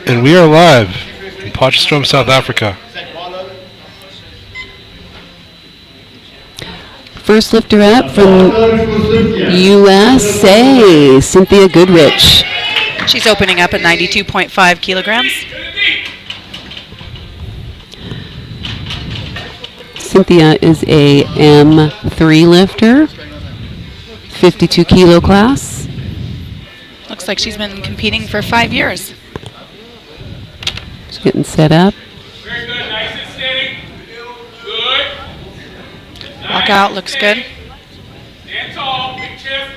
And we are live in Potchefstroom, South Africa. First lifter up from USA, Cynthia Goodrich. She's opening up at 92.5 kilograms. Cynthia is a M3 lifter, 52 kilo class. Looks like she's been competing for 5 years. She's getting set up. Very good, nice and steady. Good. Walkout looks good. Stand tall, big chest,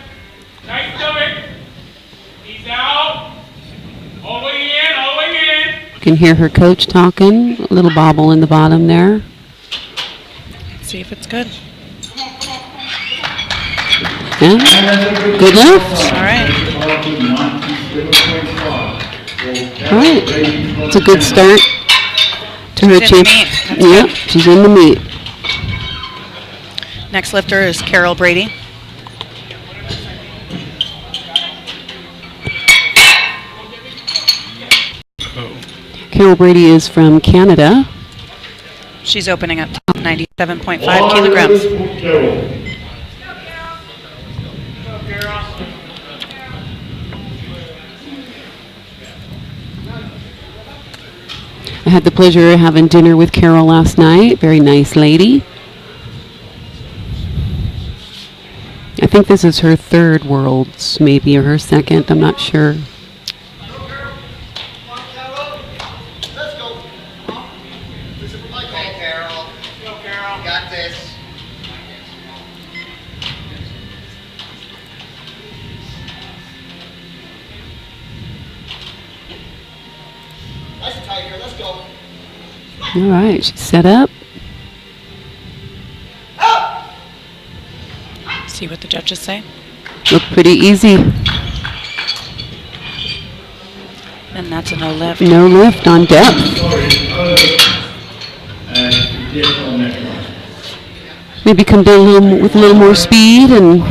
tight stomach. Ease out. All the way in, all the way in. You can hear her coach talking. A little bobble in the bottom there. Let's see if it's good. Yeah. Good lift. All right. All right. It's a good start to her She's in the champ. meet. That's Yep, good. she's in the meet. Next lifter is Carol Brady. Carol Brady is from Canada. She's opening up 97.5 kilograms. I had the pleasure of having dinner with Carol last night. Very nice lady. I think this is her third Worlds, maybe, or her second. I'm not sure. All right, she's set up. See what the judges say. Look pretty easy. And that's a no lift. No lift on depth. Maybe come down a little with a little more speed and.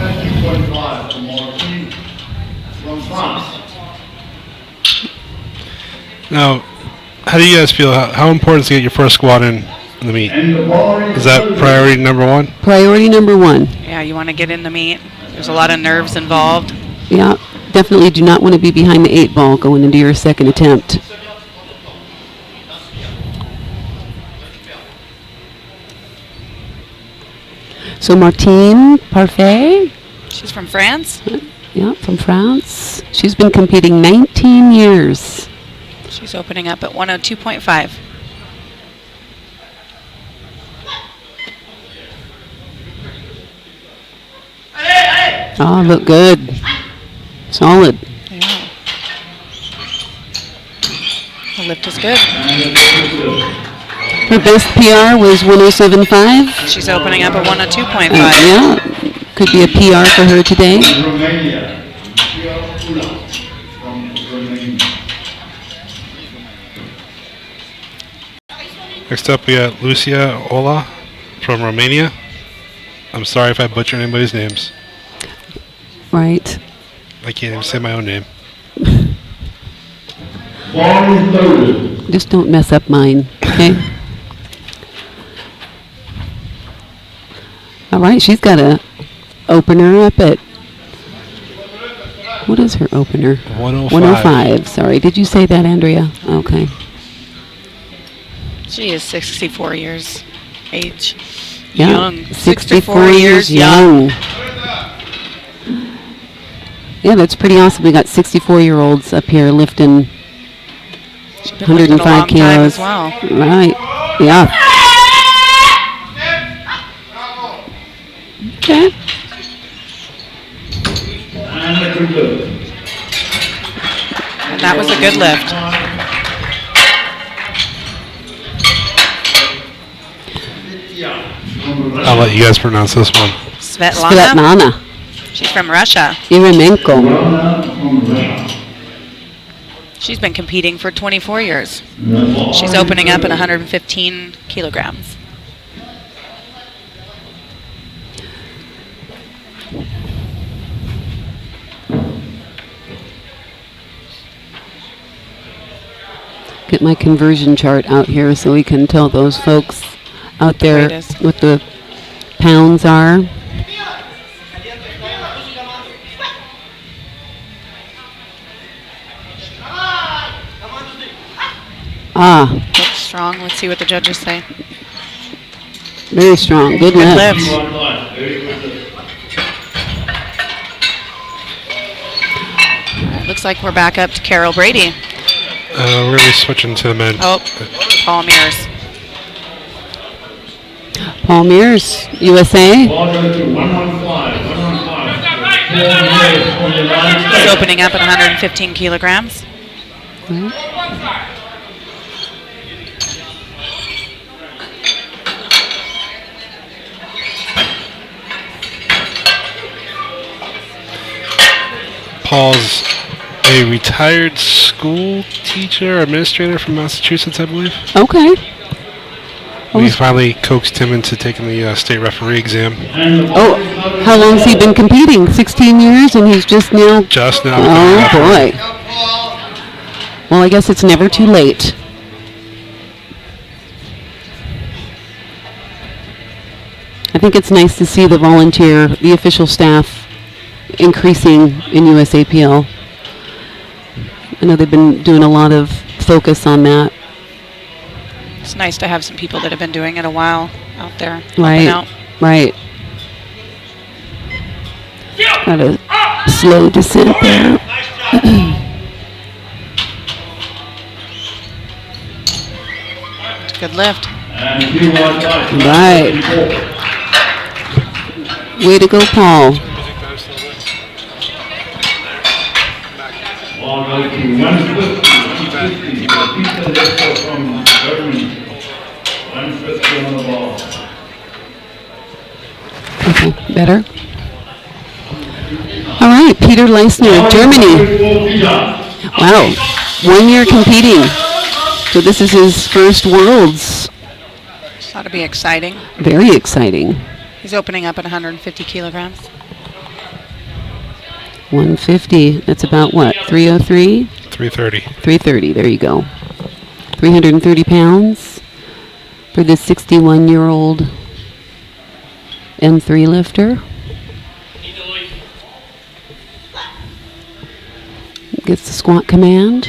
Now, how do you guys feel? How important is to get your first squat in the meet? Is that priority number one? Priority number one. Yeah, you want to get in the meet. There's a lot of nerves involved. Yeah, definitely do not want to be behind the 8 ball going into your second attempt. So Martine Parfait. She's from France. Yeah, from France. She's been competing 19 years. She's opening up at 102.5. Oh, look good. Solid. Yeah. The lift is good. Her best PR was 107.5. She's opening up at 102.5. Yeah, could be a PR for her today. Next up, we got Lucia Ola from Romania. I'm sorry if I butcher anybody's names. Right. I can't even say my own name. Just don't mess up mine, okay? All right, she's got a opener up at, what is her opener? 105. 105, sorry. Did you say that, Andrea? Okay. She is 64 years age. Yeah, Young. 64 years young. Yeah, that's pretty awesome. We got 64-year-olds up here lifting She's been lifting a 105 long time kilos. as well. Right. Yeah. Okay. And that was a good lift. I'll let you guys pronounce this one. Svetlana. She's from Russia. Eremenko. She's been competing for 24 years. She's opening up at 115 kilograms. Get my conversion chart out here so we can tell those folks out there Weight is. what the pounds are. Ah, Looks strong. Let's see what the judges say. very strong. Good Good lift. lift. Looks like we're back up to Carol Brady. We're going to be switching to the men. Oh, Paul Mears. Paul Mears, USA. He's opening up at 115 kilograms. Paul's a retired school teacher, administrator from Massachusetts, I believe. Okay. We finally coaxed him into taking the state referee exam. Oh, how long has he been competing? 16 years, and he's just now. Just now. Oh boy. Well, I guess it's never too late. I think it's nice to see the official staff increasing in USAPL. I know they've been doing a lot of focus on that. It's nice to have some people that have been doing it a while out there. Right, helping out. right. Got a slow descent there. Good lift. Right. Way to go, Paul. Okay, better. All right, Peter Leisner of Germany. Wow, 1 year competing. So this is his first Worlds. This ought to be exciting. Very exciting. He's opening up at 150 kilograms. 150, that's about what, 303? 330. 330, there you go. 330 pounds for this 61-year-old M3 lifter. Gets the squat command.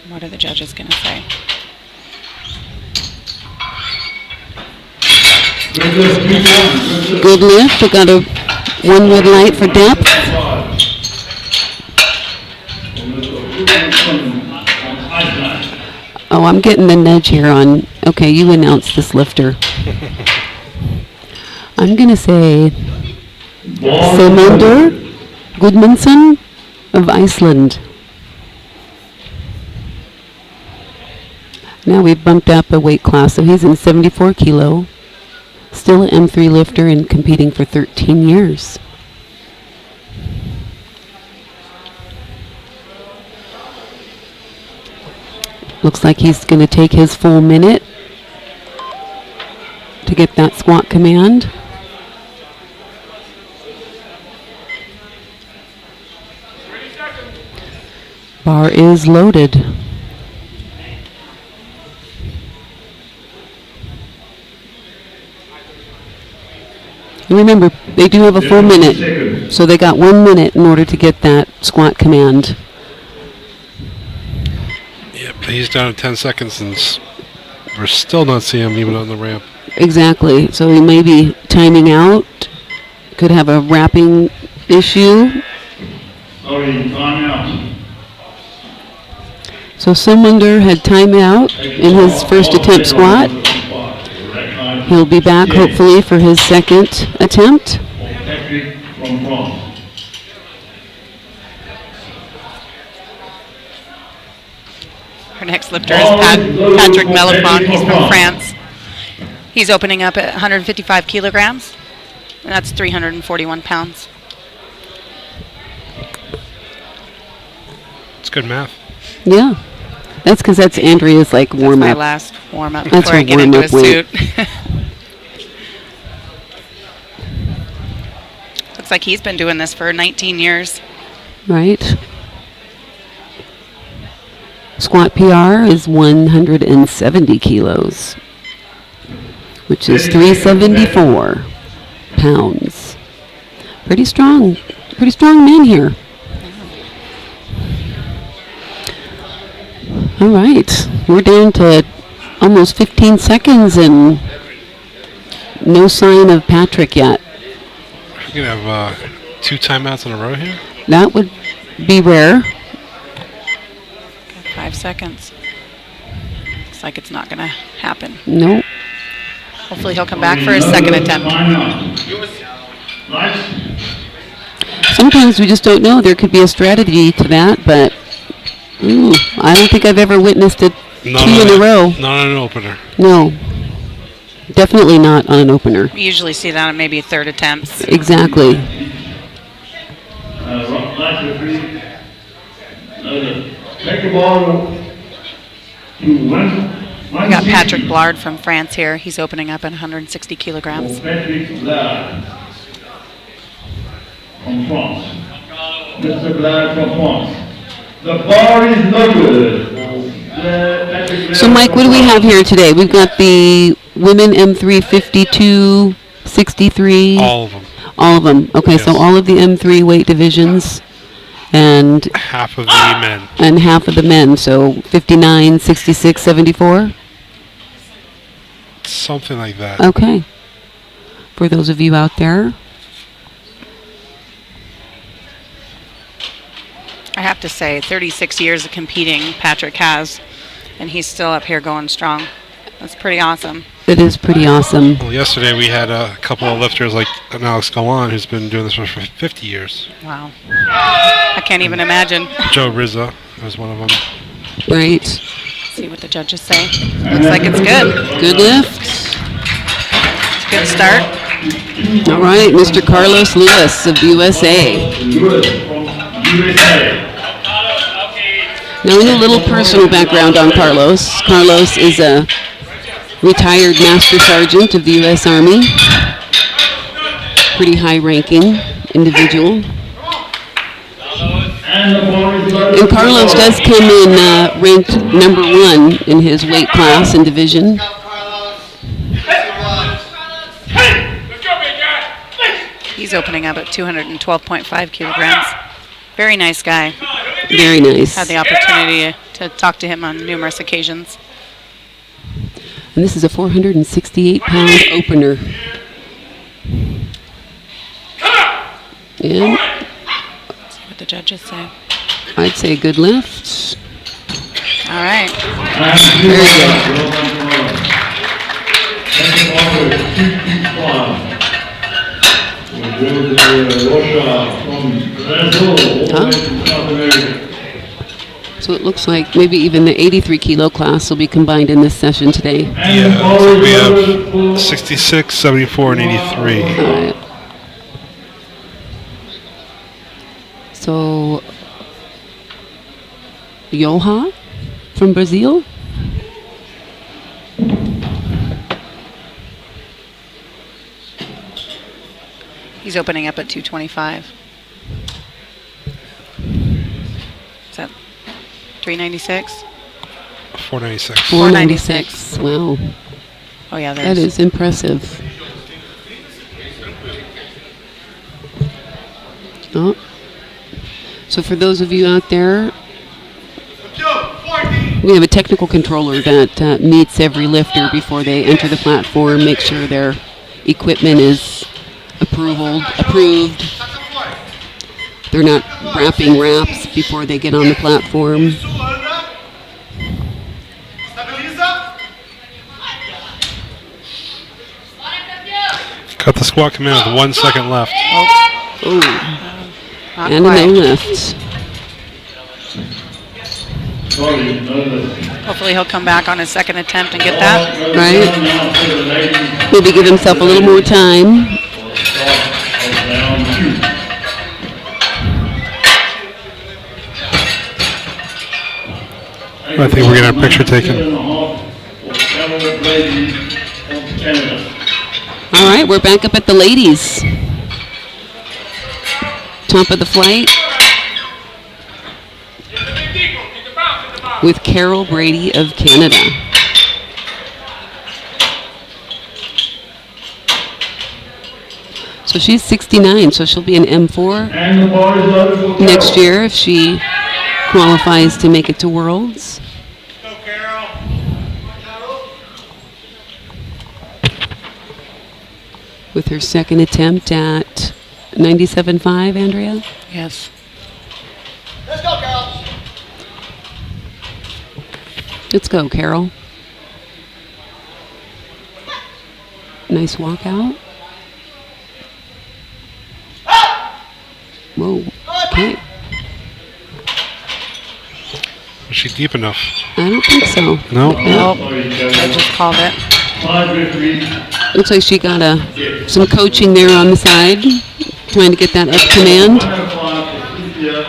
What are the judges going to say? Good lift. We got a 1 red light for depth. Oh, I'm getting the nudge here on, okay, you announce this lifter. I'm going to say Samundur Gudmundsson of Iceland. Now we've bumped up a weight class, so he's in 74 kilo. Still an M3 lifter and competing for 13 years. Looks like he's going to take his full minute to get that squat command. Bar is loaded. And remember, they do have a full minute, so they got 1 minute in order to get that squat command. Yep, he's down at 10 seconds, and we're still not seeing him even on the ramp. Exactly, so he may be timing out, could have a wrapping issue. So Samundur had time out in his first attempt squat. He'll be back hopefully for his second attempt. Our next lifter is Patrick Melifon. He's from France. He's opening up at 155 kilograms, and that's 341 pounds. It's good math. Yeah, that's because that's Andrea's like warm My up. last warm up That's before I her get into a warm-up weight. suit. Looks like he's been doing this for 19 years. Right. Squat PR is 170 kilos, which is 374 pounds. Pretty strong man here. All right, we're down to almost 15 seconds and no sign of Patrick yet. We're going to have 2 timeouts in a row here? That would be rare. 5 seconds. Looks like it's not going to happen. Nope. Hopefully he'll come back for his second attempt. Sometimes we just don't know. There could be a strategy to that, but I don't think I've ever witnessed it two in a row. Not on an opener. No. Definitely not on an opener. We usually see that on maybe third attempts. Exactly. Take the ball to one. We got Patrick Blard from France here. He's opening up at 160 kilograms. Patrick Blard from France. Mr. Blard from France. The bar is not good. So, Mike, what do we have here today? We've got the women M3 52, 63. All of them. All of them. Okay, Yes. so all of the M3 weight divisions. And Half of the men. and half of the men, so 59, 66, 74? Something like that. Okay. For those of you out there. I have to say, 36 years of competing Patrick has, and he's still up here going strong. That's pretty awesome. It is pretty awesome. Well, yesterday we had a couple of lifters like Alex Galan, who's been doing this for 50 years. Wow. I can't even imagine. Joe Rizza was one of them. Right. See what the judges say. Looks like it's good. Good lift. It's a good start. All right, Mr. Carlos Lewis of USA. Lewis from USA. Now, a little personal background on Carlos. Carlos is a retired Master Sergeant of the U.S. Army. Pretty high-ranking individual. And Carlos does come in ranked number 1 in his weight class and division. He's opening up at 212.5 kilograms. Very nice guy. Very nice. Had the opportunity to talk to him on numerous occasions. And this is a 468-pound opener. And See what the judges say. I'd say a good lift. All right. Very good. So it looks like maybe even the 83 kilo class will be combined in this session today. Yeah, so we have 66, 74, and 83. All right. So, Joha from Brazil. He's opening up at 225. Is that 396? 496. 496. Wow. Oh, yeah, That there's. is impressive. Oh. So for those of you out there, we have a technical controller that meets every lifter before they enter the platform, make sure their equipment is approved. They're not wrapping wraps before they get on the platform. Cut the squat command with 1 second left. Oh. Not And a quite. no lift. Hopefully he'll come back on his second attempt and get that. Right? Maybe give himself a little more time. I think we're getting our picture taken. All right, we're back up at the ladies. Top of the flight. with Carol Brady of Canada. So she's 69, so she'll be an M4 And the bar is loaded for next Carol. year if she qualifies to make it to Worlds. Go, Carol. With her second attempt at 97.5, Andrea. Yes. Let's go, Carol. Let's go, Carol. Nice walkout. Whoa. Okay. Was she deep enough? I don't think so. No. Nope. Sorry, I Carol. just called it. 5 referees. Looks like she got some coaching there on the side, trying to get that up command. 1 and 5 for Cynthia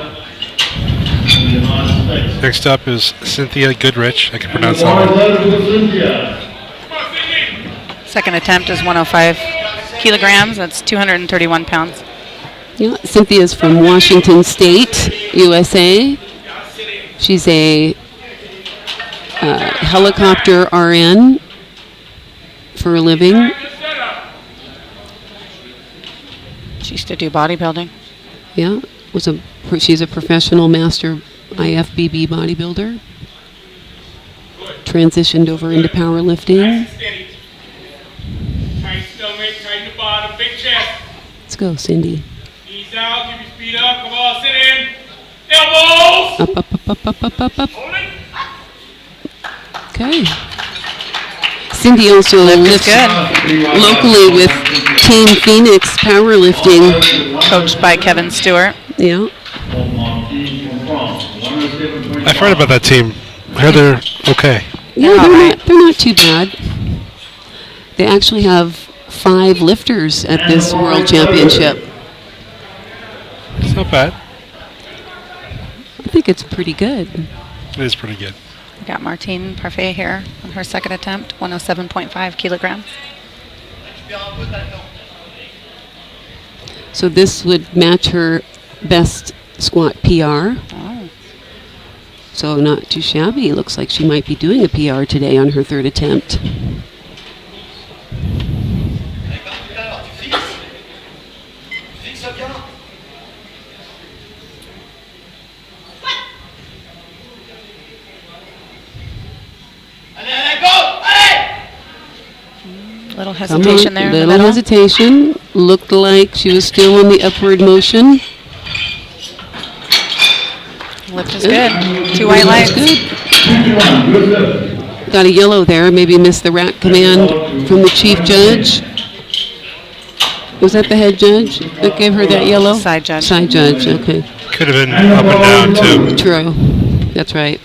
in the United States. Next up is Cynthia Goodrich. I can And pronounce the bar that is one. loaded for Cynthia. Come on, Cindy. Second attempt is 105 kilograms. That's 231 pounds. Yeah, Cynthia's from Washington State, USA. She's a helicopter RN for a living. Good setup. She used to do bodybuilding. Yeah, she's a professional master IFBB bodybuilder. Transitioned over into powerlifting. Nice and steady. Tight stomach, tighten the bottom, big chest. Let's go, Cindy. Knees out, keep your feet up. Come on, sit in. Elbows. Up, up, up, up, up, up, up, up. Hold it. Okay. Cindy also lifts good. locally with Team Phoenix Powerlifting. Coached by Kevin Stewart. Yeah. I've heard about that team. I heard they're okay. Yeah, all right. they're not too bad. They actually have 5 lifters at this World Championship. It's not bad. I think it's pretty good. It is pretty good. We got Martine Parfait here on her second attempt, 107.5 kilograms. So this would match her best squat PR. Oh. So not too shabby. Looks like she might be doing a PR today on her third attempt. Fixe ça bien. Allez, allez, go! Allez! Little Come on, hesitation there in the little middle. hesitation. Looked like she was still in the upward motion. Lift is good. 2 white That's lights. good. 51, good lift. Got a yellow there. Maybe missed the rack command from the chief judge. Was that the head judge that gave her that yellow? Side judge. Side judge, okay. Could have been up and down too. True. That's right.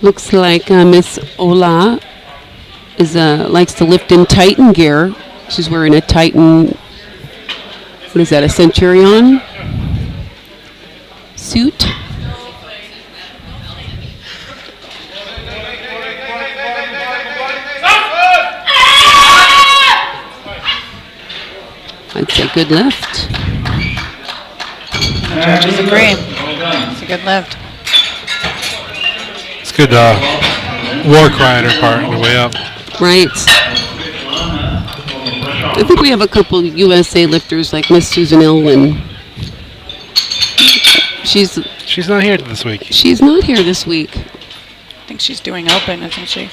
Looks like Miss Ola is likes to lift in Titan gear. She's wearing a Titan. What is that? A Centurion suit. I'd say good lift. Judges agree. Well done. It's a good lift. It's good war cry on her part on the way up. Right. I think we have a couple USA lifters like Miss Susan Elwin. She's not here this week. She's not here this week. I think she's doing open, isn't she?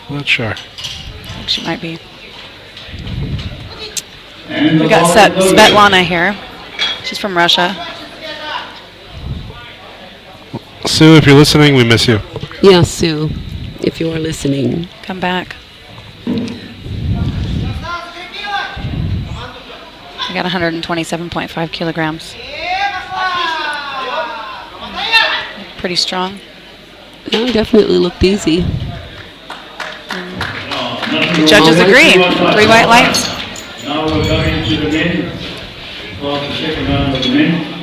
Not sure. I think she might be. And We the got bar is loaded. Svetlana here. She's from Russia. Sue, if you're listening, we miss you. Yeah, Sue, if you are listening. Come back. I got 127.5 kilograms. Pretty strong. That definitely looked easy. The judges agree. 3 white lights. Now we're coming to the men. Start the second round of the men.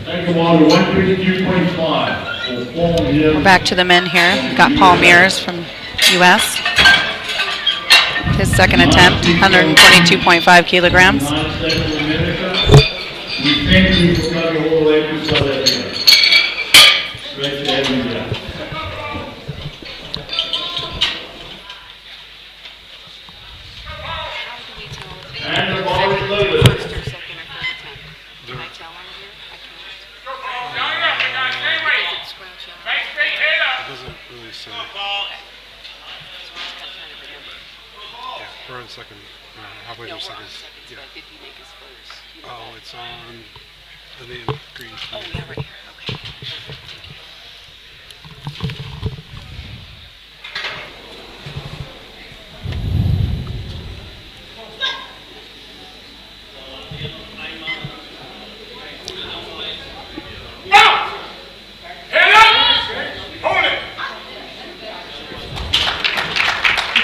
Take a while to 152.5. We're back to the men here. We've got Paul Mears from U.S. His second attempt, 122.5 kilograms. We thank you for coming all the way to South Africa. Great to have you here. And the ball is loaded. Doesn't really say. Yeah, we're on second. Halfway through second. Yeah. Oh, it's on the name green. Oh, yeah, right here. Okay.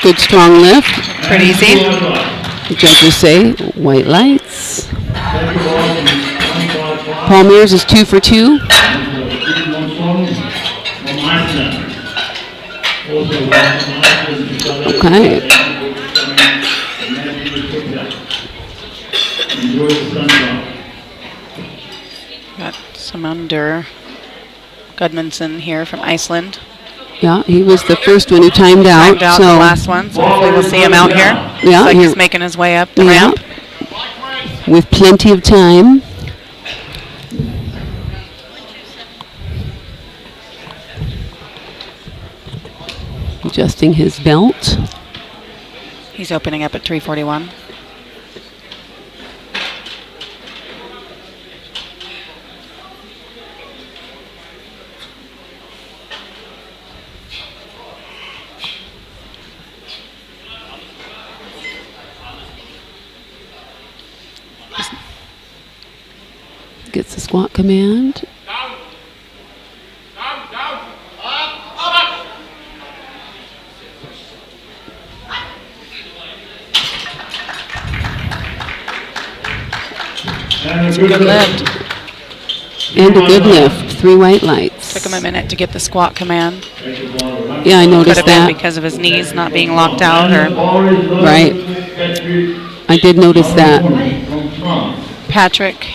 Good strong lift. Pretty easy. The judges say white lights. Paul Mears is 2 for 2. Okay. Got some under Gudmundsson here from Iceland. Yeah, he was the first one who timed out. Timed out so the last one, so hopefully we'll see him out here. Yeah, Looks like here- he's making his way up the Yeah. ramp. with plenty of time. Adjusting his belt. He's opening up at 341. Gets the squat command. Down. Down, down. And a Good lift. And a good lift. 3 white lights. Took him a minute to get the squat command. Yeah, I Could noticed have been that. because of his knees not being locked out, or Right. I did notice that. Patrick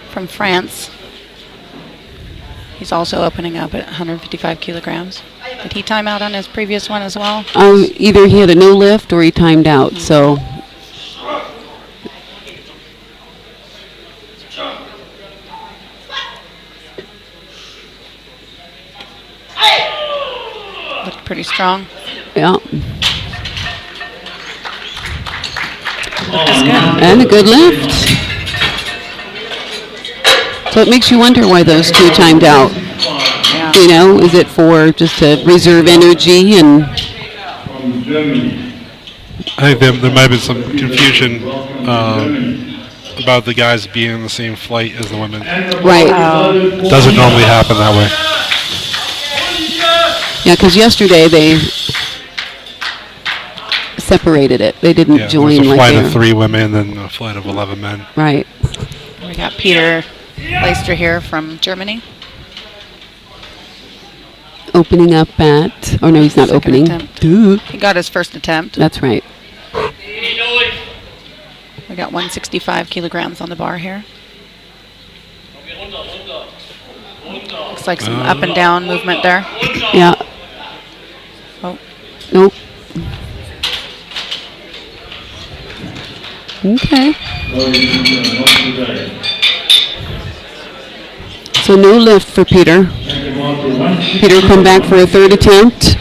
from France. He's also opening up at 155 kilograms. Did he time out on his previous one as well? Either he had a no lift or he timed out. So Looked pretty strong. yeah, That's good. and a good lift. So it makes you wonder why those two timed out. Yeah. You know, is it for just to reserve energy and From Germany. I think there might have been some confusion about the guys being in the same flight as the women. right? Doesn't normally happen that way. Yeah, because yesterday they separated it. They didn't Yeah, join there's a like flight there. of 3 women and a flight of 11 men. Right. We got Peter Leister here from Germany. Opening up at. Oh no, he's not Second opening. attempt. Dude. He got his first attempt. That's right. We got 165 kilograms on the bar here. Looks like some up and down movement there. Yeah. Oh, Nope. Okay. So no lift for Peter. Peter come back for a third attempt.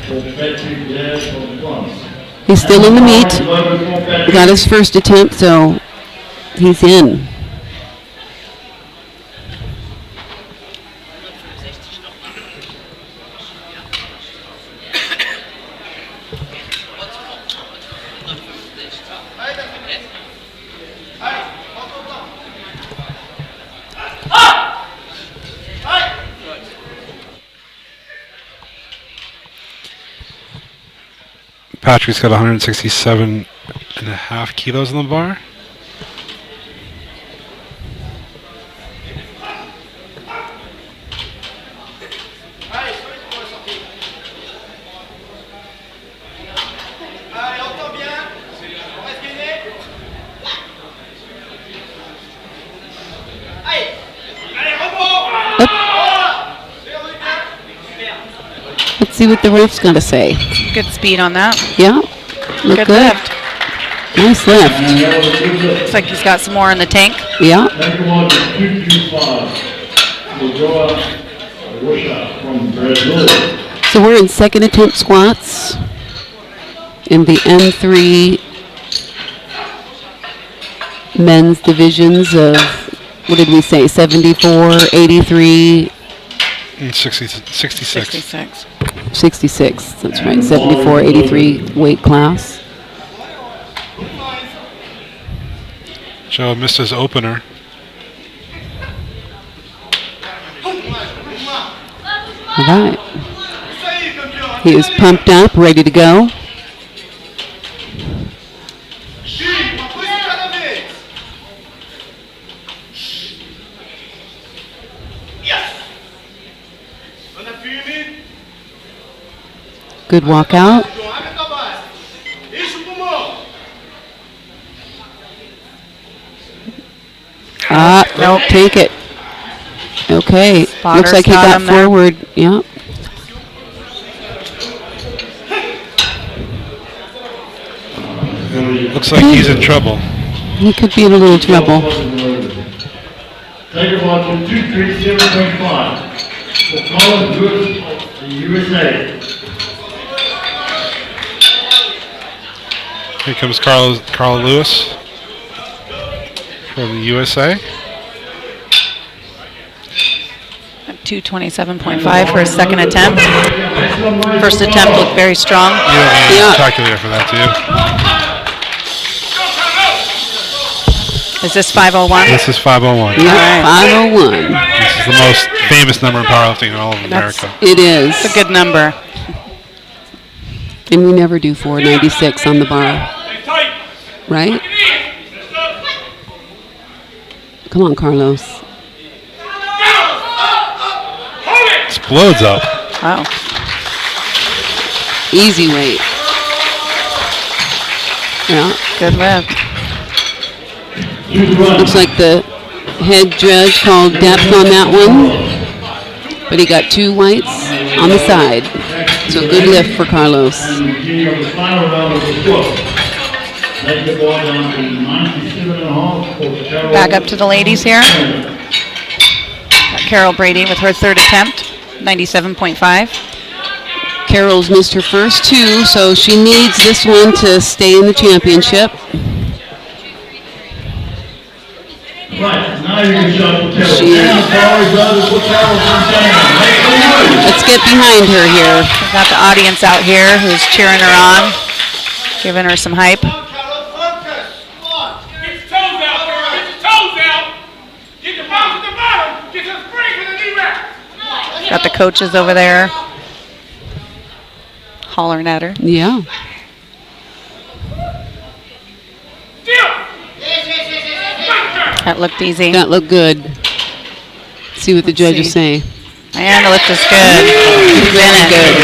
He's still in the meet. Got his first attempt, so he's in. Patrick's got 167.5 kilos on the bar. Let's see what the ref's got to say. Good speed on that. Yeah, look Good good. lift. Nice lift. Looks like he's got some more in the tank. Yeah. Second one is 225. Lagoa Rocha from Brazil. So we're in second attempt squats in the M3 men's divisions of, what did we say, 74, 83, 66. 66. 66. That's right, 74, 83 weight class. Joe missed his opener. All right. He is pumped up, ready to go. Good walkout. Nope. Take it. Okay. Spotter's Looks like he got got him there. forward. Yeah. Looks like he's in trouble. He could be in a little trouble. Take a watch at 237.5 for Colin Lewis of the USA. Here comes Carl Lewis from the USA. 227.5 for his second attempt. First attempt looked very strong. You don't need a calculator for that, do you? Is this 501? This is 501. Yeah, 501. This is the most famous number in powerlifting in all of America. It is. It's a good number. And we never do 496 on the bar. Right? Come on, Carlos. Explodes up. Wow. Easy weight. Yeah. Good lift. Looks like the head judge called depth on that one. But he got 2 whites on the side. So good lift for Carlos. Back up to the ladies here. Got Carol Brady with her third attempt, 97.5. Carol's missed her first 2, so she needs this one to stay in the championship. Let's get behind her here. We've got the audience out here who's cheering her on, giving her some hype. Get your toes out, girl. Get your toes out. Get the bounce at the bottom. Get some spring for the knee wrap. Got the coaches over there hollering at her. Yeah. That looked easy. That looked good. See what the judges say. And the lift is good. Very good.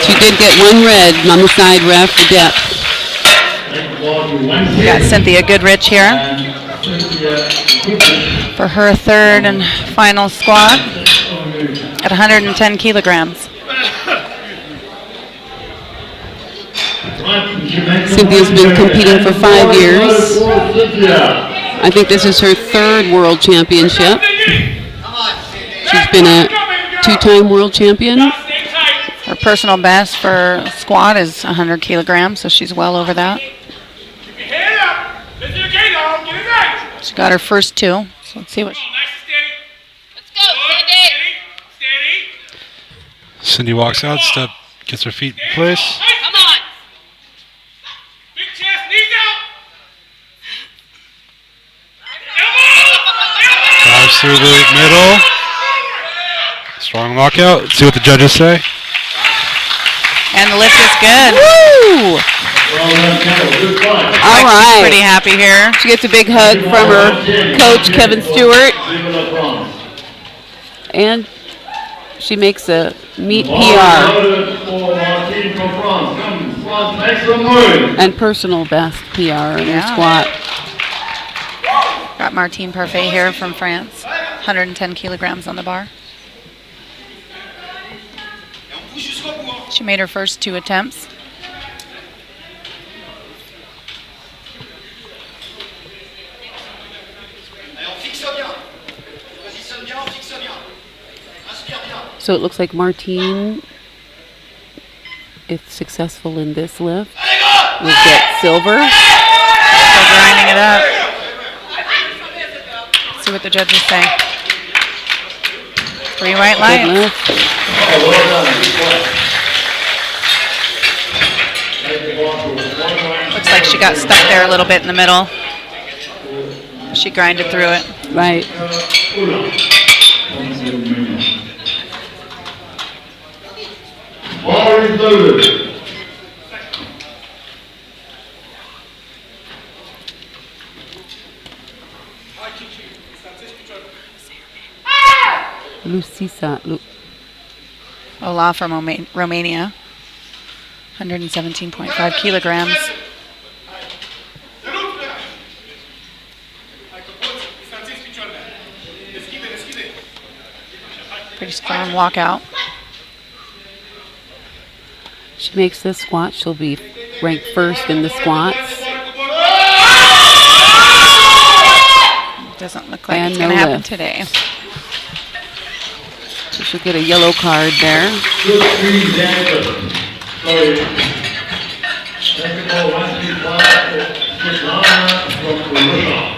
She did get 1 red on the side ref for depth. We got Cynthia Goodrich here for her third and final squat at 110 kilograms. Cynthia's been competing for 5 years. I think this is her 3rd world championship. She's been a 2-time world champion. Her personal best for squat is 100 kilograms, so she's well over that. She got her first 2, so let's see what. Let's go, Cindy. Steady. Cindy walks out, gets her feet in place. Come on. Big chest, knees out. Drives through the middle. Strong walkout. Let's see what the judges say. And the lift is good. Woo! Well done, Carol. Good fight. All Like she's right. pretty happy here. She gets a big hug from her coach, Kevin Stewart, Vive la France. and she makes a meet Ball PR loaded for Martine from France. Come, France, make some noise. and personal best PR in her Yeah. squat. Got Martine Parfait here from France. 110 kilograms on the bar. She made her first 2 attempts. Allez, on fixe bien. Positionne bien, on fixe bien. Inspire bien. So it looks like Martine, if successful in this lift, will get silver. Still grinding it up. See what the judges say. 3 white Good lights. lift. Oh, well done. Good fight. Take the ball to 1 right. Looks like she got stuck there a little bit in the middle. She grinded through it. Right. Bar is loaded. Lucisa. Ola from Romania. 117.5 kilograms. Pretty strong walkout. She makes this squat. She'll be ranked first in the squats. Doesn't look like And it's no going to happen lift. today. So she'll get a yellow card there. Good screen, Daniel. Sorry. Take the ball 135 for Svetlana from Russia.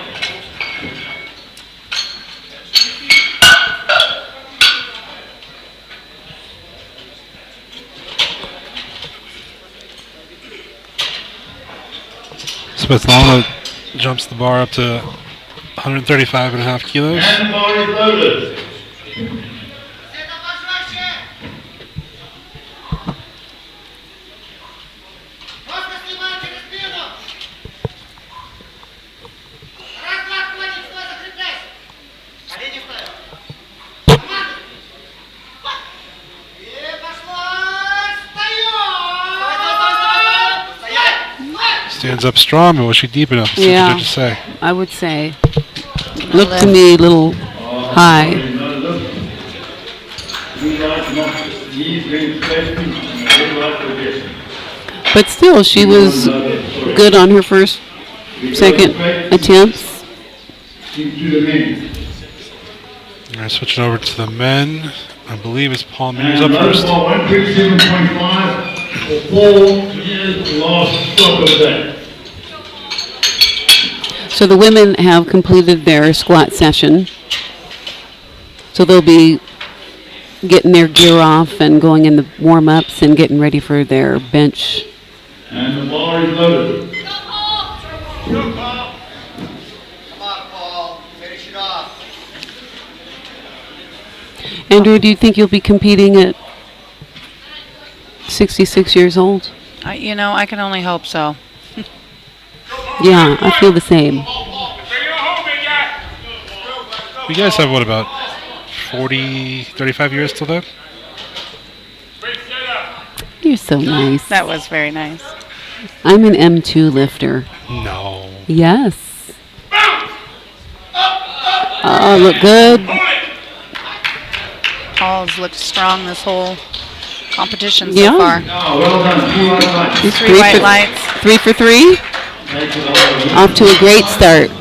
Svetlana jumps the bar up to 135.5 kilos. And the bar is loaded. Просто снимай через спину. Раз, два, отходим, стой, закрепляйся. Колени вставил. Команда. И пошло. Встаем. Стоять. Stands up strong, but was she deep enough? That's what Yeah. the judges say. I would say. Look to me a little high. But still, she was good on her first, second attempts. All right, switching over to the men. I believe it's Paul Mears up first. 137.5 for 4 years last stop of the day. So the women have completed their squat session. So they'll be getting their gear off and going in the warm-ups and getting ready for their bench. And the bar is loaded. Go, Paul. Come on, Paul. Finish it off. Andrew, do you think you'll be competing at 66 years old? You know, I can only hope so. Yeah, I feel the same. Bring it home, big guy. You guys have what, about 40, 35 years till then? Break it up. You're so nice. That was very nice. I'm an M2 lifter. No. Yes. Oh, look good. Paul's looked strong this whole competition Yeah. so far. Oh, well done. 2 right. She's 3 white lights. 3 for 3. Take the ball. Off to a great start.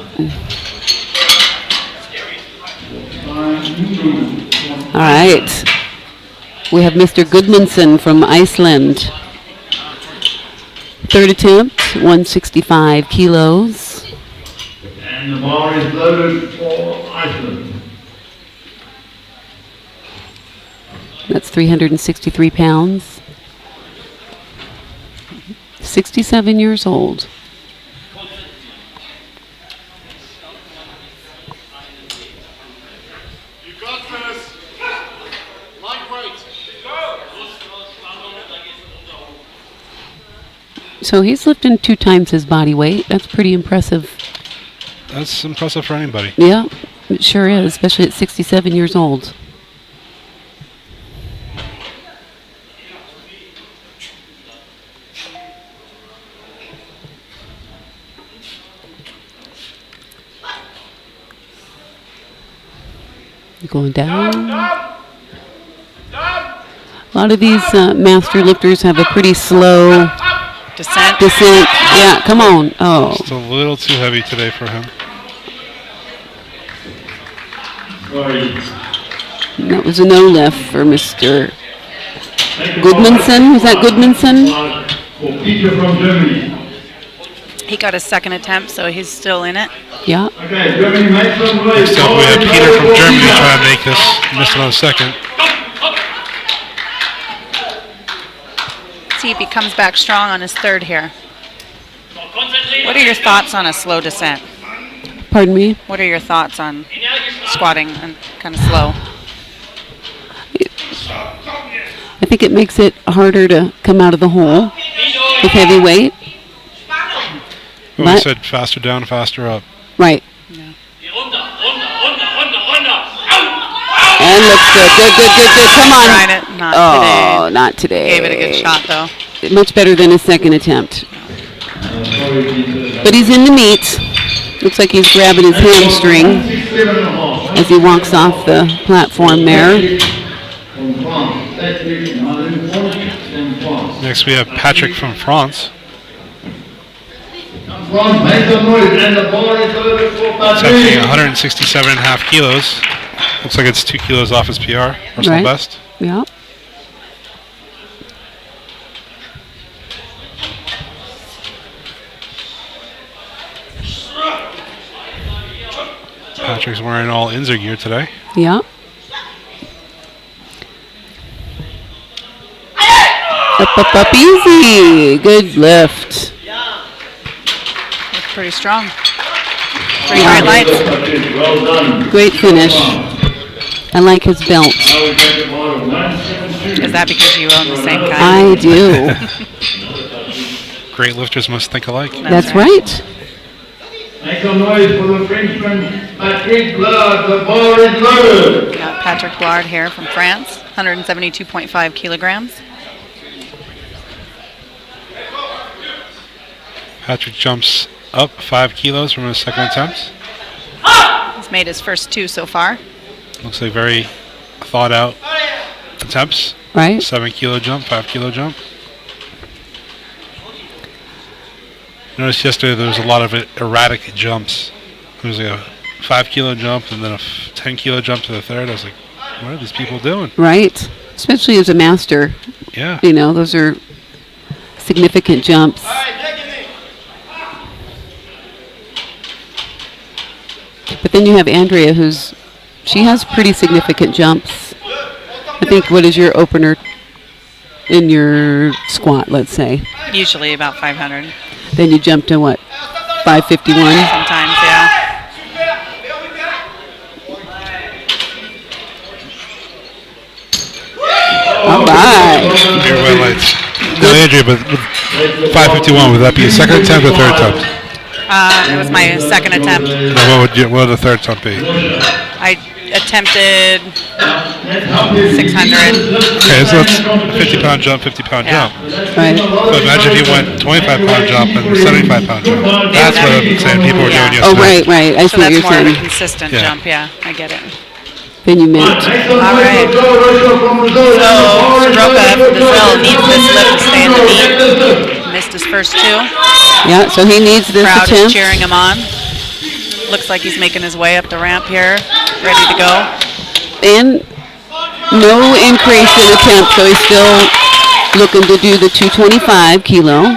All right. We have Mr. Gudmundsson from Iceland. Third attempt, 165 kilos. And the bar is loaded for Iceland. That's 363 pounds. 67 years old. You got this. Light weight. So he's lifting 2 times his body weight. That's pretty impressive. That's impressive for anybody. Yeah, it sure is, especially at 67 years old. Going down. A lot of these master lifters have a pretty slow Descent. Yeah, come on. Oh, Just a little too heavy today for him. and that was a no lift for Mr. Goodmanson. Was that Goodmanson? For Peter from Germany. He got his second attempt, so he's still in it. Yeah. Okay, Germany makes some noise. Next up, we have Peter from Germany trying to make this. Missed it on second. See if he comes back strong on his third here. What are your thoughts on a slow descent? Pardon me? What are your thoughts on squatting and kind of slow? I think it makes it harder to come out of the hole with heavy weight. We But- said faster down, faster up. Right. And looks good. Good. Come on. Tried it. Not Oh, today. not today. Gave it a good shot, though. Much better than his second attempt. But he's in the meat. Looks like he's grabbing his hamstring as he walks off the platform there. Next, we have Patrick from France. France, make some noise, and the ball is over for Attempting Patrick. 167.5 kilos. Looks like it's 2 kilos off his PR, personal Right. best. Yeah. Patrick's wearing all Inzer gear today. Yeah. Up, easy. Good lift. Looks pretty strong. 3 bright lights. Well done. Great finish. I like his belt. Now we take the ball of 972. Is that because you own the same kind? I do. Great lifters must think alike. That's right. Make some noise for the Frenchman, Patrick Blard. The ball is loaded. Got Patrick Blard here from France, 172.5 kilograms. Patrick jumps up 5 kilos from his second attempt. He's made his first 2 so far. Looks like very thought out attempts. Right? 7 kilo jump, 5 kilo jump. Noticed yesterday there was a lot of erratic jumps. There was like a 5 kilo jump and then a 10 kilo jump to the third. I was like, what are these people doing? Right. Especially as a master. Yeah. You know, those are significant jumps. But then you have Andrea, she has pretty significant jumps. I think, what is your opener in your squat, let's say? Usually about 500. Then you jump to what, 551? Sometimes, yeah. All right. Your red lights. No, Andrea, but with 551, would that be a second attempt or third attempt? It was my second attempt. Now, what would the third attempt be? I attempted 600. Okay, so that's 50-pound jump, 50-pound Yeah. jump. Right. So imagine if you went 25-pound jump and 75-pound jump. That's what I'm saying people were doing Yeah. Oh, yesterday. right. I So see what that's you're more of a saying. consistent Yeah. jump, yeah. I get it. Then you meant. Make some All noise right. for Joe Russo from Brazil. So, And the ball is Soroka loaded from for Brazil Joe. needs this lift to stay in the meet. Get this lift. Missed his first 2. Yeah, so he needs this Crowd is attempt. cheering him on. Looks like he's making his way up the ramp here, ready to go. And no increase in attempt, so he's still looking to do the 225 kilo.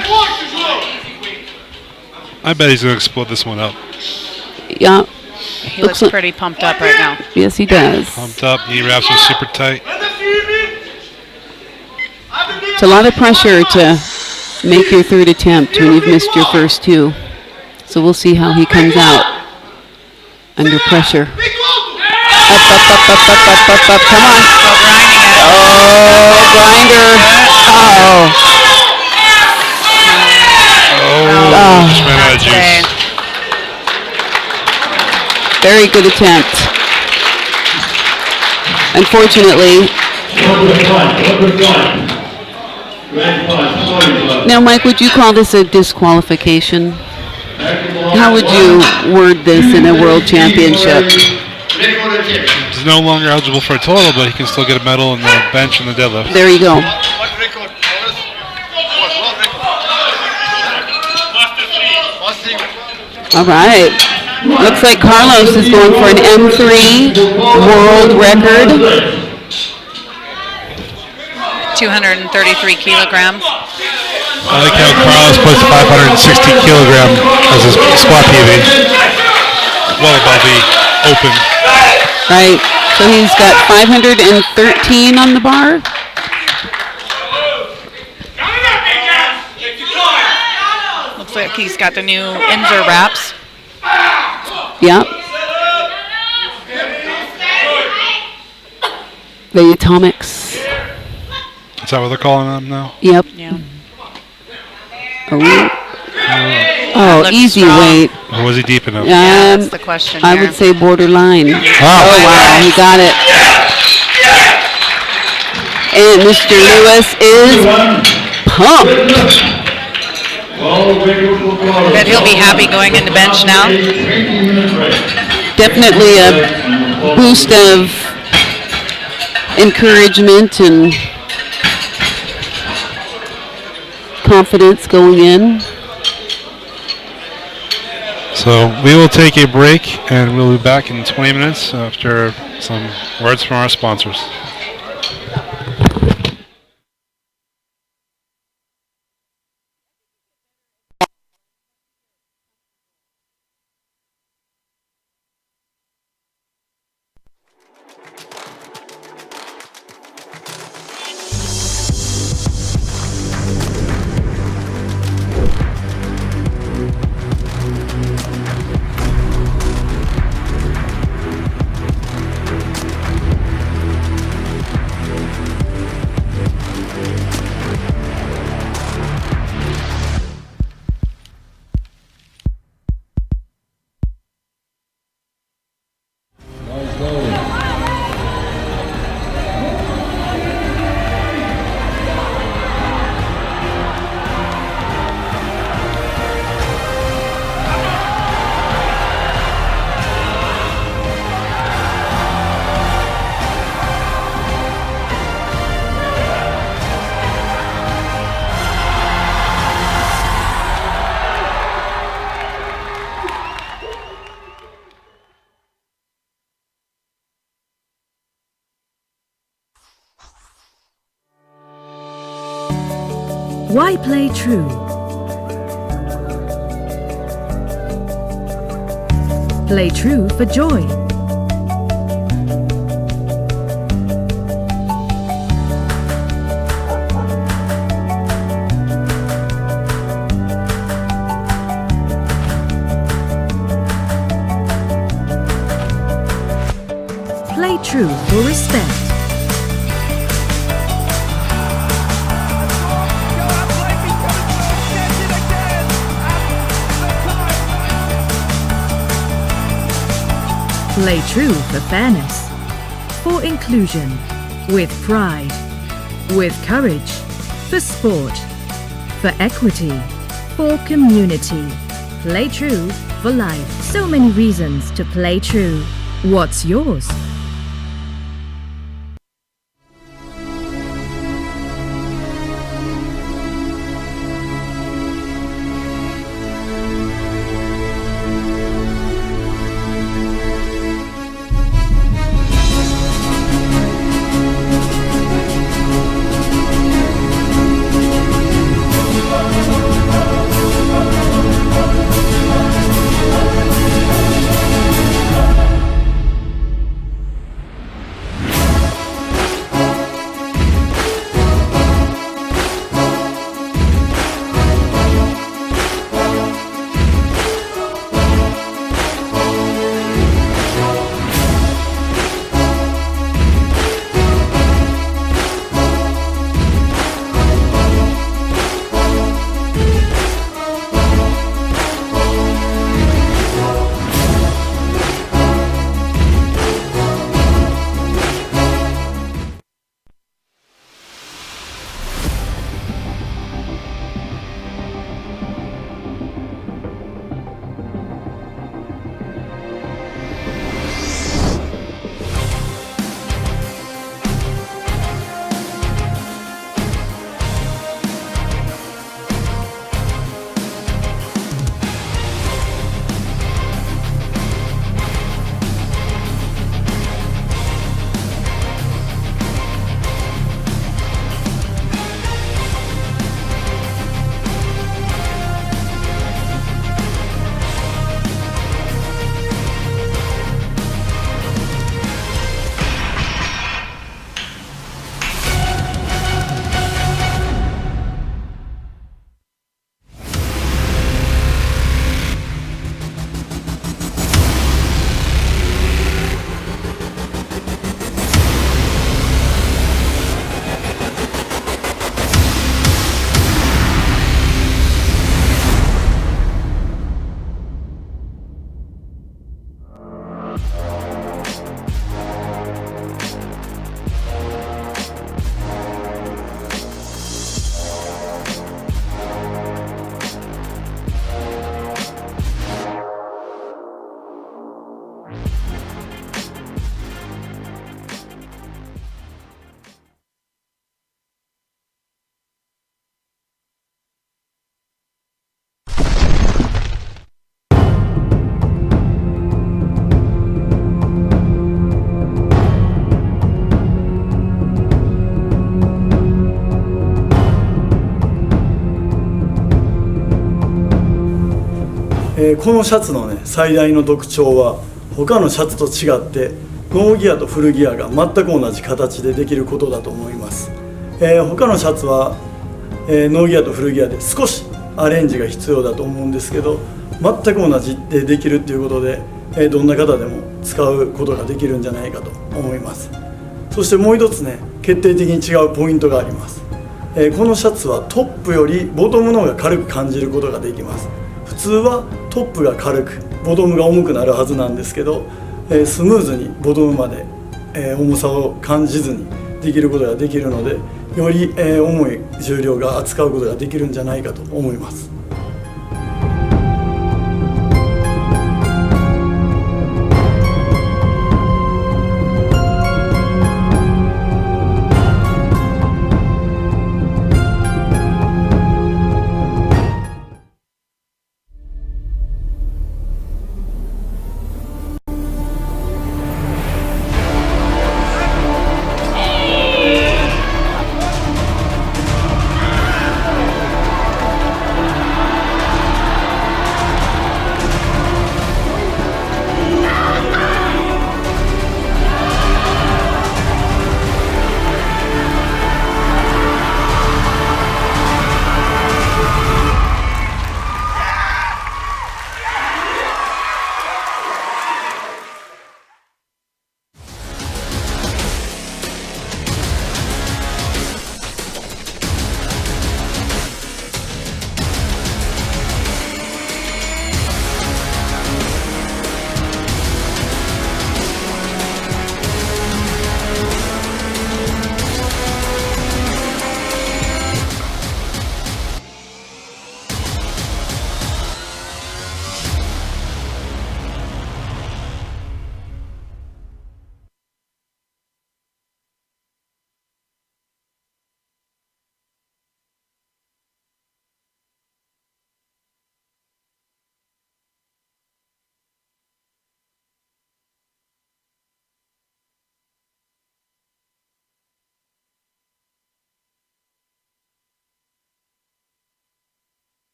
I bet he's going to explode this one up. Yeah, He Looks looks like- pretty pumped up right now. yes, he does. Pumped up, knee wraps are super tight. It's a lot of pressure to make your third attempt when you've missed your first 2. So we'll see how he comes out under pressure. Up. Come on. Still grinding it. Oh, grinder. Oh. very good attempt. Unfortunately. Now, Mike, would you call this a disqualification? How would you word this in a world championship? He's no longer eligible for a total, but he can still get a medal in the bench and the deadlift. There you go. All right. Looks like Carlos is going for an M3 world record. 233 kilograms. I like how Carlos puts 560 kilogram as his squat PB. Well above the open. Right. So he's got 513 on the bar. Looks like he's got the new Inzer wraps. Yep. The atomics. Is that what they're calling them now? Yep. Yeah. Oh, easy strong. weight. Or was he deep enough? That's the question I here. would say borderline. Oh, Wow, he got it. And Mr. Lewis is pumped. Bet he'll be happy going into bench now. Definitely a boost of encouragement and confidence going in. So we will take a break and we'll be back in 20 minutes after some words from our sponsors. Why play true? Play true for joy. Play true for respect. Play true for fairness, for inclusion, with pride, with courage, for sport, for equity, for community. Play true for life. So many reasons to play true. What's yours? このシャツのね最大の特徴は他のシャツと違ってノーギアとフルギアが全く同じ形でできることだと思います。他のシャツは、ノーギアとフルギアで少しアレンジが必要だと思うんですけど、全く同じでできるっていうことで、どんな方でも使うことができるんじゃないかと思います。そしてもう一つね、決定的に違うポイントがあります。このシャツはトップよりボトムの方が軽く感じることができます。普通はトップが軽くボトムが重くなるはずなんですけど、スムーズにボトムまで、重さを感じずにできることができるので、より、重い重量が扱うことができるんじゃないかと思います。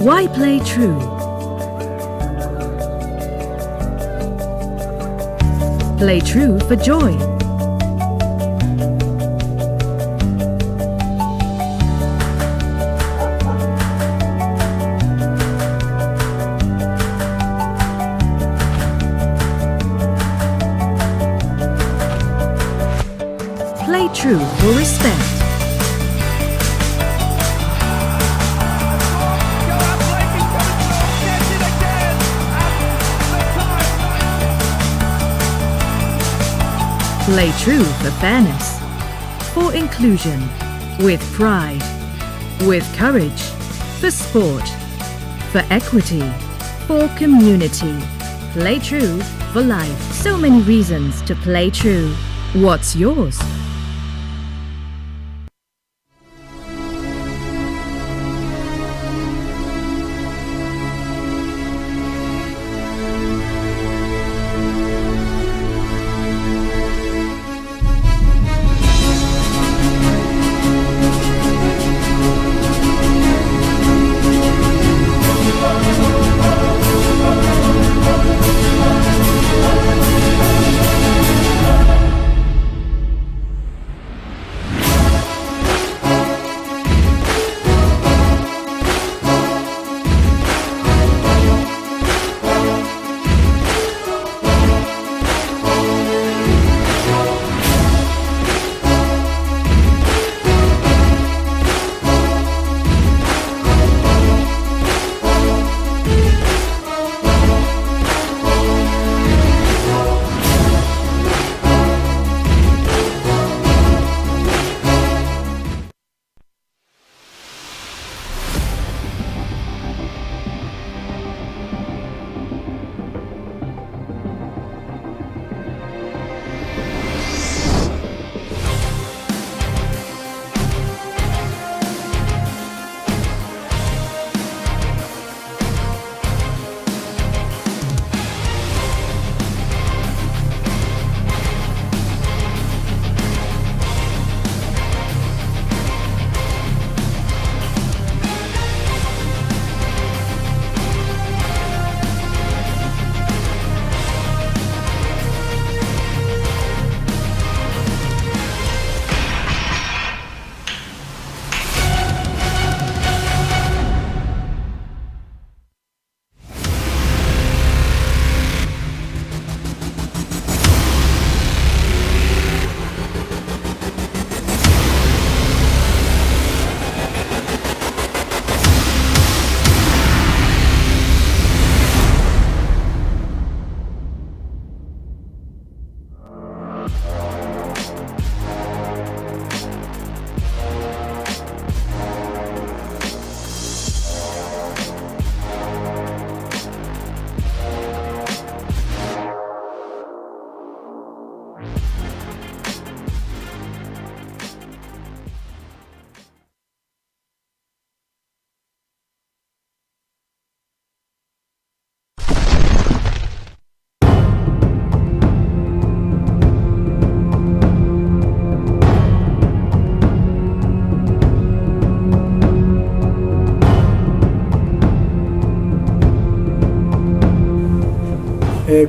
Why play true? Play true for joy. Play true for respect. Play true for fairness, for inclusion, with pride, with courage, for sport, for equity, for community. Play true for life. So many reasons to play true. What's yours?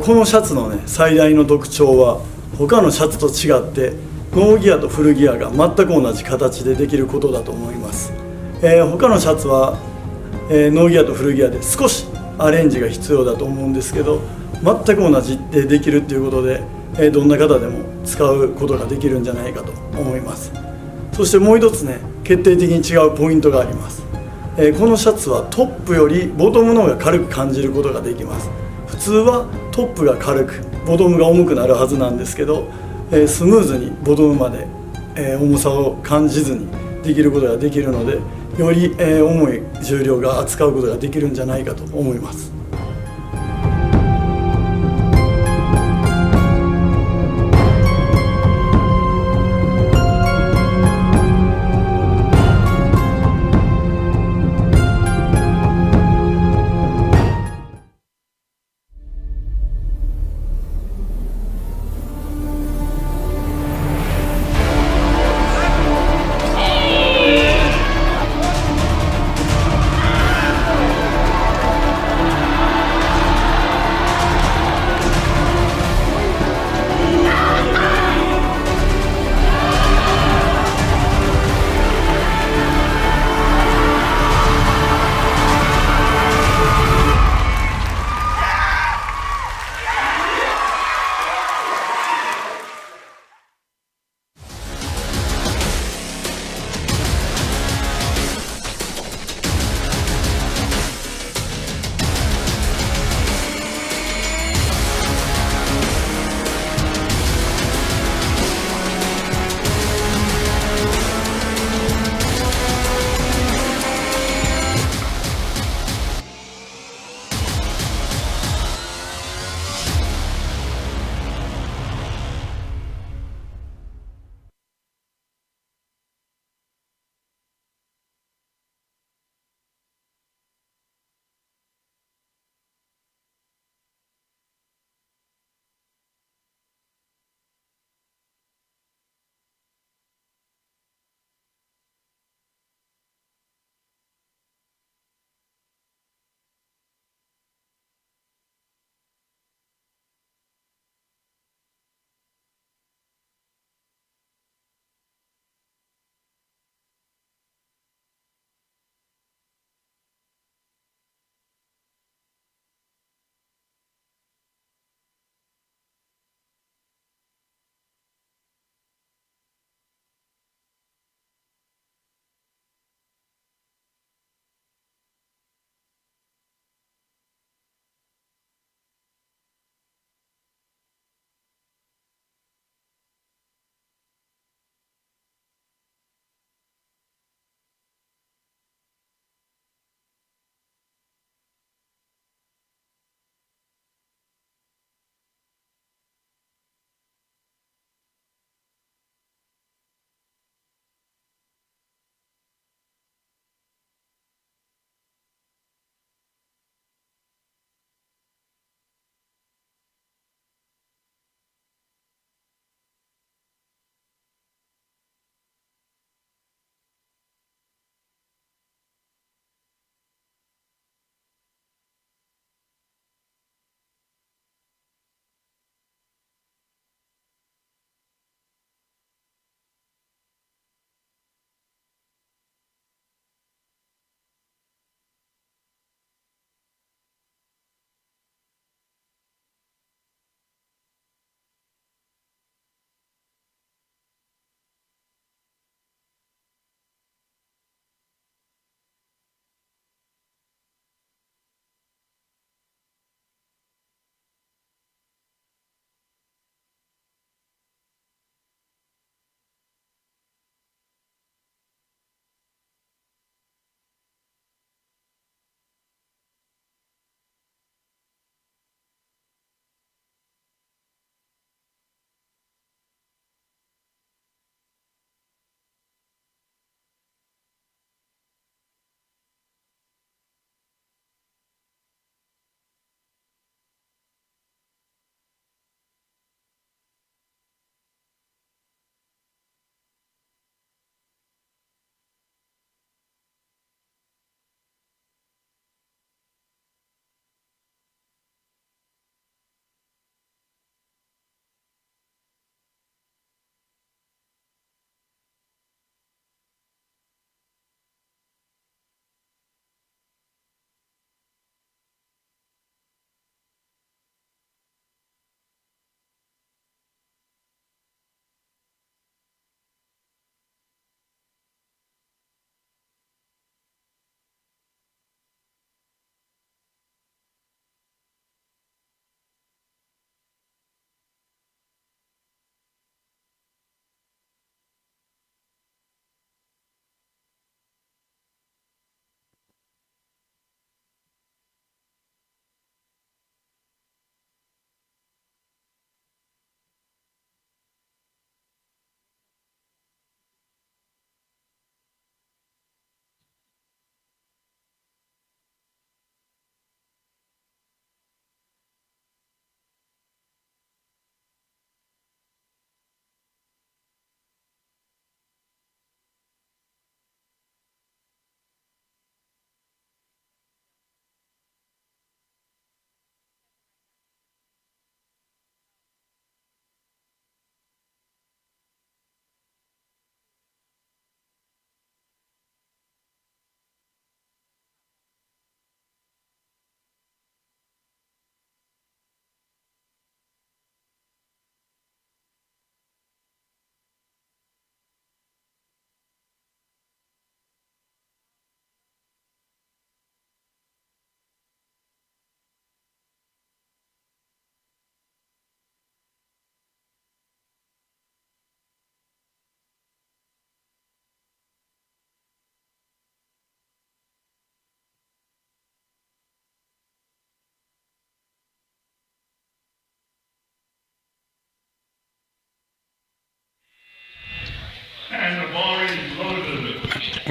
このシャツのね最大の特徴は他のシャツと違ってノーギアとフルギアが全く同じ形でできることだと思います。他のシャツは、ノーギアとフルギアで少しアレンジが必要だと思うんですけど、全く同じでできるということで、どんな方でも使うことができるんじゃないかと思います。そしてもう一つね、決定的に違うポイントがあります。このシャツはトップよりボトムの方が軽く感じることができます。普通はトップが軽くボトムが重くなるはずなんですけど、スムーズにボトムまで、重さを感じずにできることができるので、より、重い重量が扱うことができるんじゃないかと思います。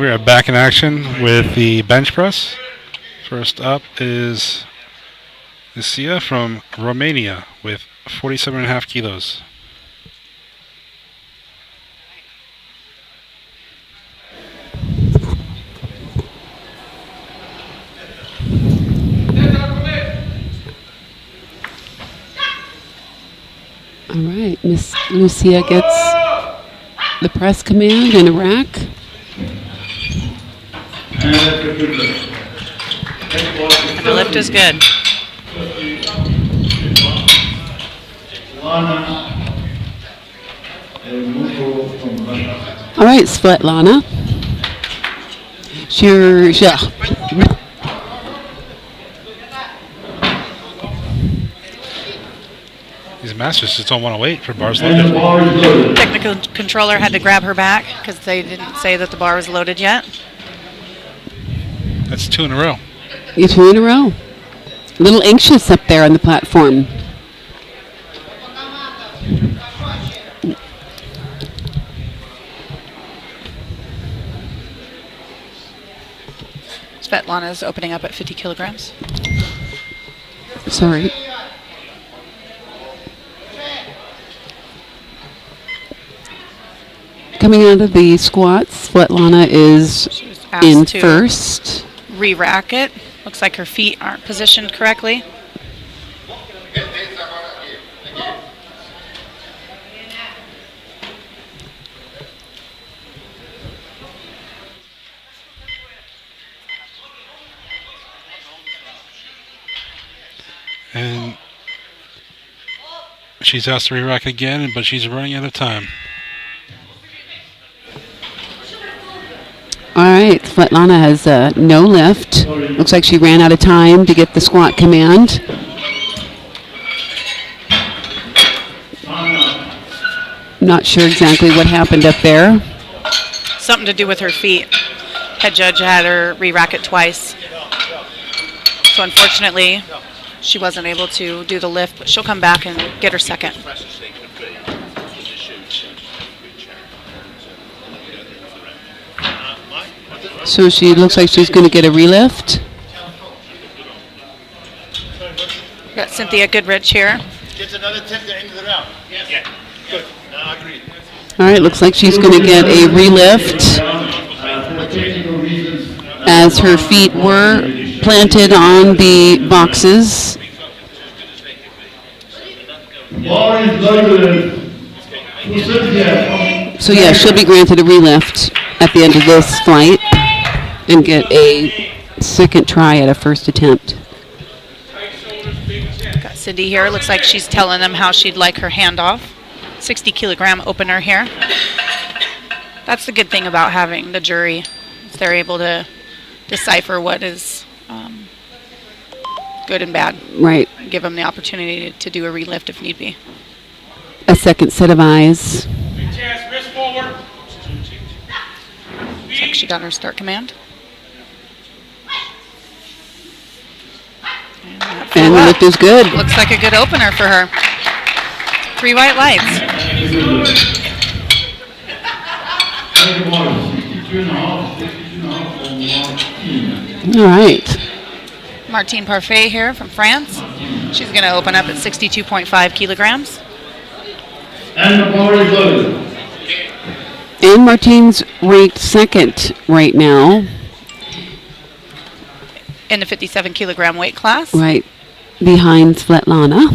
We're back in action with the bench press. First up is Lucia from Romania with 47.5 kilos. All right, Miss Lucia gets the press command in a rack. And the lift is good. All right, Svetlana. Sure. These masters just don't want to wait for bars loaded. Technical controller had to grab her back because they didn't say that the bar was loaded yet. That's 2 in a row. You 2 in a row. A little anxious up there on the platform. Svetlana is opening up at 50 kilograms. Sorry. Coming out of the squats, Svetlana is Asked in to first. Re-rack it. Looks like her feet aren't positioned correctly. And she's asked to re-rack again, but she's running out of time. All right, Svetlana has no lift. Looks like she ran out of time to get the squat command. Not sure exactly what happened up there. Something to do with her feet. Head judge had her re-rack it twice. So unfortunately, she wasn't able to do the lift, but she'll come back and get her second. So she looks like she's going to get a relift. Got Cynthia Goodrich here. Get another tip to into the round. Yeah. Good. I agree. All right, looks like she's going to get a relift as her feet were planted on the boxes. So yeah, she'll be granted a relift at the end of this flight and get a second try at a first attempt. Got Cindy here. Looks like she's telling them how she'd like her handoff. 60 kilogram opener here. That's the good thing about having the jury. Is they're able to decipher what is good and bad. Right. Give them the opportunity to do a relift if need be. A second set of eyes. Big chest, wrist forward. Looks like she got her start command. And the lift is good. Looks like a good opener for her. 3 white lights. All right. Martine Parfait here from France. She's going to open up at 62.5 kilograms. And the bar is loaded. And Martine's ranked second right now. In the 57 kilogram weight class. Right behind Svetlana.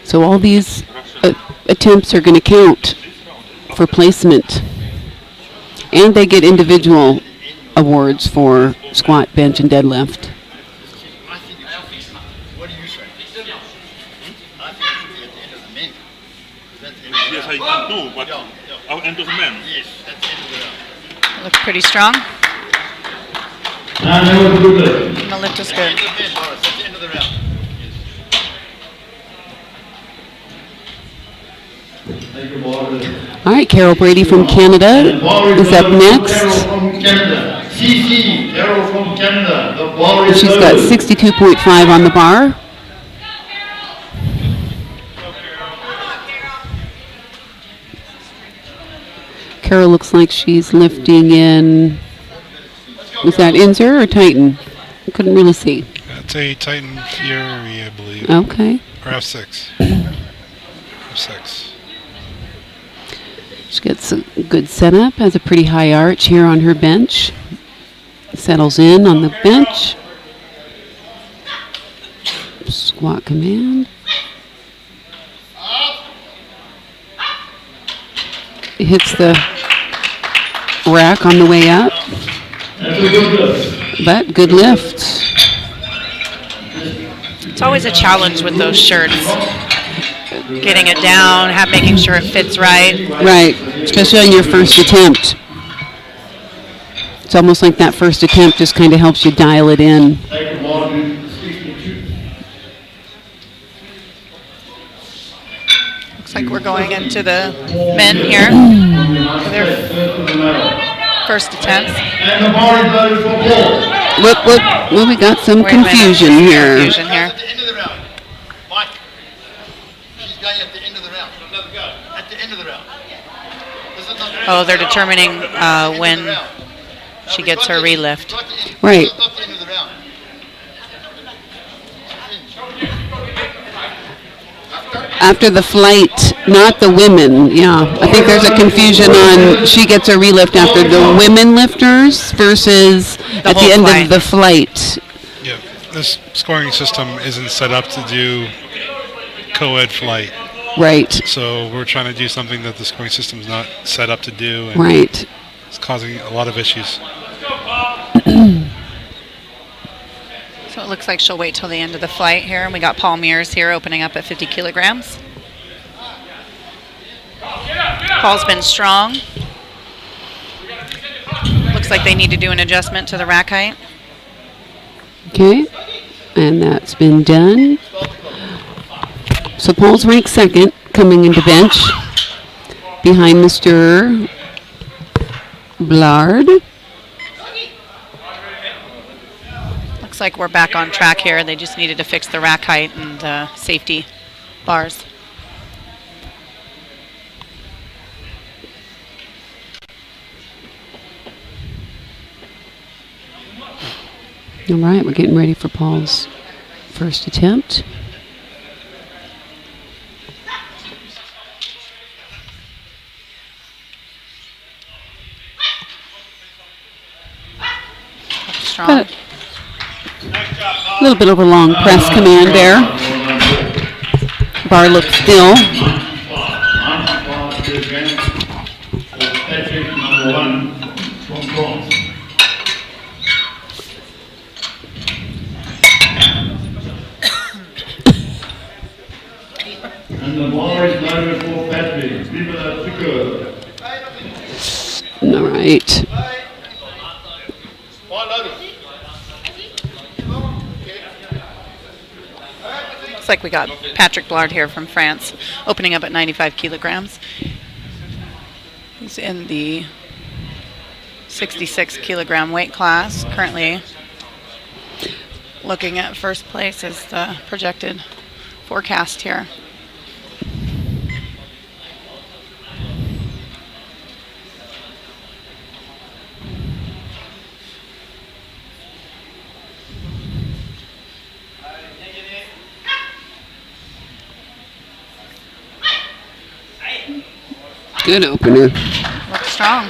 So all these attempts are going to count for placement. And they get individual awards for squat, bench, and deadlift. What do you say? I think it should be at the end of the men. Yes, I can do, but I'll end of the men. Yes, that's the end of the round. Looks pretty strong. And that was a good lift. And the lift is good. End of the men, Boris. That's the end of the round. Thank you, Boris. All right, Carol Brady from Canada is up next. Carol from Canada. CC, Carol from Canada. The bar is She's got loaded. 62.5 on the bar. Carol looks like she's lifting in. Was that Inzer or Titan? I couldn't really see. That's a Titan Fury, I believe. Okay. Or F6. F6. She gets a good setup, has a pretty high arch here on her bench. Settles in on the bench. Squat command. Hits the rack on the way up. But good lift. It's always a challenge with those shirts. Getting it down, making sure it fits right. Right, especially on your first attempt. It's almost like that first attempt just kind of helps you dial it in. Looks like we're going into the men here. Their first attempts. Look, well, we got some confusion here. Confusion here. At the end of the round. Mike, she's going at the end of the round. At the end of the round. Oh, they're determining when she gets her relift. Right. Not the end of the round. After the flight, not the women. Yeah, I think there's a confusion on she gets a relift after the women lifters versus at the end of the flight. Yeah, this scoring system isn't set up to do co-ed flight. Right. So we're trying to do something that the scoring system's not set up to do. And Right. it's causing a lot of issues. So it looks like she'll wait till the end of the flight here. And we got Paul Mears here opening up at 50 kilograms. Paul's been strong. Looks like they need to do an adjustment to the rack height. Okay, and that's been done. So Paul's ranked second, coming into bench, behind Mr. Blard. Looks like we're back on track here. They just needed to fix the rack height and the safety bars. All right, we're getting ready for Paul's first attempt. Strong. A little bit of a long press command there. Bar looks still. And the bar is loaded for Patrick. Viva Tucker. All right. Looks like we got Patrick Blard here from France, opening up at 95 kilograms. He's in the 66 kilogram weight class. Currently looking at first place as the projected forecast here. Good opener. Looks strong.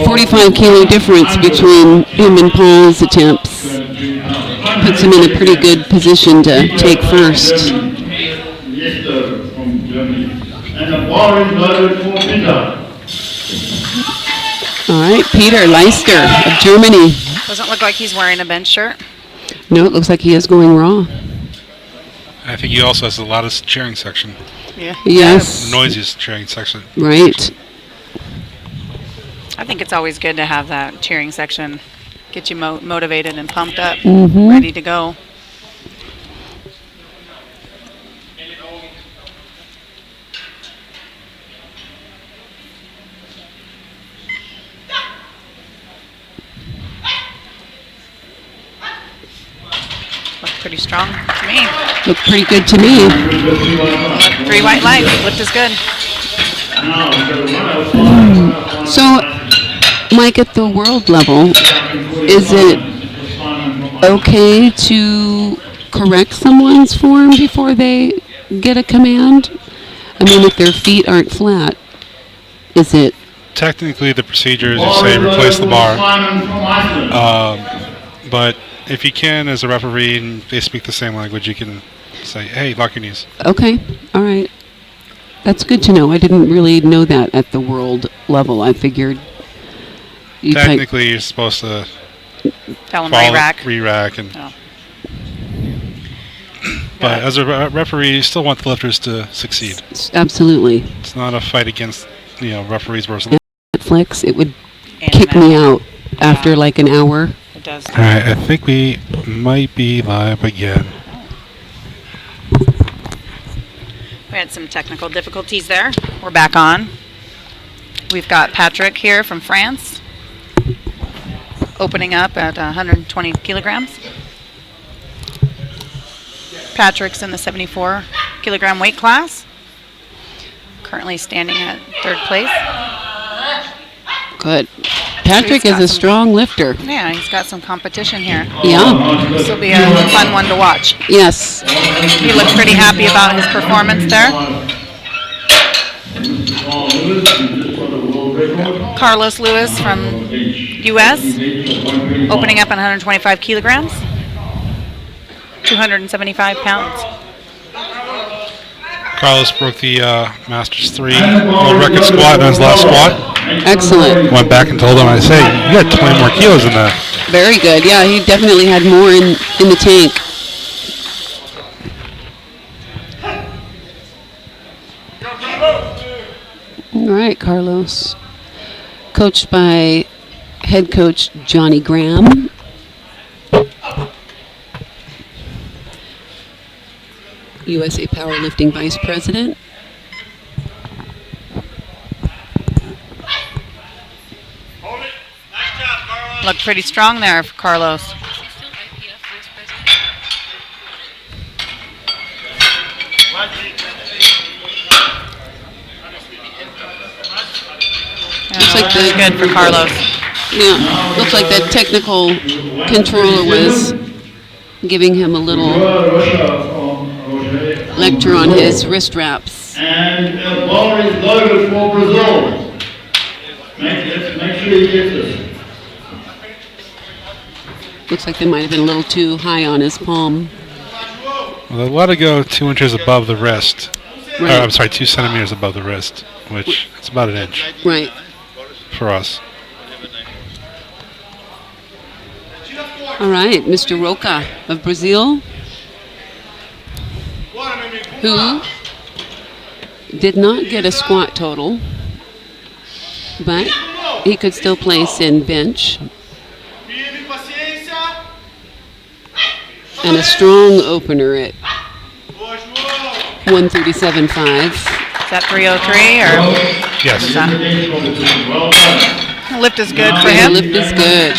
45 kilo difference between him and Paul's attempts. Puts him in a pretty good position to take first. From Germany. And the bar is loaded for Peter. All right, Peter Leister of Germany. Doesn't look like he's wearing a bench shirt. No, it looks like he is going raw. I think he also has the loudest cheering section. Yeah. Yes. Noisiest cheering section. Right. I think it's always good to have that cheering section. Get you motivated and pumped up, Mhm. ready to go. Looks pretty strong to me. Looked pretty good to me. 3 white lights. Lift is good. So, Mike, at the world level, is it okay to correct someone's form before they get a command? I mean, if their feet aren't flat, is it? Technically, the procedure is to say replace the bar. But if you can, as a referee, and they speak the same language, you can say, hey, lock your knees. Okay, all right. That's good to know. I didn't really know that at the world level. I figured you technically you're supposed to tell them re-rack and. Oh. But as a referee, you still want the lifters to succeed. Absolutely. It's not a fight against referees versus. Netflix, it would kick me out after like an hour. It does. All right, I think we might be live again. We had some technical difficulties there. We're back on. We've got Patrick here from France, opening up at 120 kilograms. Patrick's in the 74 kilogram weight class, currently standing at 3rd place. Good. Patrick is a strong lifter. Yeah, he's got some competition here. Yeah. This will be a fun one to watch. Yes. He looked pretty happy about his performance there. Carlos Lewis from U.S., opening up at 125 kilograms, 275 pounds. Carlos broke the Masters 3 world record squat on his last squat. Excellent. Went back and told him, I say, you got 20 more kilos in that. Very good. Yeah, he definitely had more in the tank. All right, Carlos. Coached by head coach Johnny Graham. USA Powerlifting Vice President. Looked pretty strong there for Carlos. Looks like good for Carlos. Yeah, looks like that technical controller was giving him a little lecture on his wrist wraps. And the bar is loaded for Brazil. Make sure you get this. Looks like they might have been a little too high on his palm. Well, they let it go 2 inches above the wrist. Right. I'm sorry, 2 centimeters above the wrist, which is about an inch. Right. For us. All right, Mr. Roca of Brazil, who did not get a squat total, but he could still place in bench. And a strong opener at 137.5. Is that 303 or? Yes. Is that? Lift is good for him. Lift is good.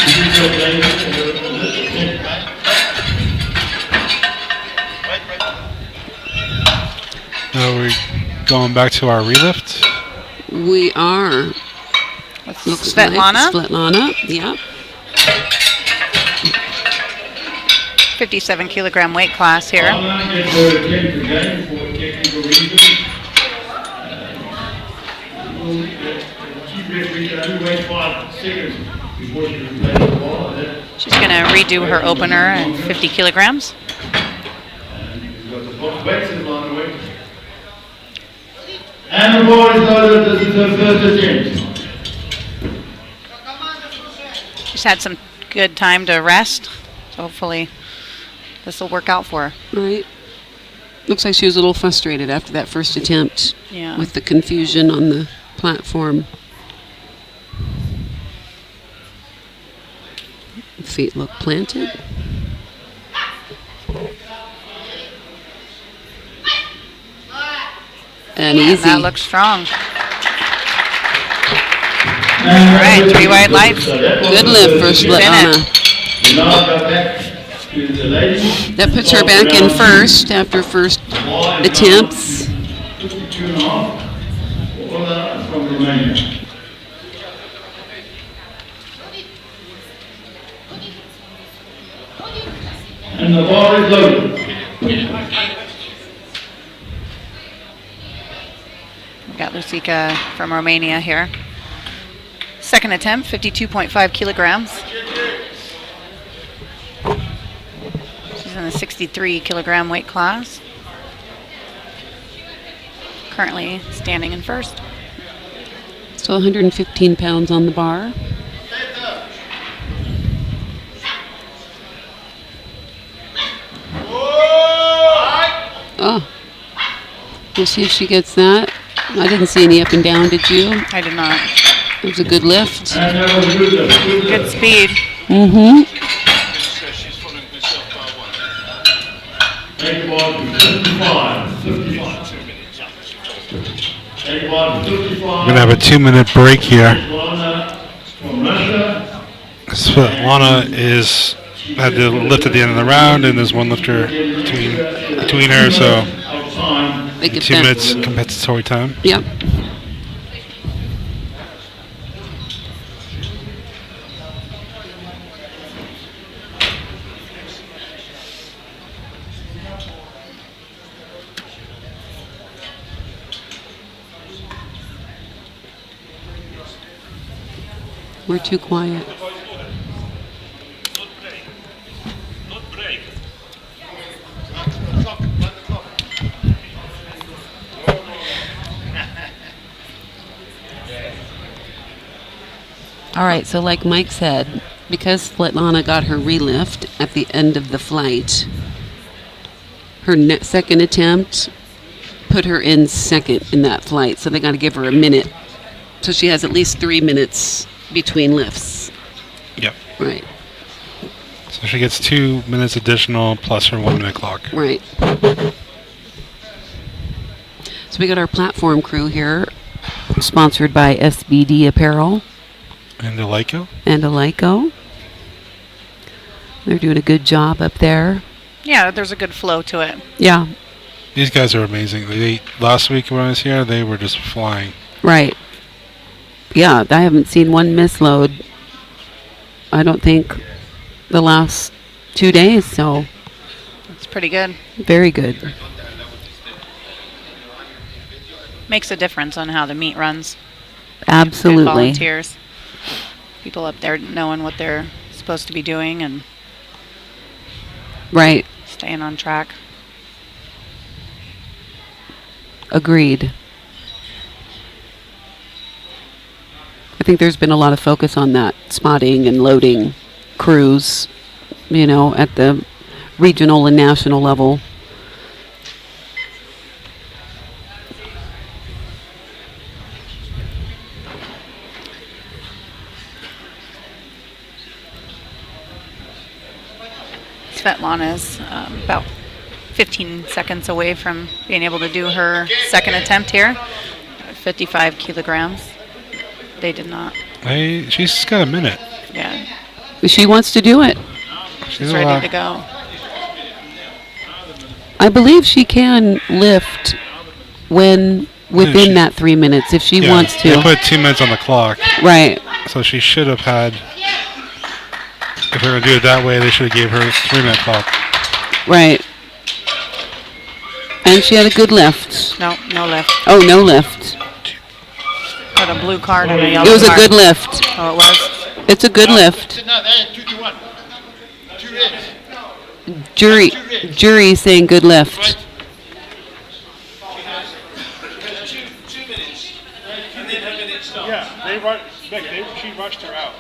Now we're going back to our relift. We are. Looks Svetlana. like Svetlana, yeah. 57 kilogram weight class here. She's going to redo her opener at 50 kilograms. And the ball is loaded. This is her first attempt. She's had some good time to rest, so hopefully this will work out for her. Right. Looks like she was a little frustrated after that first attempt. Yeah. With the confusion on the platform. Feet look planted. And easy. That looks strong. All right, 3 white lights. Good lift for Svetlana. That puts her back in first after first attempts. from Romania. And the bar is loaded. We got Lucica from Romania here. Second attempt, 52.5 kilograms. She's in the 63 kilogram weight class. Currently standing in first. So 115 pounds on the bar. Oh, we'll see if she gets that. I didn't see any up and down, did you? I did not. It was a good lift. And that was a good lift. Good speed. Mm-hmm. Take one to 55. 55. Take one to 55. We're going to have a 2-minute break here. Svetlana from Russia. Svetlana had to lift at the end of the round, and there's one lifter between her, so They get 2 that. minutes compensatory time. Yep. We're too quiet. All right, so like Mike said, because Svetlana got her relift at the end of the flight, her second attempt put her in second in that flight, so they got to give her a minute. So she has at least 3 minutes between lifts. Yep. Right, So she gets 2 minutes additional plus her 1 minute clock. right. So we got our platform crew here, sponsored by SBD Apparel And Eleiko? and Alico. They're doing a good job up there. Yeah, there's a good flow to it. Yeah, These guys are amazing. Last week when I was here, they were just flying. right. Yeah, I haven't seen one misload, I don't think, the last 2 days, so It's pretty good. very good. Makes a difference on how the meet runs. Good Absolutely. volunteers. People up there knowing what they're supposed to be doing and Right, staying on track. agreed. I think there's been a lot of focus on that, spotting and loading crews, at the regional and national level. Svetlana's about 15 seconds away from being able to do her second attempt here. 55 kilograms. They did not. She's got a minute. Yeah, She wants to do it. she's ready to go. I believe she can lift within that 3 minutes if she wants to. They put 2 minutes on the clock, Right, so she should have had. If they were going to do it that way, they should have gave her a 3-minute clock. right. And she had a good lift. No lift. Oh, no lift. Got a blue card and a yellow It was a card. good lift. Oh, it was? It's a good lift. No, they had 2 to 1. 2 hits. Jury saying good lift. Yeah, she rushed her out.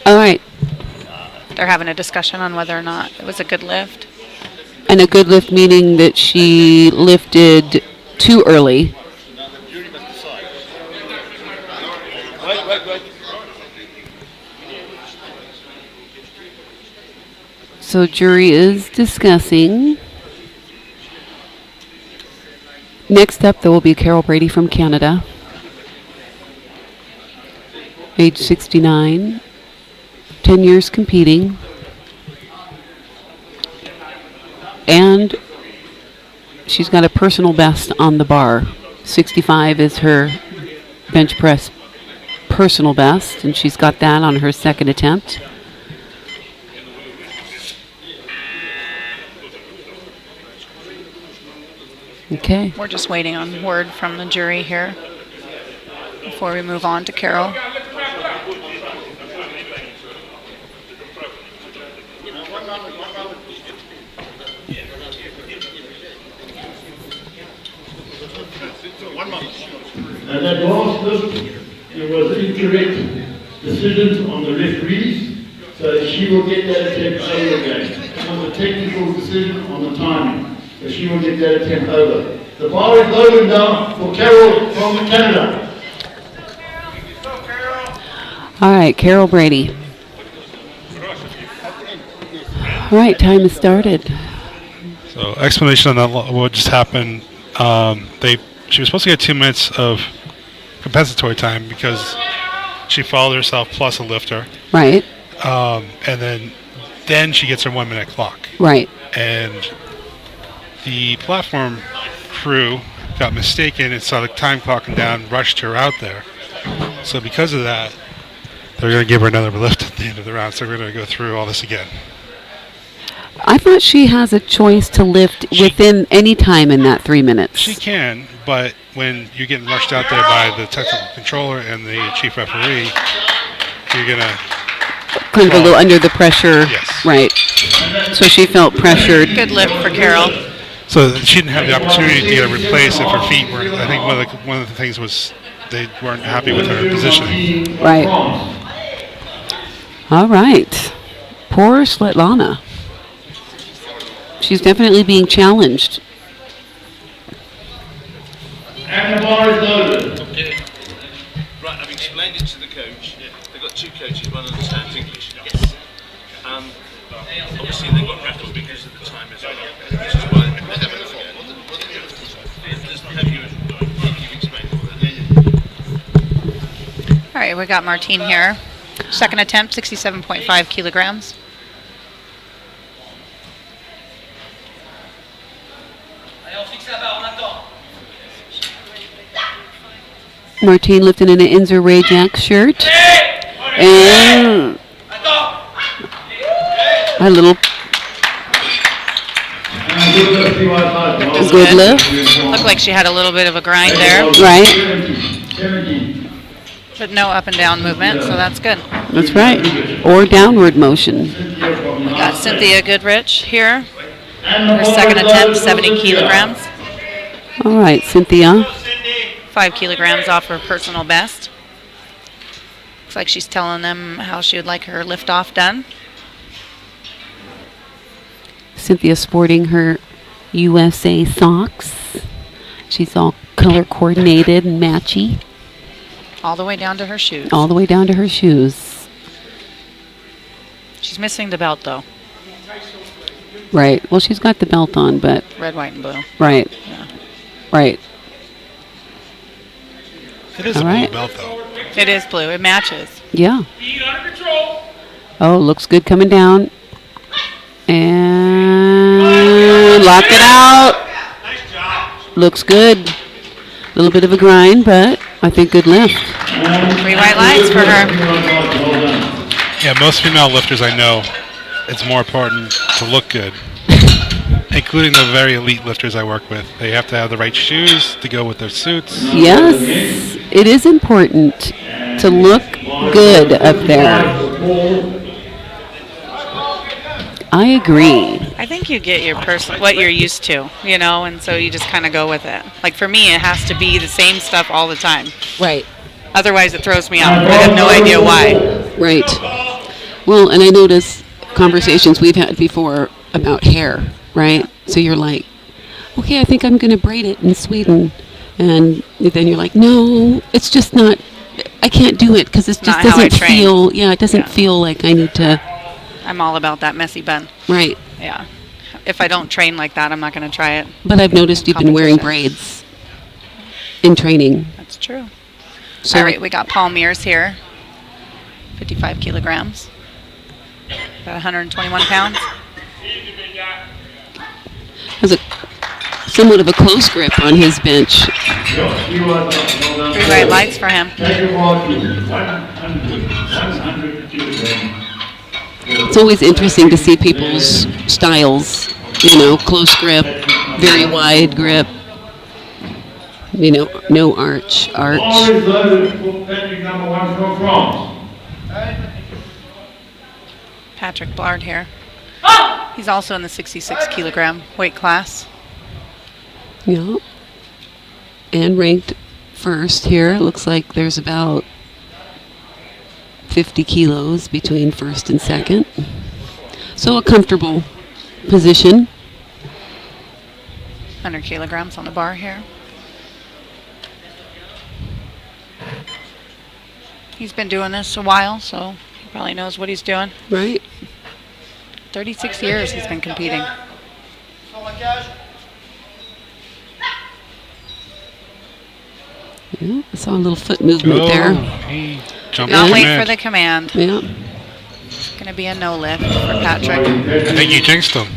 All right. They're having a discussion on whether or not it was a good lift. And a good lift meaning that she lifted too early. So jury is discussing. Next up, there will be Carol Brady from Canada, age 69, 10 years competing, and she's got a personal best on the bar. 65 is her bench press personal best, and she's got that on her second attempt. Okay. We're just waiting on word from the jury here before we move on to Carol. And that last lift, there was incorrect decisions on the referees, so she will get that attempt over again. It was a technical decision on the timing, so she will get that attempt over. The bar is loaded now for Carol from Canada. All right, Carol Brady. All right, time has started. So explanation on that, what just happened. She was supposed to get 2 minutes of compensatory time because she followed herself plus a lifter. Right. And then she gets her 1 minute clock. Right. And the platform crew got mistaken and saw the time clocking down, rushed her out there. So because of that, they're going to give her another lift at the end of the round. So we're going to go through all this again. I thought she has a choice to lift within any time in that 3 minutes. She can, but when you're getting rushed out there by the technical controller and the chief referee, you're going to... Kind of a little under the pressure. Yes. Right. So she felt pressured. Good lift for Carol. So she didn't have the opportunity to get a replace if her feet were... I think one of the things was they weren't happy with her positioning. Right. All right. Poor Svetlana. She's definitely being challenged. And the bar is loaded. Right, I've explained it to the coach. They've got two coaches, one understands English. Yes. Obviously they've got rattled because of the time as well. Which is why you've explained all that. All right, we got Martine here. Second attempt, 67.5 kilograms. Martine lifting in an Inzer Ray Jack shirt. And a little good lift. Looked like she had a little bit of a grind there. Right. But no up and down movement, so that's good. That's right. Or downward motion. We got Cynthia Goodrich here. Her second attempt, 70 kilograms. All right, Cynthia. 5 kilograms off her personal best. Looks like she's telling them how she would like her lift off done. Cynthia sporting her USA socks. She's all color coordinated and matchy. All the way down to her shoes. All the way down to her shoes. She's missing the belt though. Right. Well, she's got the belt on, but... Red, white, and blue. Right. Yeah. Right. It is a blue belt, though. It is blue. It matches. Yeah. Feet under control. Oh, looks good coming down. And lock it out. Nice job. Looks good. A little bit of a grind, but I think good lift. 3 white lights for her. Yeah, most female lifters I know, it's more important to look good. Including the very elite lifters I work with. They have to have the right shoes to go with their suits. Yes, it is important to look good up there. I agree. I think you get your what you're used to, you know, and so you just kind of go with it. Like for me, it has to be the same stuff all the time. Right. Otherwise, it throws me off. I have no idea why. Right. Well, and I notice conversations we've had before about hair, right? So you're like, okay, I think I'm going to braid it in Sweden. And then you're like, no, it's just not I can't do it because it just Not how I doesn't train. feel. Yeah, it doesn't Yeah. feel like I need to. I'm all about that messy bend. Right. Yeah. If I don't train like that, I'm not going to try it. But I've noticed you've been wearing Competition. braids in training. That's true. So All right, we got Paul Mears here. 55 kilograms. About 121 pounds. has a somewhat of a close grip on his bench. 3 right lights for him. Take a walk to 100 kilograms. It's always interesting to see people's styles. You know, close grip, very wide grip. You know, no arch. Always loaded for Patrick number 1 from France. Patrick Blard here. He's also in the 66 kilogram weight class. Yeah. And ranked first here. It looks like there's about 50 kilos between first and second. So a comfortable position. 100 kilograms on the bar here. He's been doing this a while, so he probably knows what he's doing. Right. 36 years he's been competing. Yeah, I saw a little foot movement there. He jumped Not the late command. for the command. Yeah. Going to be a no lift for Patrick. I think you jinxed him.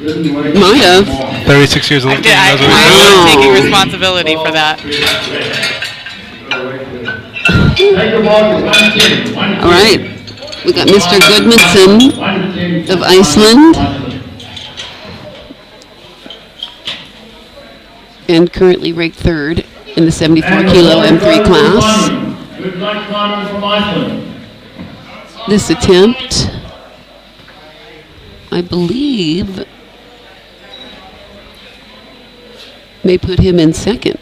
Might have. 36 years old. I did. I'm taking responsibility for that. Take a walk to 110. All right. We got Mr. Goodmanson 110 of Iceland and currently ranked third in the 74 kilo M3 class. Good luck climbing from Iceland. This attempt, I believe, may put him in second.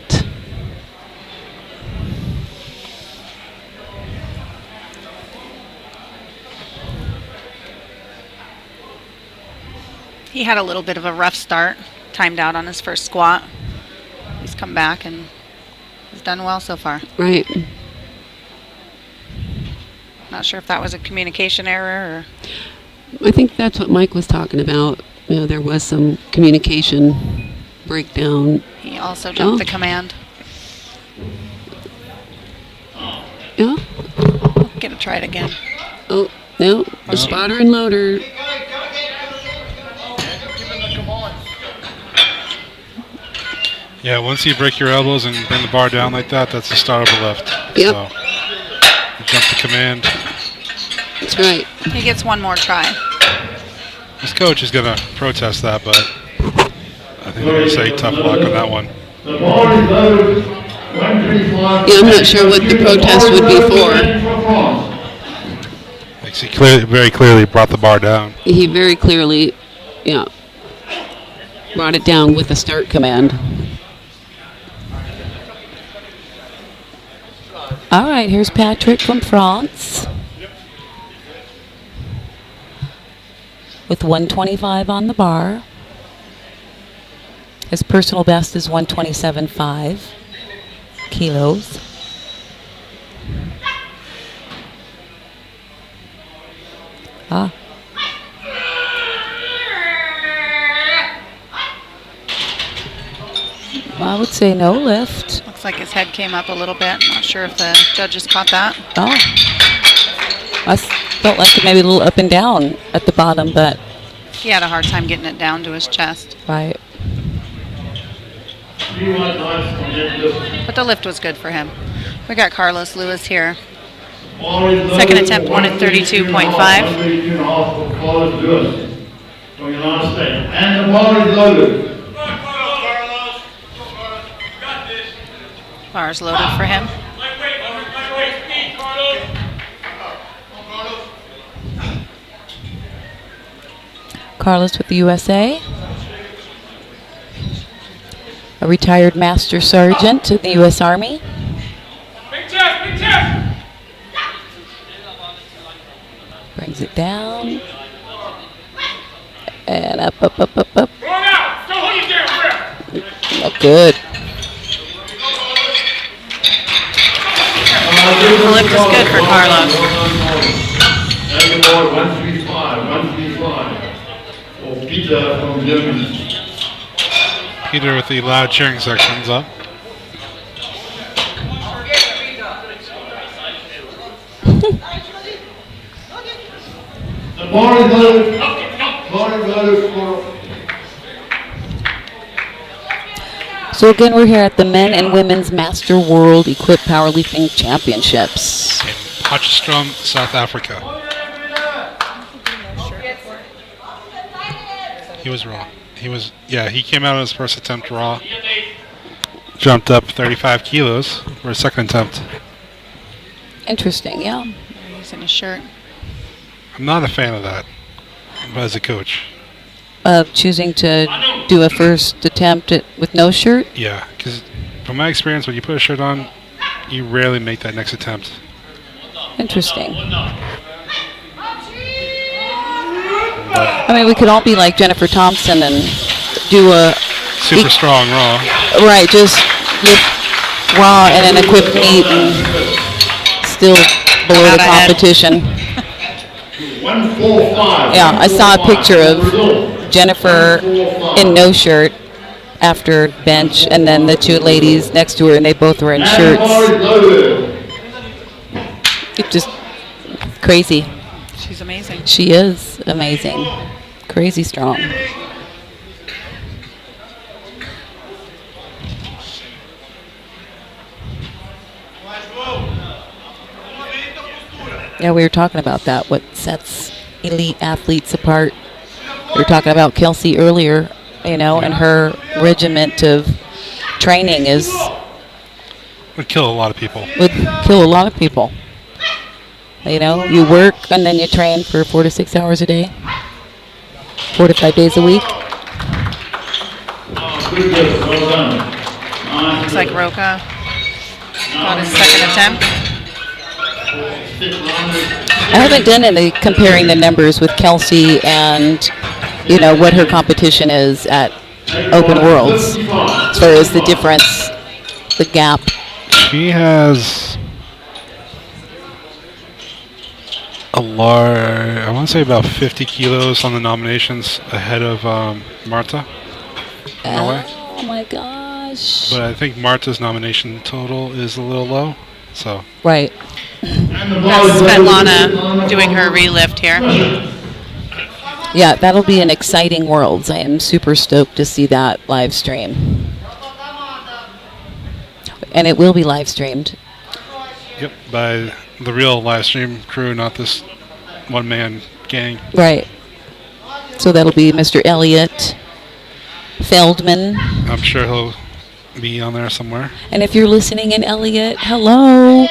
He had a little bit of a rough start, timed out on his first squat. He's come back and he's done well so far. Right. Not sure if that was a communication error or I think that's what Mike was talking about. You know, there was some communication breakdown. he also jumped Oh. the command. Yeah. Get to try it again. Oh, no. The spotter and loader. Yeah, once you break your elbows and bring the bar down like that, that's the start of a lift. Yep. So, you jump the command. That's right. He gets one more try. His coach is going to protest that, but I think they're going to say tough luck on that one. The ball is loaded 125. Yeah, I'm not sure what the protest would be for. Like, he very clearly brought the bar down. He very clearly, yeah, brought it down with a start command. All right, here's Patrick from France with 125 on the bar. His personal best is 127.5 kilos. I would say no lift. Looks like his head came up a little bit. Not sure if the judges caught that. Oh. I felt like maybe a little up and down at the bottom, but He had a hard time getting it down to his chest. right. But the lift was good for him. We got Carlos Lewis here. Second attempt, won at 32.5. 32.5 for Carlos Lewis from the United States. And the ball is loaded. Bars loaded for him. Lightweight speed, Carlos. Carlos with the USA. A retired Master Sergeant in the U.S. Army. Big chest, big chest. Brings it down. And up, up, up, up, up. Roll out. Don't hold your damn breath. Look good. The lift is good for Carlos. And the board 135. For Peter from Germany. Peter with the loud cheering sections up. The bar is loaded for. So again, we're here at the Men and Women's Master World Equipped Powerlifting Championships. In Potchefstroom, South Africa. He was raw. He came out on his first attempt raw. Jumped up 35 kilos for his second attempt. Interesting, yeah. He's in his shirt. I'm not a fan of that, but as a coach. Of choosing to do a first attempt with no shirt? Yeah, because from my experience, when you put a shirt on, you rarely make that next attempt. Interesting. I mean, we could all be like Jennifer Thompson and do a super strong raw. Right, just lift raw and an equipped meet and still below the competition. 145. Yeah, I saw a picture of Jennifer in no shirt after bench, and then the two ladies next to her, and they both were in shirts. It's just crazy. She's amazing. She is amazing. Crazy strong. Yeah, we were talking about that, what sets elite athletes apart. We were talking about Kelsey earlier, and her regiment of training Would kill a lot of people. Would kill a lot of people. You work and then you train for 4 to 6 hours a day, 4 to 5 days a week. Looks like Roca got his second attempt. I haven't done any comparing the numbers with Kelsey and, what her competition is at Open Worlds as far as the difference, the gap. She has I want to say about 50 kilos on the nominations ahead of Marta. Oh my gosh. But I think Marta's nomination total is a little low. So. Right. That's Svetlana doing her relift here. Yeah, that'll be an exciting Worlds. I am super stoked to see that live stream. And it will be live streamed. Yep, by the real live stream crew, not this one-man gang. Right. So that'll be Mr. Elliott Feldman. I'm sure he'll be on there somewhere. And if you're listening in Elliott, hello.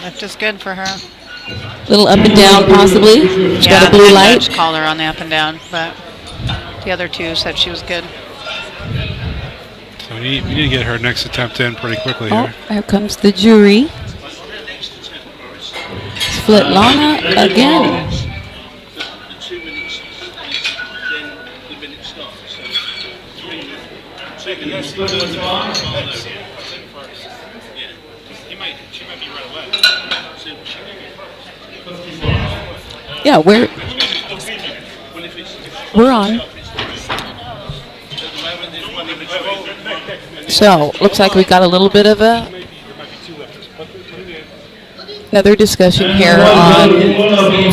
Lift is good for her. Little up and down, possibly. She's got a blue light. Judge called her on the up and down, but the other two said she was good. So we need to get her next attempt in pretty quickly Oh, here. here comes the jury. Svetlana again. The 2 minutes, then the minute starts. So 3 minutes. She might be right away. Yeah, we're on. So, looks like we got a little bit of another discussion here on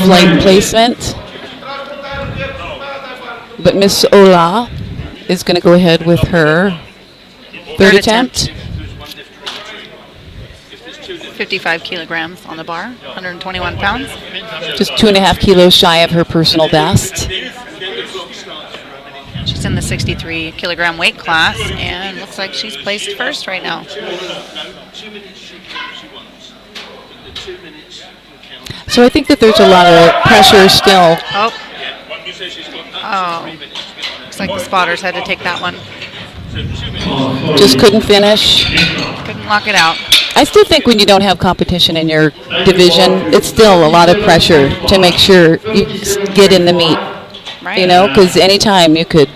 flight placement. But Miss Ola is going to go ahead with her third attempt. 55 kilograms on the bar, 121 pounds. Just 2.5 kilos shy of her personal best. She's in the 63 kilogram weight class and looks like she's placed first right now. So I think that there's a lot of pressure still. Oh, looks like the spotters had to take that one. Just couldn't finish. Couldn't lock it out. I still think when you don't have competition in your division, it's still a lot of pressure to make sure you get in the meet. Right. You know, because anytime you could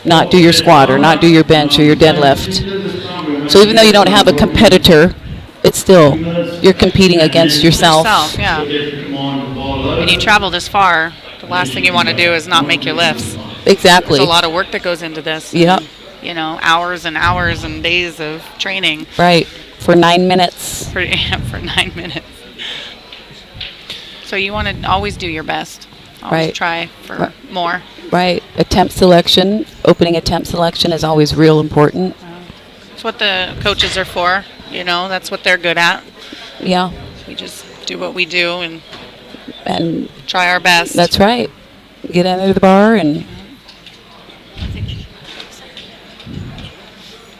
not do your squat or not do your bench or your deadlift. So even though you don't have a competitor, it's still, you're competing against yourself. Yeah. And you travel this far, the last thing you want to do is not make your lifts. Exactly. There's a lot of work that goes into this. Yep. And, you know, hours and hours and days of training. Right. For 9 minutes. For 9 minutes. So you want to always do your best. Always Right. try for more. Right. Attempt selection, opening attempt selection is always real important. That's what the coaches are for. You know, that's what they're good at. Yeah. We just do what we do And try our best. that's right. Get under the bar and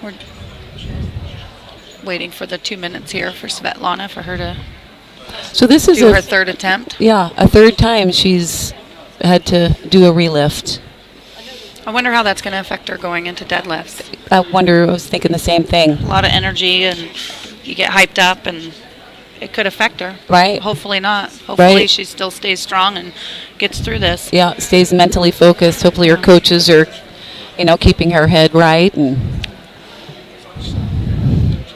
We're waiting for the 2 minutes here for Svetlana for her to so this is do her third attempt. Yeah, a third time she's had to do a relift. I wonder how that's going to affect her going into deadlifts. I was thinking the same thing. A lot of energy and you get hyped up and it could affect her. Right. Hopefully not. Hopefully Right. she still stays strong and gets through this. Yeah, stays mentally focused. Hopefully her coaches are, keeping her head right and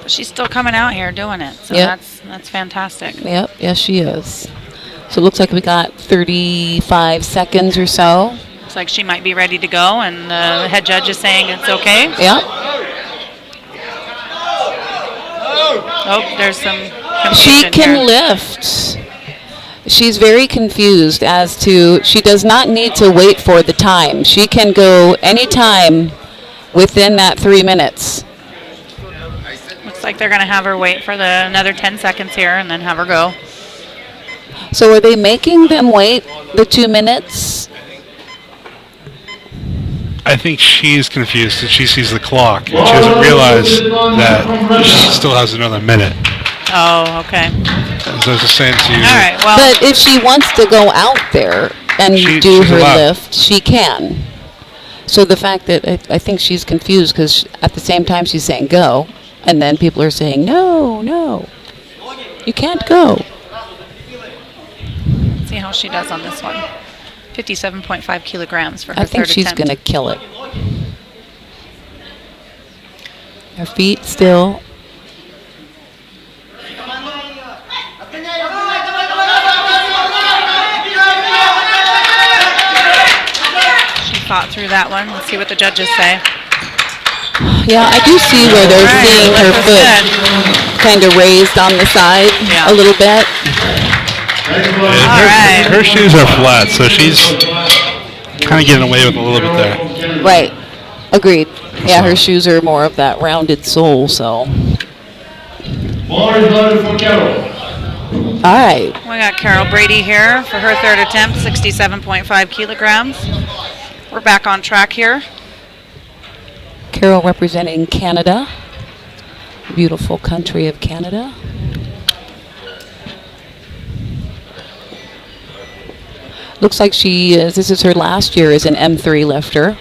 But she's still coming out here doing it. So Yep. that's fantastic. Yep, yes she is. So it looks like we got 35 seconds or so. Looks like she might be ready to go and the head judge is saying it's okay. Yep. Oh, there's some She confusion can here. lift. She's very confused as to, she does not need to wait for the time. She can go anytime within that 3 minutes. Looks like they're going to have her wait for another 10 seconds here and then have her go. So are they making them wait the 2 minutes? I think she's confused because she sees the clock and she doesn't realize that she still has another minute. Oh, okay. As I was just saying to you. All right, well. But if she wants to go out there and do she's her allowed. lift, she can. So the fact that I think she's confused because at the same time she's saying go, and then people are saying no, you can't go. See how she does on this one. 57.5 kilograms for her I think third she's attempt. going to kill it. Her feet still. She fought through that one. Let's see what the judges say. Yeah, I do see where they're All right, seeing her that's foot good. kind of raised on the side Yeah. a little bit. Her shoes are flat, so she's kind of getting away with a little bit there. Right. Agreed. Yeah, her shoes are more of that rounded sole, so. Ball is loaded for Carol. All right. We got Carol Brady here for her third attempt, 67.5 kilograms. We're back on track here. Carol representing Canada. Beautiful country of Canada. Looks like this is her last year as an M3 lifter.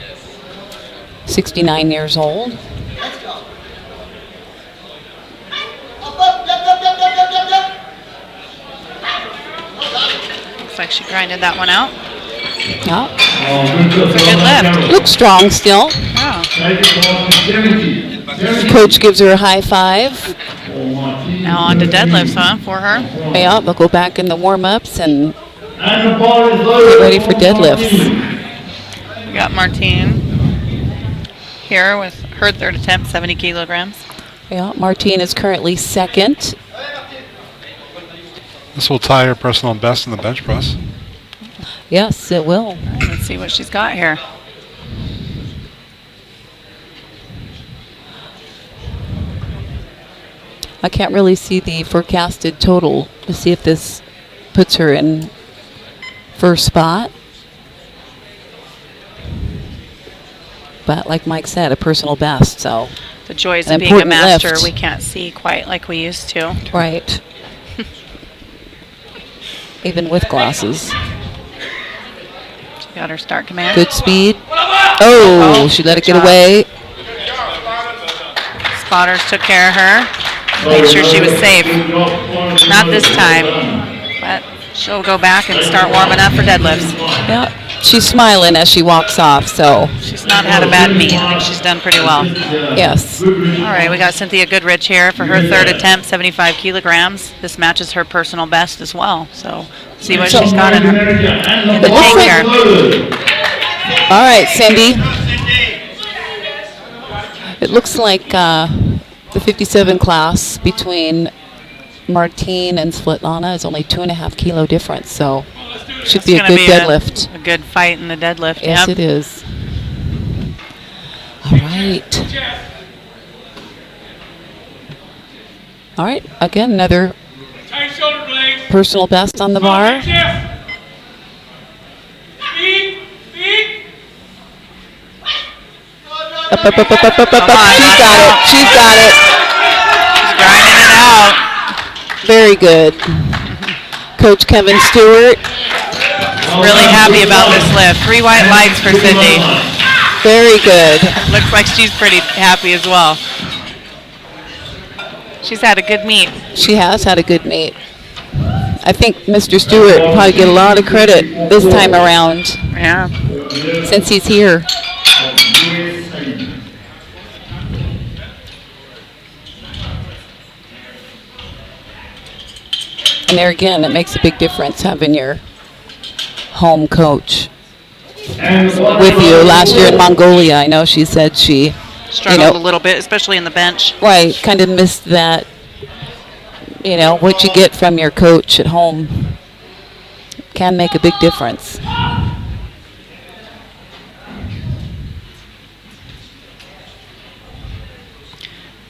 69 years old. Looks like she grinded that one out. Yeah. It's a good lift. Looks strong still. Wow. Coach gives her a high five. Now on to deadlifts, huh, for her. Yeah, they'll go back in the warm-ups and And the ball is loaded. get ready for deadlifts. We got Martine here with her third attempt, 70 kilograms. Yeah, Martine is currently second. This will tie her personal best in the bench press. Yes, it will. All right, let's see what she's got here. I can't really see the forecasted total to see if this puts her in first spot. But like Mike said, a personal best, so. The joys An of being a important master, lift. we can't see quite like we used to. Right. Even with glasses. She got her start command. Good speed. Oh, she let it get away. Spotters took care of her. Made sure she was safe. Not this time, but she'll go back and start warming up for deadlifts. Yeah. she's smiling as she walks off, so She's not had a bad meet. I think she's done pretty well. yes. All right, we got Cynthia Goodrich here for her third attempt, 75 kilograms. This matches her personal best as well. So see what she's got in the tank here. All right, Cindy. It looks like the 57 class between Martine and Svetlana is only 2.5 kilo difference, so should be a good deadlift. A good fight in the deadlift. Yes, it is. All right. All right, again, another Tight shoulder blades. personal best on the bar. Speed. Speed. Up. She's got it. She's got it. Grinding it out. Very good. Coach Kevin Stewart. Really happy about this lift. 3 white lights for Sydney. Very good. Looks like she's pretty happy as well. She's had a good meet. She has had a good meet. I think Mr. Stewart will probably get a lot of credit this time around. Yeah. Since he's here. And there again, it makes a big difference having your home coach with you. Last year in Mongolia, I know she said she struggled a little bit, especially in the bench. Right, kind of missed that, what you get from your coach at home can make a big difference.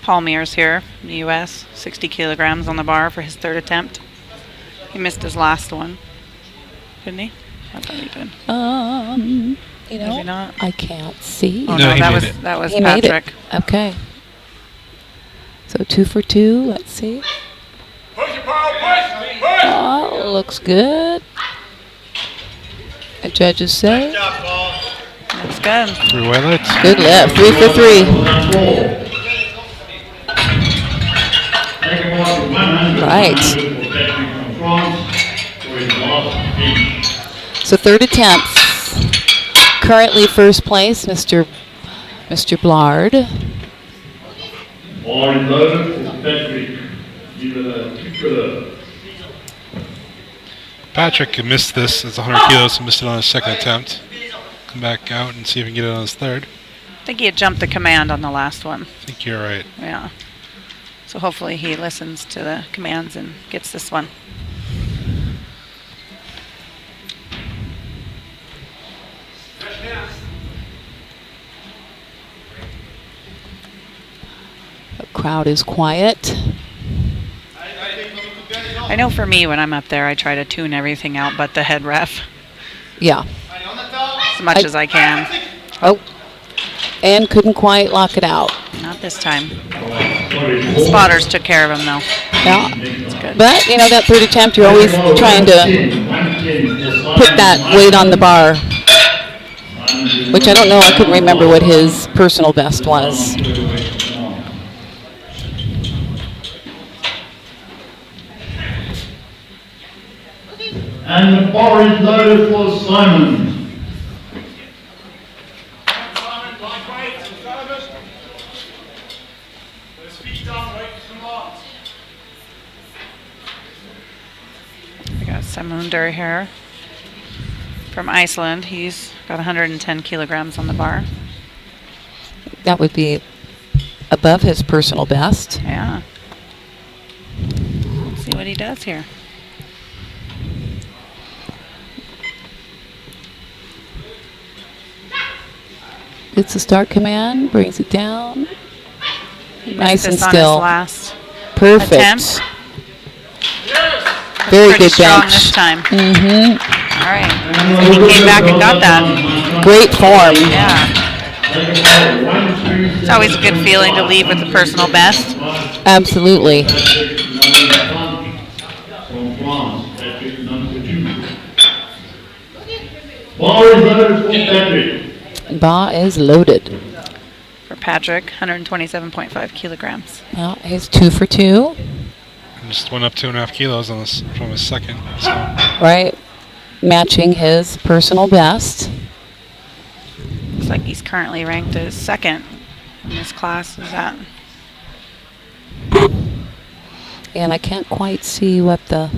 Paul Mears here in the U.S., 60 kilograms on the bar for his third attempt. He missed his last one, didn't he? I thought he did. Maybe not. I can't see. Oh, No, he made it. that was He made Patrick. it. Okay. So 2 for 2. Let's see. Push it, Paul. Push. Oh, looks good. The judges say. That's good. 3 white lights. Good lift. 3 for 3. Right. So third attempts. Currently first place, Mr. Blard. Patrick missed this. It's 100 kilos, so missed it on his second attempt. Come back out and see if he can get it on his third. I think he had jumped the command on the last one. I think you're right. Yeah. So hopefully he listens to the commands and gets this one. The crowd is quiet. I know for me, when I'm up there, I try to tune everything out but the head ref Yeah. as much as I can. Oh. And couldn't quite lock it out. Not this time. The spotters took care of him, though. Yeah. That's good. But, that third attempt, you're always trying to put that weight on the bar. Which I don't know. I couldn't remember what his personal best was. And the bar is loaded for Simon. We got Samunder here from Iceland. He's got 110 kilograms on the bar. That would be above his personal best. Yeah. Let's see what he does here. Gets the start command, brings it down. Nice and This on still. his last Perfect. attempt. Very Pretty good strong bench. this time. Mm-hmm. All right. So he came back and got that. Great form. Yeah. It's always a good feeling to leave with the personal best. Absolutely. Bar is loaded. For Patrick, 127.5 kilograms. Well, he's 2 for 2. Just went up 2.5 kilos on this from his second. So Right. matching his personal best. Looks like he's currently ranked as second in this class. Is that? And I can't quite see what the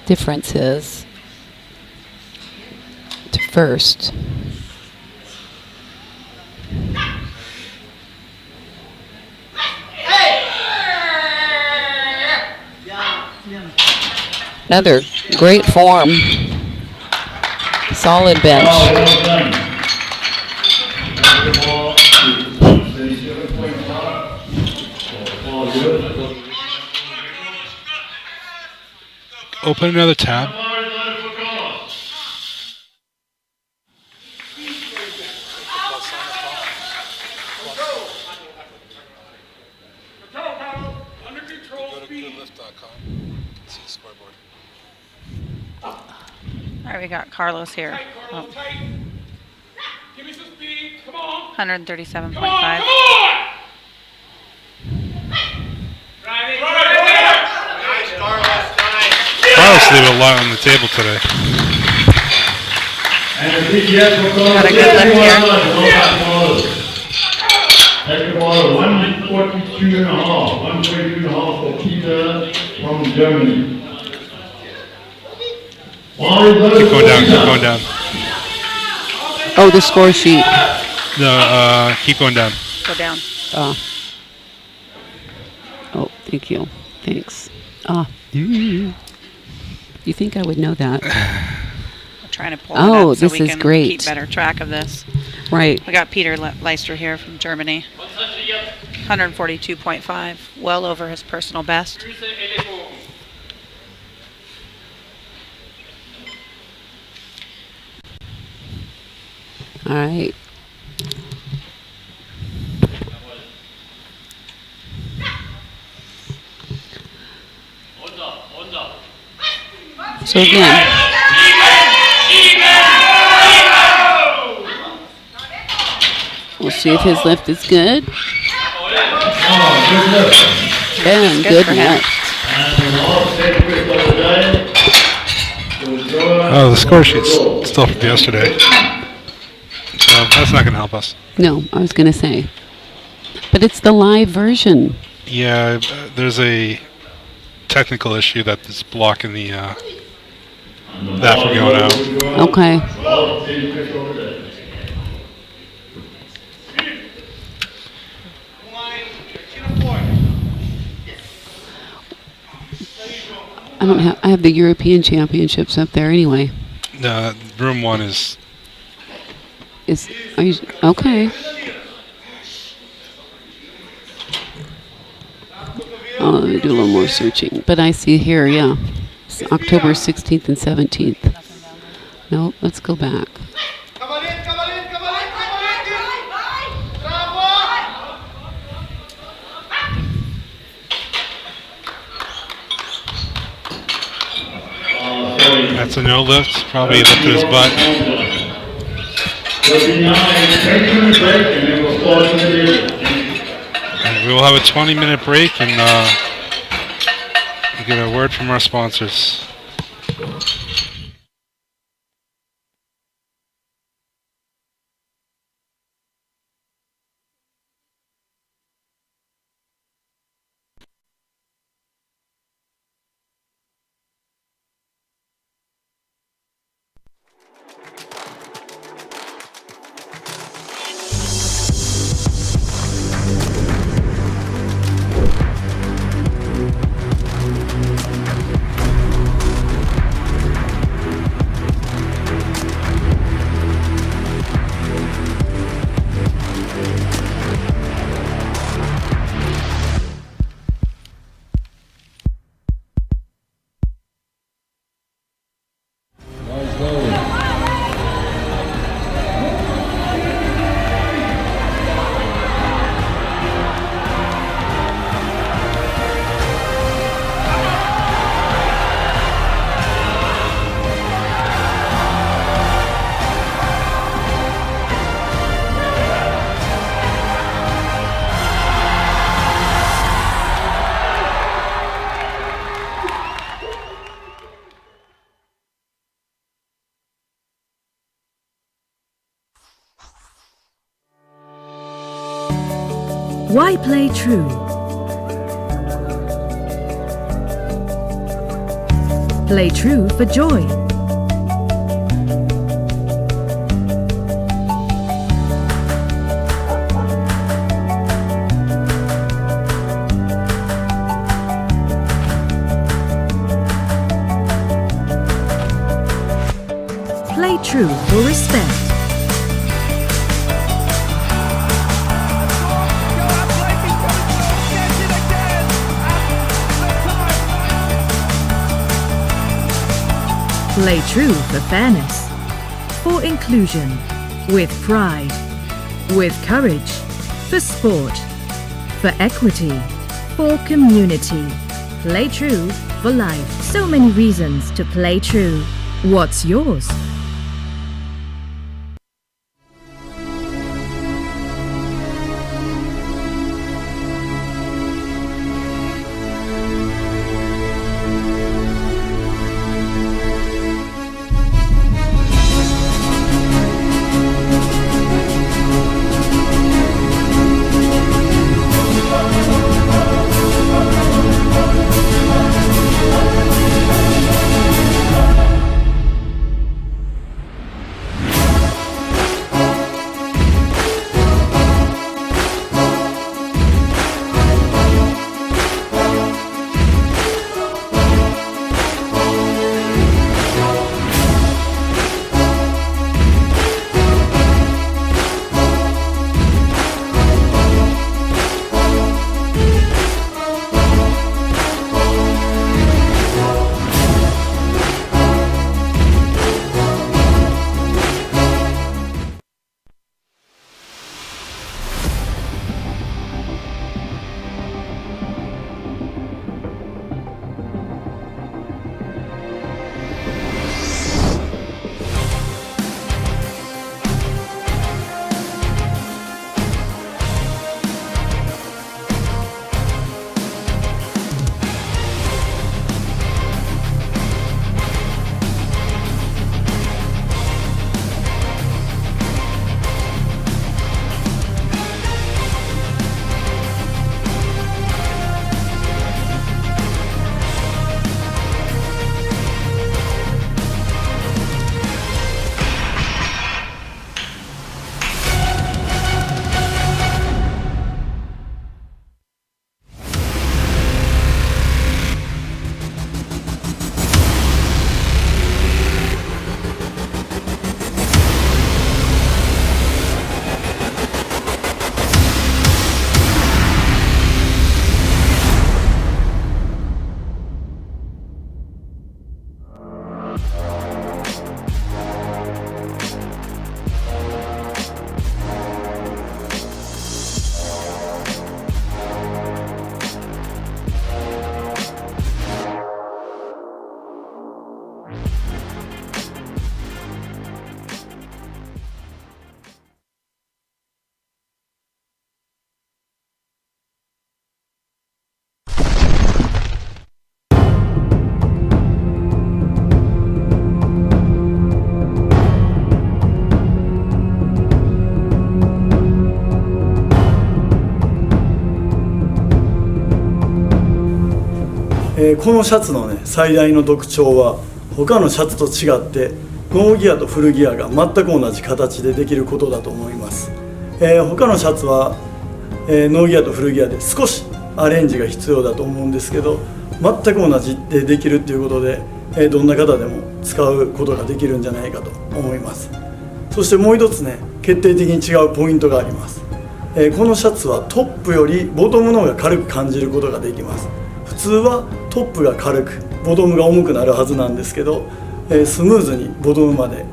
difference is to first. Another great form. Solid bench. Open another tab. Under control, speed. See the scoreboard. All right, we got Carlos here. Tight, Carlos, tight. Give me some speed. Come on. 137.5. Come on. Come on. Right there. Nice, Carlos. Nice. Carlos leave a lot on the table today. Got a good lift here. Take the ball 142 and a half. 142 and a half for Peter from Germany. Keep going down, keep going down. Oh, the score sheet. No, keep going down. Go down. Oh, thank you. Thanks. You think I would know that? We're trying to pull Oh, it up so this we is can great. keep better track of this. Right. We got Peter Leister here from Germany. 142.5, well over his personal best. All right. So again, we'll see if his lift is good. And good for him. lift. Oh, the score sheet's still from yesterday. So that's not going to help us. No, I was going to say. But it's the live version. Yeah, there's a technical issue that is blocking the that from going out. Okay. I have the European Championships up there anyway. No, room one is. Are you okay? Oh, let me do a little more searching. But I see here, yeah, it's October 16th and 17th. No, let's go back. Come on in, come on in, come on in, come on in. Bravo. That's a no lift. Probably lifted his butt. And we will have a 20-minute break and we'll get a word from our sponsors. Why play true? Play true for joy. Play true for respect. Play true for fairness, for inclusion, with pride, with courage, for sport, for equity, for community. Play true for life. So many reasons to play true. What's yours?このシャツのね最大の特徴は他のシャツと違ってノーギアとフルギアが全く同じ形でできることだと思います。他のシャツは、ノーギアとフルギアで少しアレンジが必要だと思うんですけど、全く同じでできるっていうことで、どんな方でも使うことができるんじゃないかと思います。そしてもう一つね決定的に違うポイントがあります。このシャツはトップよりボトムの方が軽く感じることができます。普通はトップが軽くボトムが重くなるはずなんですけど、スムーズにボトムまで、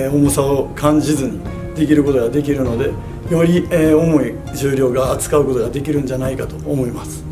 重さを感じずにできることができるので、より、重い重量が扱うことができるんじゃないかと思います。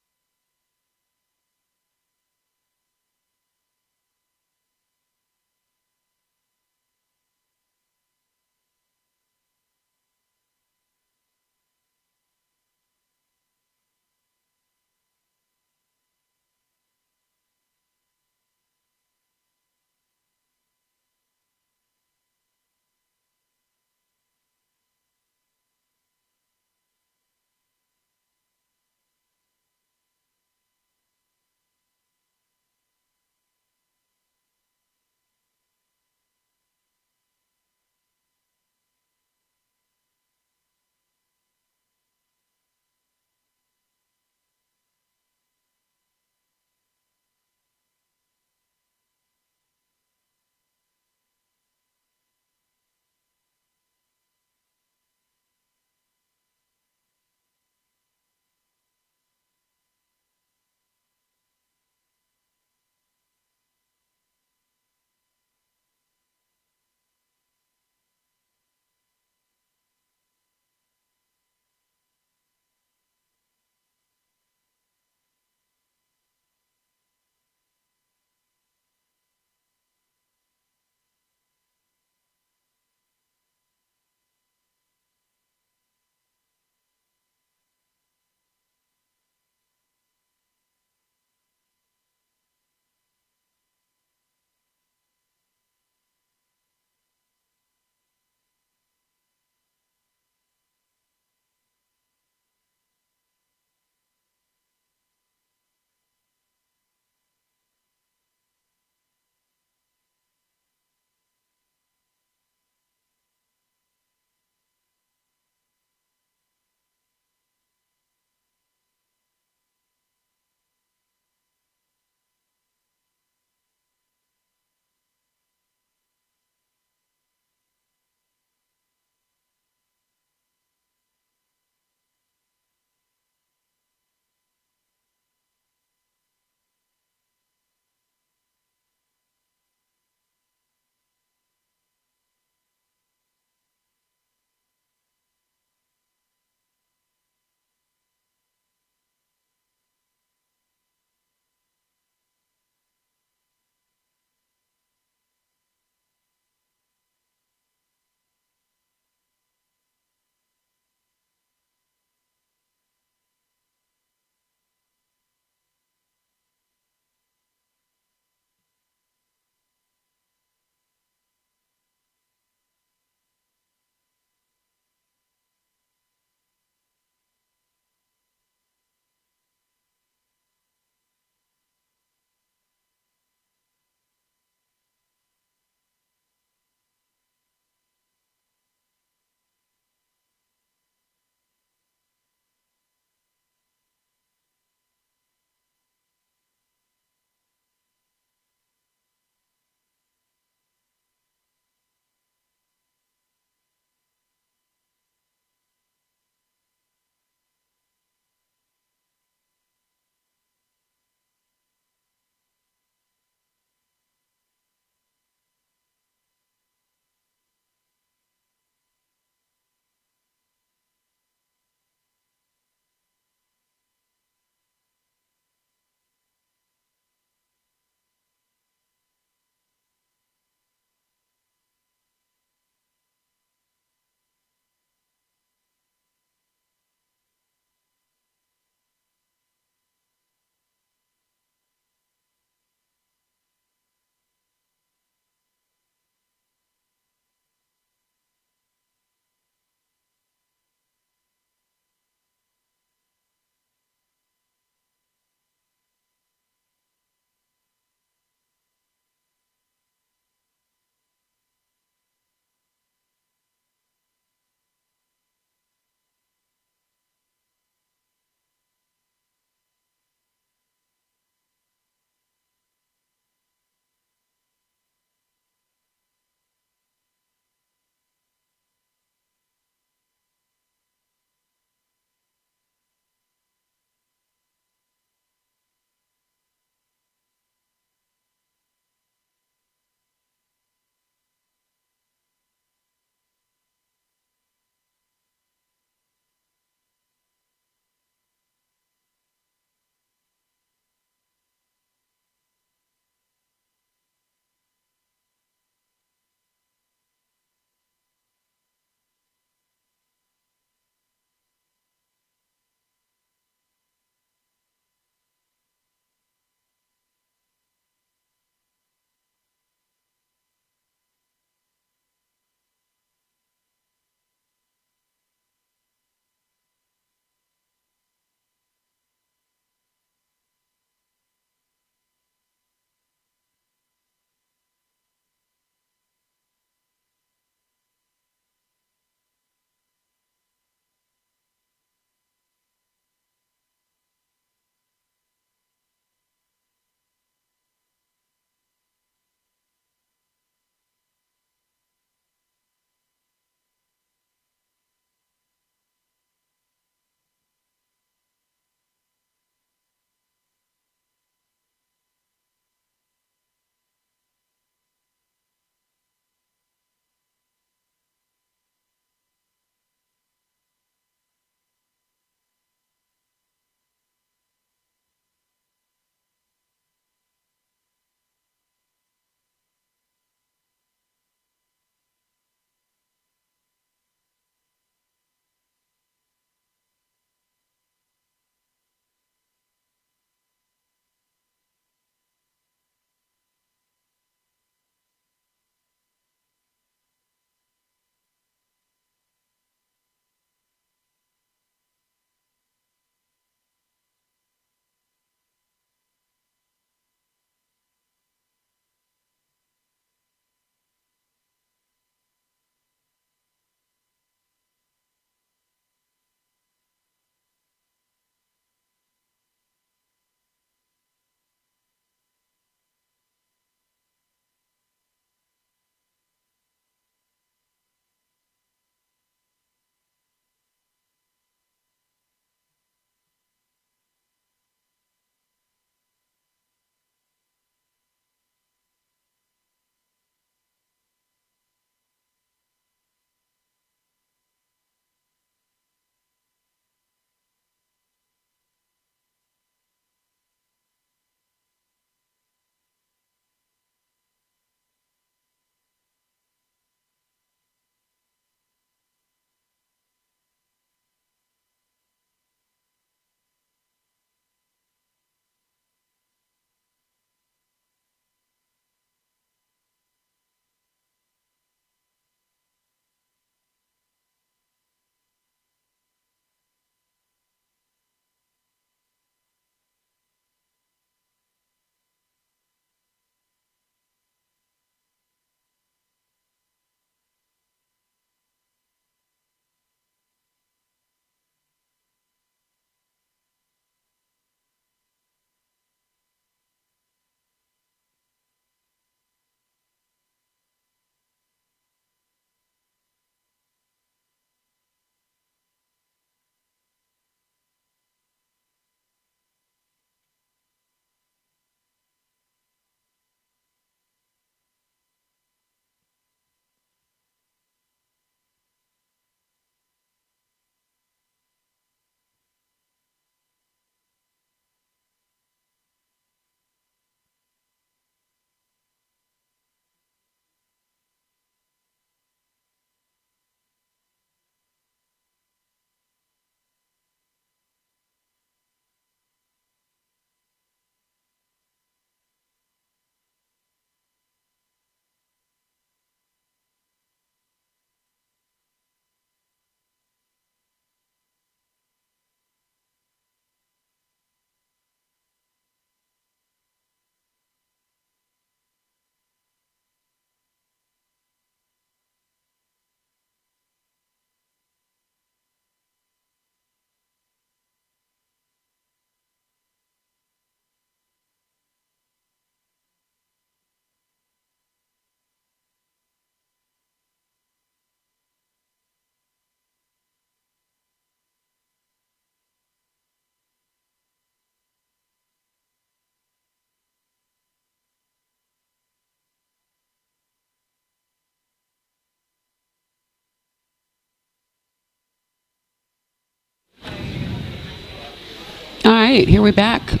right, here we're back.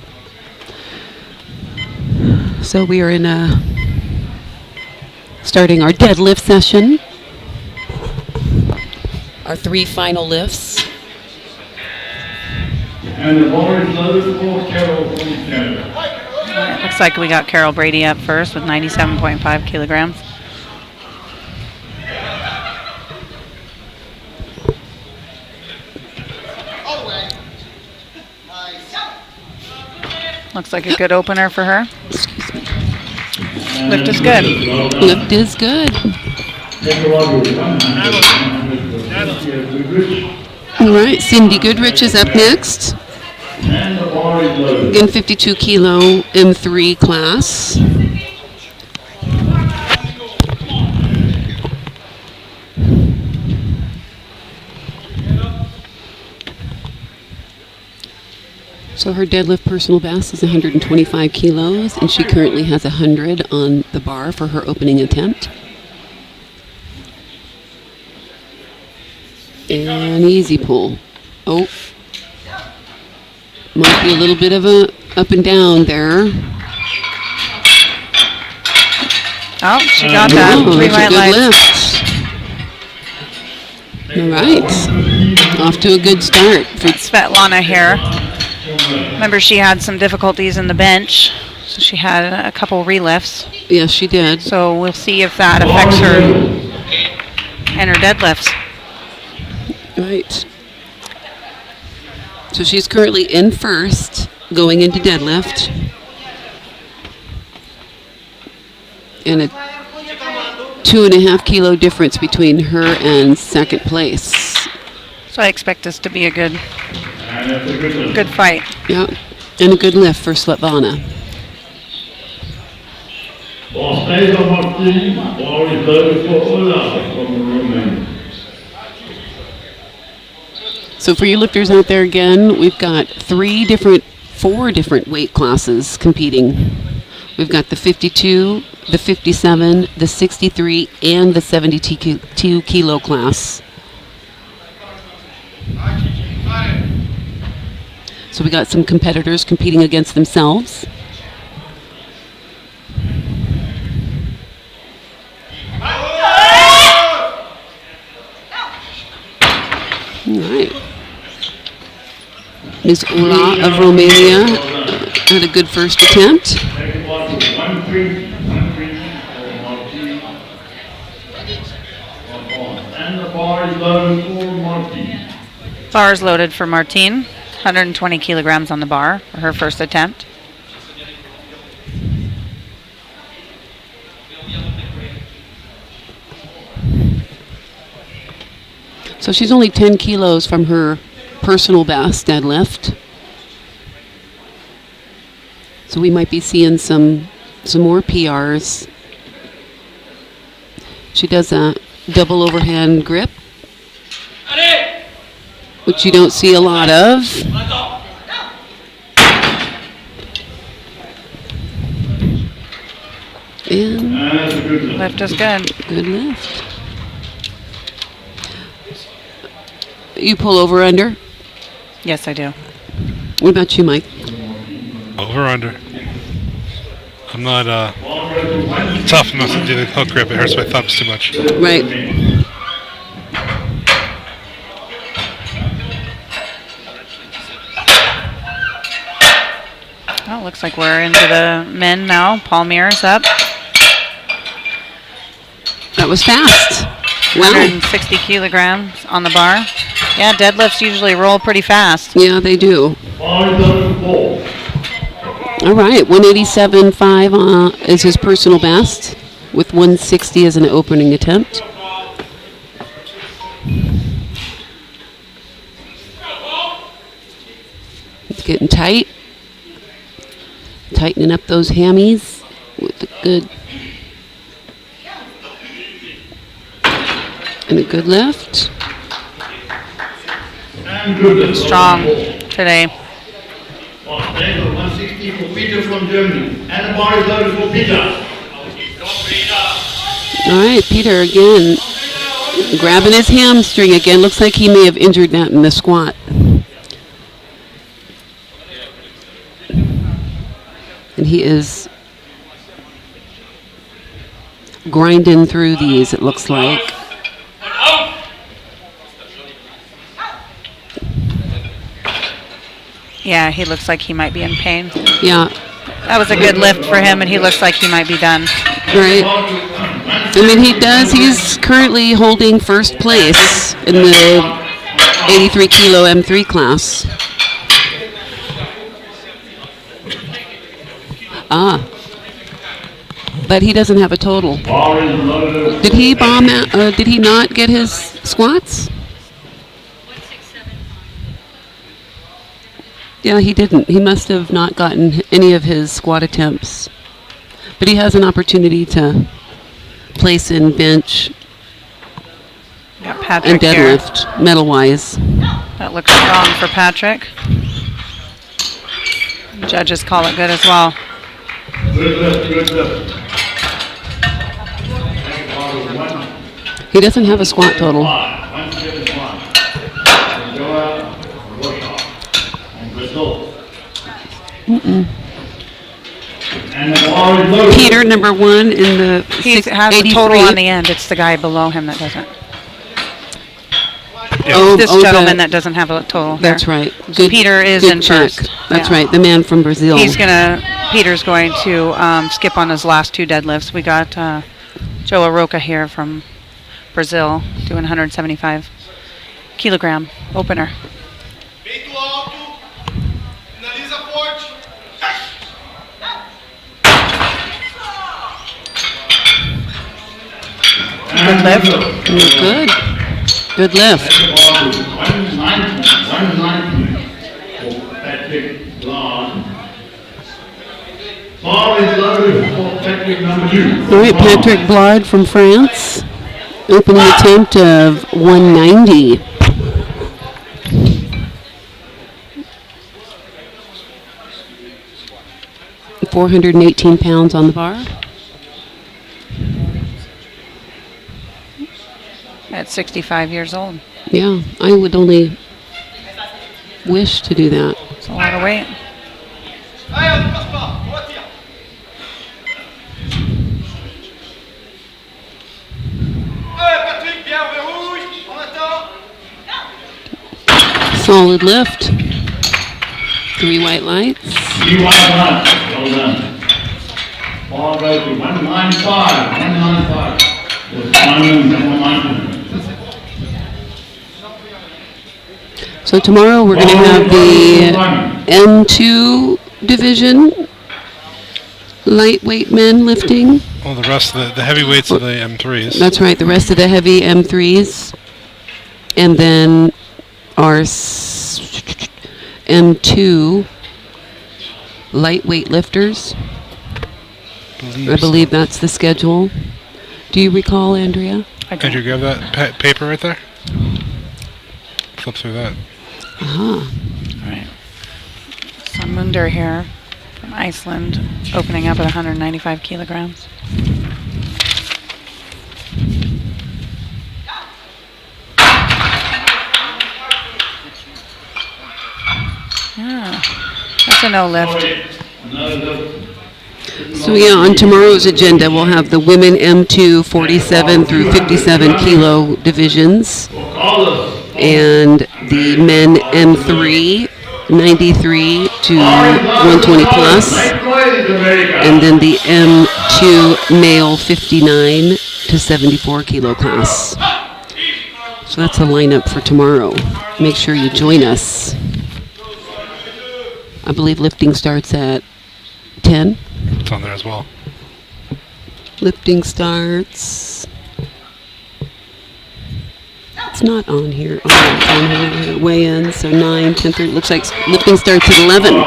So we are in starting our deadlift session. Our 3 final lifts. And the bar is loaded for Carol from Canada. It looks like we got Carol Brady up first with 97.5 kilograms. Looks like a good opener for her. Lift is good. Lift is good. All right, Cindy Goodrich is up next. In 52 kilo M3 class. So her deadlift personal best is 125 kilos, and she currently has 100 on the bar for her opening attempt. And easy pull. Oh, might be a little bit of a up and down there. Oh, she got that. Oh, 3 that's a white good lights. lift. All right, off to a good start. Svetlana here. Remember, she had some difficulties in the bench, so she had a couple relifts. Yes, she did. So we'll see if that affects her and her deadlifts. Right. So she's currently in first, going into deadlift. And a 2.5 kilo difference between her and second place. So I expect this to be a good fight. Yep. And a good lift for Svetlana. So for you lifters out there again, we've got 4 different weight classes competing. We've got the 52, the 57, the 63, and the 72 kilo class. So we got some competitors competing against themselves. All right. Ms. Ula of Romania had a good first attempt. And the bar is loaded for Martine. Bar is loaded for Martine. 120 kilograms on the bar for her first attempt. So she's only 10 kilos from her personal best deadlift. So we might be seeing some more PRs. She does a double overhand grip, which you don't see a lot of. And lift is good. Good lift. You pull over under? Yes, I do. What about you, Mike? Over under. I'm not tough enough to do the hook grip. It hurts my thumbs too much. Right. Oh, looks like we're into the men now. Paul Mears up. That was fast. Wow. 160 kilograms on the bar. Yeah, deadlifts usually roll pretty fast. Yeah, they do. All right, 187.5 is his personal best, with 160 as an opening attempt. It's getting tight. Tightening up those hammies with a good and a good lift. Strong today. 160 for Peter from Germany. And the bar is loaded for Peter. All right, Peter again grabbing his hamstring again. Looks like he may have injured that in the squat. And he is grinding through these, it looks like. Yeah, he looks like he might be in pain. Yeah. That was a good lift for him, and he looks like he might be done. Right. I mean, he does. He's currently holding first place in the 83 kilo M3 class. But he doesn't have a total. Did he bomb out, did he not get his squats? Yeah, he didn't. He must have not gotten any of his squat attempts. But he has an opportunity to place in bench Got Patrick and deadlift, medal-wise. That looks strong for Patrick. Judges call it good as well. Good lift, good lift. He doesn't have a squat total. 171. And the bar is loaded. Peter, number one in the He has a total on the end. It's the guy below him that doesn't. This gentleman that doesn't have a total. That's here. right. So Peter is good in check. first. That's Yeah. right. The man from Brazil. Peter's going to skip on his last two deadlifts. We got Joe Aroca here from Brazil doing 175 kilogram opener. Peito alto. Finaliza forte. Good lift. Good. Good lift. 190 for Patrick Blard. Bar is loaded for Patrick number 2. All right, Patrick Blard from France. Opening attempt of 190. £418 on the bar. At 65 years old. Yeah, I would only wish to do that. It's a lot of weight. Solid lift. 3 white lights. 3 white lights. Well done. Bar goes to 195. 195. With Simon and Martin. So tomorrow we're going to have the M2 division, lightweight men lifting. Well, the rest of the heavyweights of the M3s. That's right, the rest of the heavy M3s. And then our M2 lightweight lifters. I believe that's the schedule. Do you recall, Andrea? Andrew, you have that paper right there? Flip through that. Uh-huh. All right. Samunder here from Iceland, opening up at 195 kilograms. Yeah, that's a no lift. So yeah, on tomorrow's agenda we'll have the women M2 47 through 57 kilo divisions and the men M3 93 to 120 plus, and then the M2 male 59 to 74 kilo class. So that's the lineup for tomorrow. Make sure you join us. I believe lifting starts at 10. It's on there as well. Lifting starts. It's not on here. Oh, it's on here. Weigh-in, so 9, 10, 30. Looks like lifting starts at 11.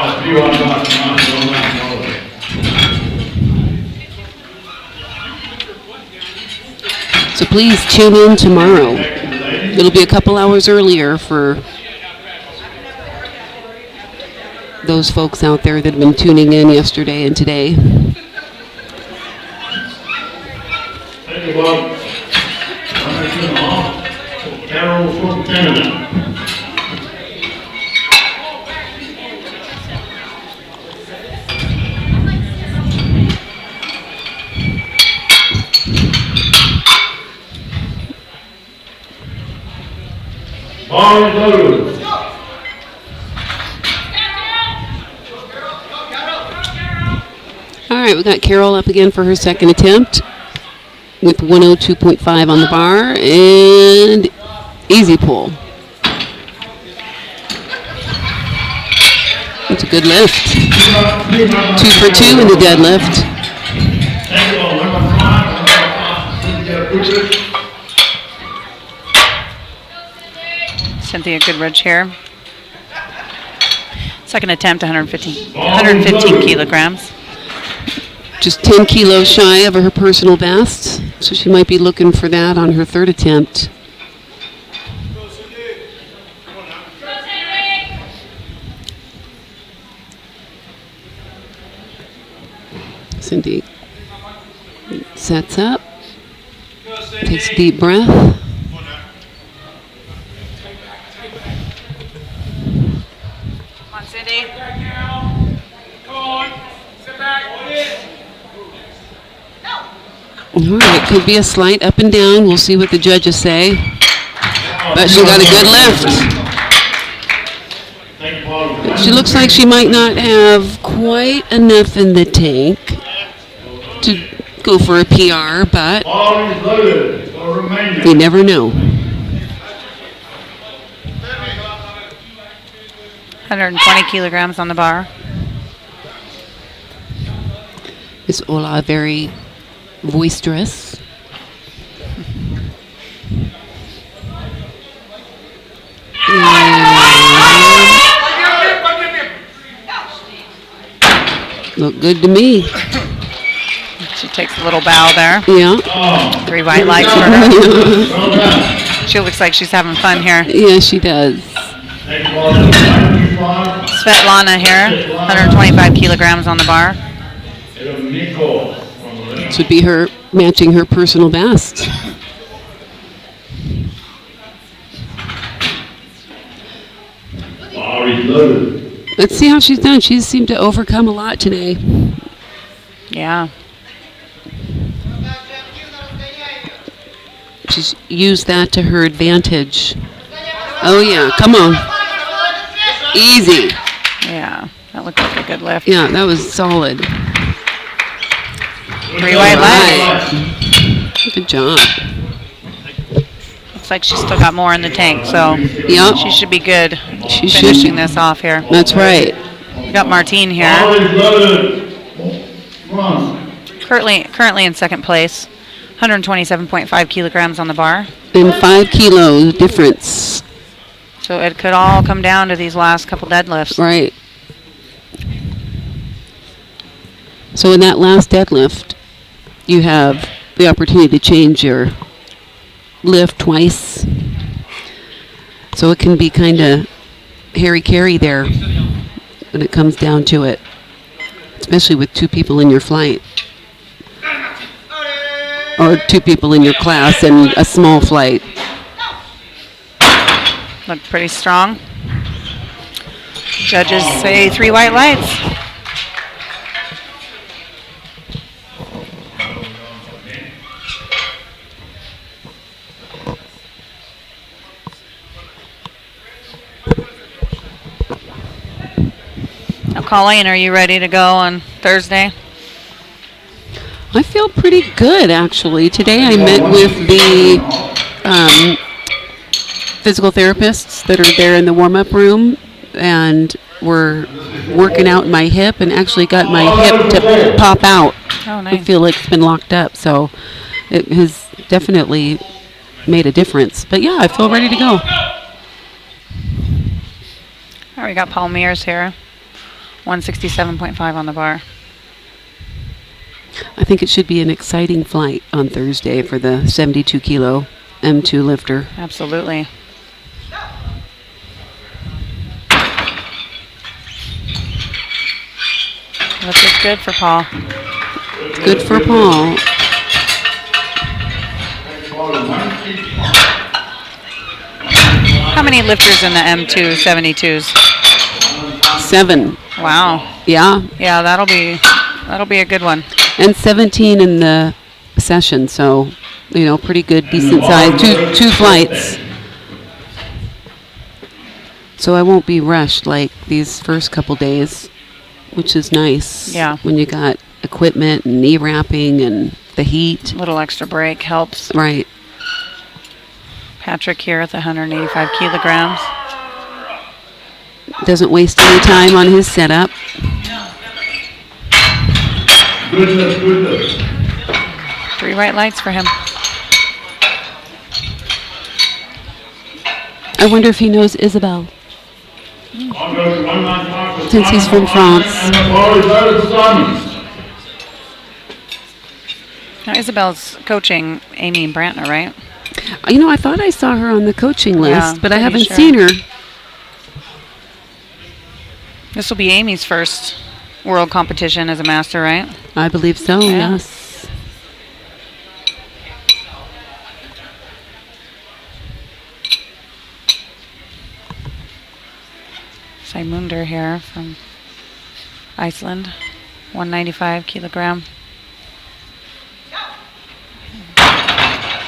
So please tune in tomorrow. It'll be a couple hours earlier for those folks out there that have been tuning in yesterday and today. Thank you, Bob. Carol from Canada. Ball is loaded. All right, we got Carol up again for her second attempt with 102.5 on the bar and easy pull. It's a good lift. 2 for 2 in the deadlift. Cynthia Goodrich here. Second attempt, 115 kilograms. Just 10 kilos shy of her personal best, so she might be looking for that on her third attempt. Cindy sets up, takes a deep breath. Come on, Cindy. Come on. Sit back. All right, could be a slight up and down. We'll see what the judges say. But she got a good lift. She looks like she might not have quite enough in the tank to go for a PR, but you never know. 120 kilograms on the bar. Is Ola very boisterous? Look good to me. She takes a little bow there. Yeah. 3 white lights for her. She looks like she's having fun here. Yeah, she does. Svetlana here, 125 kilograms on the bar. This would be her matching her personal best. Let's see how she's done. She's seemed to overcome a lot today. Yeah. She's used that to her advantage. Oh yeah, come on. Easy. Yeah, that looked like a good lift. Yeah, that was solid. 3 white lights. Good job. Looks like she's still got more in the tank, so yeah, she should be good she finishing should. this off here. That's right. We got Martine here. Currently in second place. 127.5 kilograms on the bar. And 5 kilos difference. So it could all come down to these last couple deadlifts. Right. So in that last deadlift, you have the opportunity to change your lift twice. So it can be kind of hairy-carry there when it comes down to it, especially with 2 people in your flight. Or 2 people in your class and a small flight. Look pretty strong. Judges say 3 white lights. Now, Colleen, are you ready to go on Thursday? I feel pretty good, actually. Today I met with the physical therapists that are there in the warm-up room, and we're working out my hip and actually got my hip to pop out. Oh, nice. I feel like it's been locked up, so it has definitely made a difference. But yeah, I feel ready to go. All right, we got Paul Mears here. 167.5 on the bar. I think it should be an exciting flight on Thursday for the 72 kilo M2 lifter. Absolutely. This is good for Paul. Good for Paul. How many lifters in the M2 72s? 7. Wow. Yeah. Yeah, that'll be a good one. And 17 in the session, so, pretty good, decent size. Two flights. So I won't be rushed like these first couple days, which is nice. Yeah. When you got equipment and knee wrapping and the heat. Little extra break helps. Right. Patrick here at the 185 kilograms. Doesn't waste any time on his setup. Good. 3 white lights for him. I wonder if he knows Isabel, since he's from France. And the ball is over to Simons. Now, Isabel's coaching Amy and Brantner, right? You know, I thought I saw her on the coaching list, Yeah, but I pretty haven't sure. seen her. This will be Amy's first world competition as a master, right? I believe so, Yeah. yes. Seimunder here from Iceland, 195 kilogram.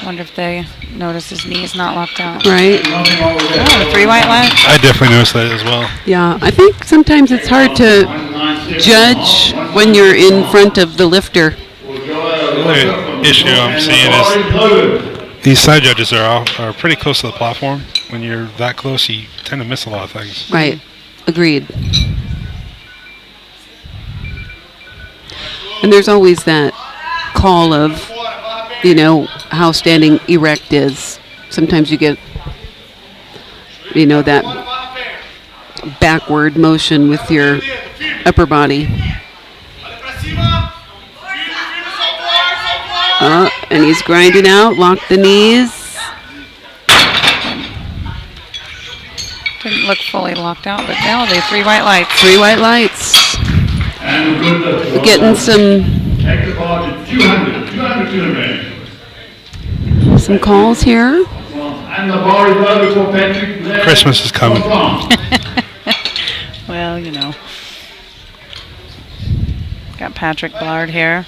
Wonder if they notice his knee is not locked out. Right. Oh, the 3 white lights. I definitely noticed that as well. Yeah, I think sometimes it's hard to judge when you're in front of the lifter. The other issue I'm seeing is these side judges are pretty close to the platform. When you're that close, you tend to miss a lot of things. Right. Agreed. And there's always that call of, you know, how standing erect is. Sometimes you get, you know, that backward motion with your upper body. And he's grinding out, lock the knees. Didn't look fully locked out, but now they 3 white lights. 3 white lights. We're getting some calls here. And the bar is over for Patrick. Christmas is coming. Well, you know. Got Patrick Blard here.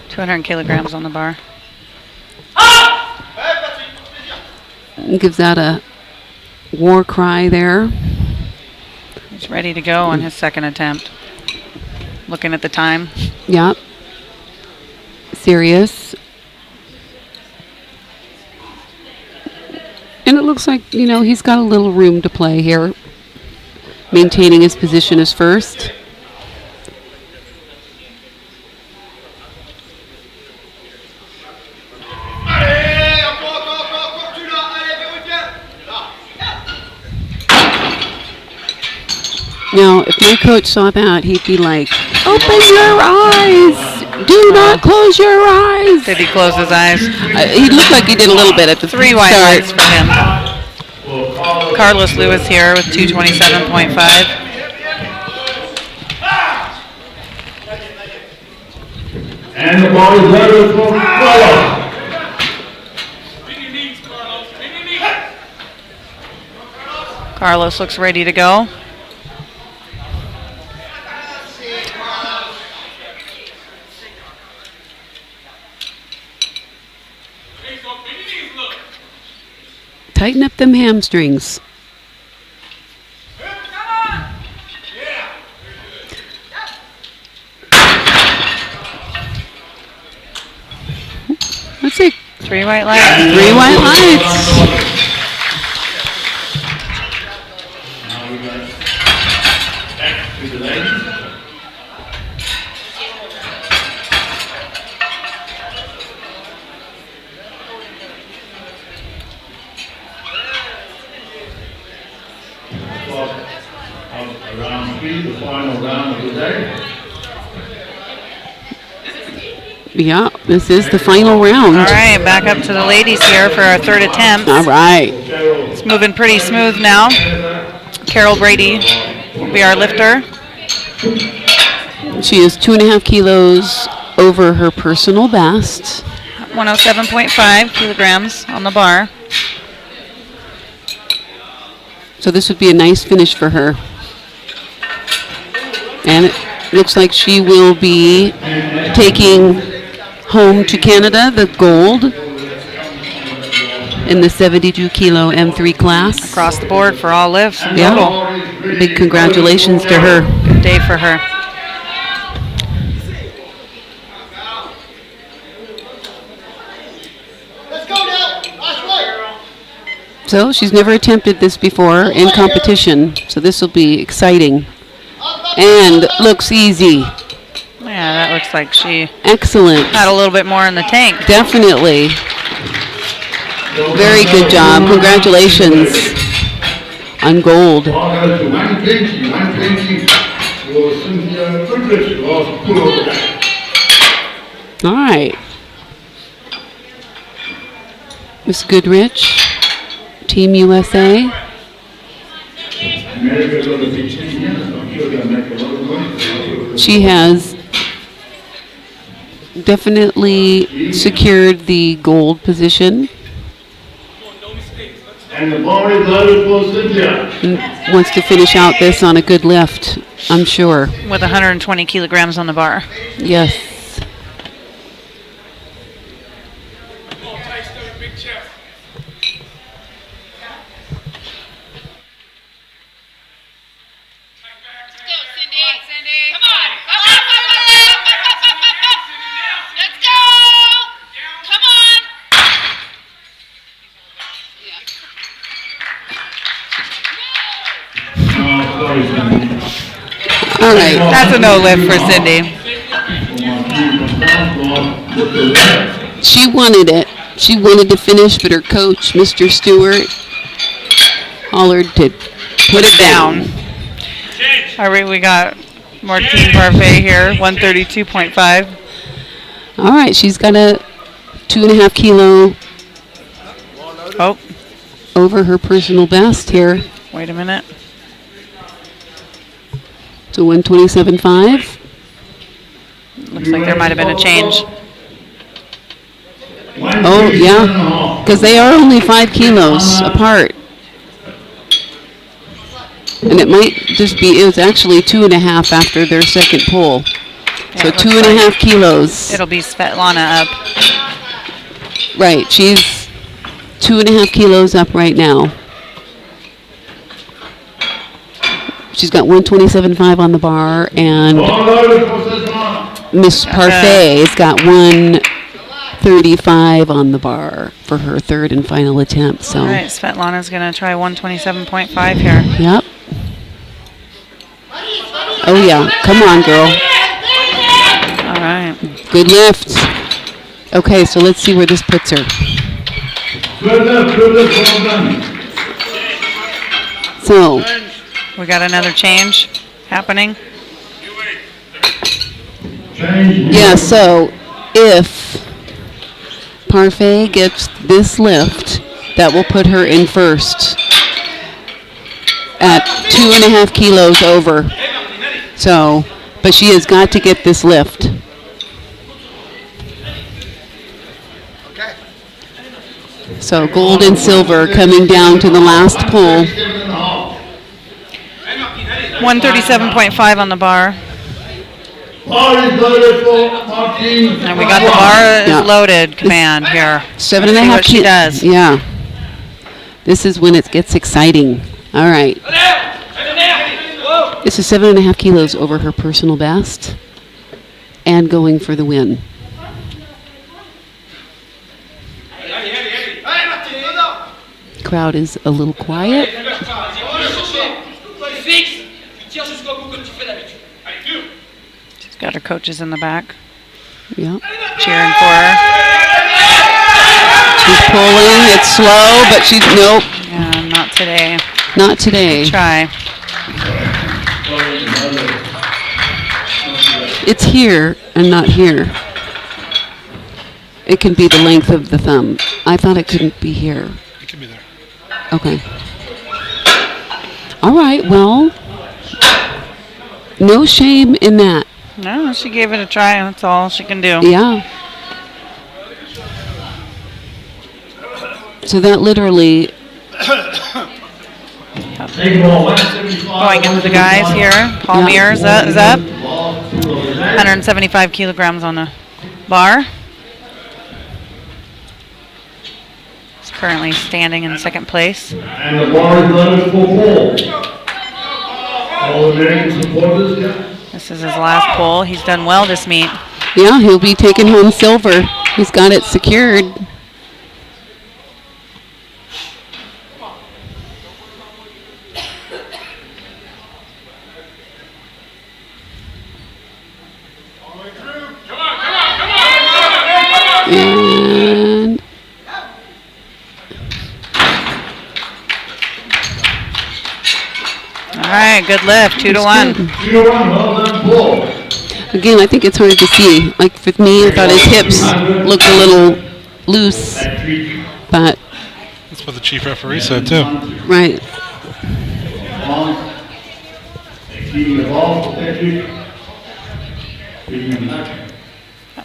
200 kilograms on the bar. Gives out a war cry there. He's ready to go on his second attempt. Looking at the time. Yep. Serious. And it looks like, you know, he's got a little room to play here. Maintaining his position as first. Now, if my coach saw that, he'd be like, open your eyes! Do not close your eyes! Did he close his eyes? He looked like he did a little bit at the 3 white start. lights for him. Carlos Lewis here with 227.5. And the ball is over for Carlos. Carlos looks ready to go. Tighten up them hamstrings. Let's see. 3 white lights. 3 white lights. Now we go back to the ladies. Round 3, the final round of the day. Yeah, this is the final round. All right, back up to the ladies here for our third attempt. All right. It's moving pretty smooth now. Carol Brady will be our lifter. She is 2.5 kilos over her personal best. 107.5 kilograms on the bar. So this would be a nice finish for her. And it looks like she will be taking home to Canada the gold. in the 72 kilo M3 class. Across the board for all lifts in Yeah. total. Big congratulations to her. Good day for her. So she's never attempted this before in competition, so this will be exciting. And looks easy. Yeah, that looks like she Excellent. had a little bit more in the tank. Definitely. Very good job. Congratulations on gold. All right. Miss Goodrich, Team USA. She has definitely secured the gold position. And the ball is loaded for Cynthia. And wants to finish out this on a good lift, I'm sure. With 120 kilograms on the bar. Yes. All right. That's a no lift for Cindy. She wanted it. She wanted to finish, but her coach, Mr. Stewart, hollered to put it down. All right, we got more team parfait here, 132.5. All right, she's got a 2.5 kilo over her personal best here. Wait a minute. So 127.5. Looks like there might have been a change. Oh, yeah, because they are only 5 kilos apart. And it might just be, it was actually 2.5 after their second pull. Yeah, so it looks 2.5 like kilos. It'll be Svetlana up. Right, she's 2.5 kilos up right now. She's got 127.5 on the bar, and Miss Parfait has got 135 on the bar for her third and final attempt. So. All right, Svetlana's going to try 127.5 here. Yep. Oh, yeah. Come on, girl. All right. Good lift. Okay, so let's see where this puts her. So. We got another change happening. Yeah, so if Parfait gets this lift, that will put her in first at 2.5 kilos over. So, but she has got to get this lift. So gold and silver coming down to the last pull. 137.5 on the bar. And we got the bar loaded command here. 7.5 what she does. Yeah. This is when it gets exciting. All right. This is 7.5 kilos over her personal best and going for the win. Crowd is a little quiet. She's got her coaches in the back. Yeah. Cheering for her. She's pulling. It's slow, but she's nope. Yeah, not today. Not today. Good try. It's here and not here. It can be the length of the thumb. I thought it couldn't be here. It can be there. Okay. All right, well, no shame in that. No, she gave it a try. That's all she can do. Yeah. So that literally... Going into the guys here. Palmier is up. 175 kilograms on the bar. Currently standing in second place. And the bar is loaded for Paul. All American supporters, This is his last pull. He's done well this meet. Yeah, he'll be taking home silver. He's got it secured. And all right, good lift, 2-1. 2-1, well done, Paul. again, I think it's hard to see. Like with me, I thought his hips looked a little loose, but That's what the chief referee said too. right. Exceeding the ball for Patrick.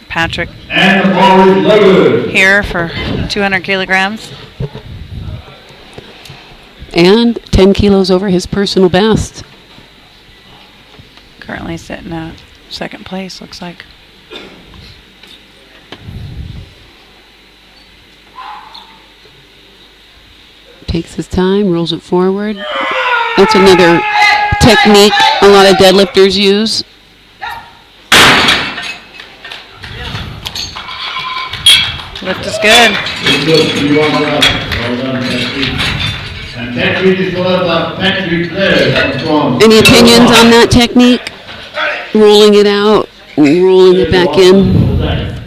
Patrick And the ball is loaded. here for 200 kilograms. And 10 kilos over his personal best. Currently sitting at second place, looks like. Takes his time, rolls it forward. That's another technique a lot of deadlifters use. Lift is good. Well done, Patrick. And Patrick is followed by Patrick Blair from Any opinions on that technique? Rolling it out, rolling it back in.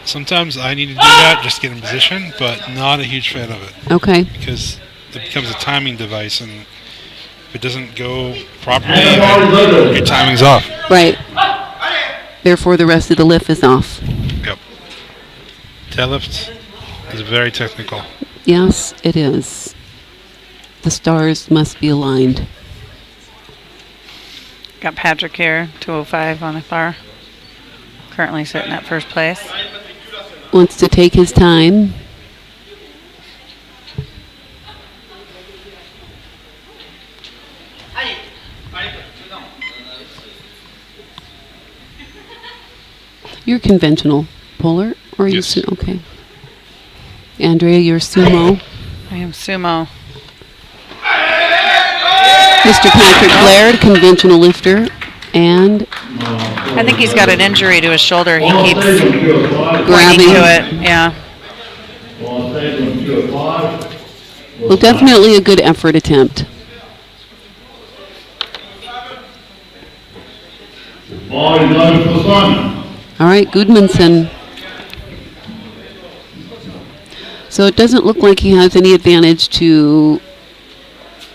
Sometimes I need to do that just to get in position, but not a huge fan of it Okay. because it becomes a timing device, and if it doesn't go properly, And the ball is then loaded. your timing's off. Right. Therefore, the rest of the lift is off. Yep. Deadlift is very technical. Yes, it is. The stars must be aligned. Got Patrick here, 205 on the bar. Currently sitting at first place. Wants to take his time. You're conventional polar, or are you Yes. okay? Andrea, you're sumo. I am sumo. Mr. Patrick Blair, conventional lifter, and I think he's got an injury to his shoulder. He keeps pointing grabbing. to it. Yeah. Well, definitely a good effort attempt. Ball is loaded for Simon. All right, Gudmundsson. So it doesn't look like he has any advantage to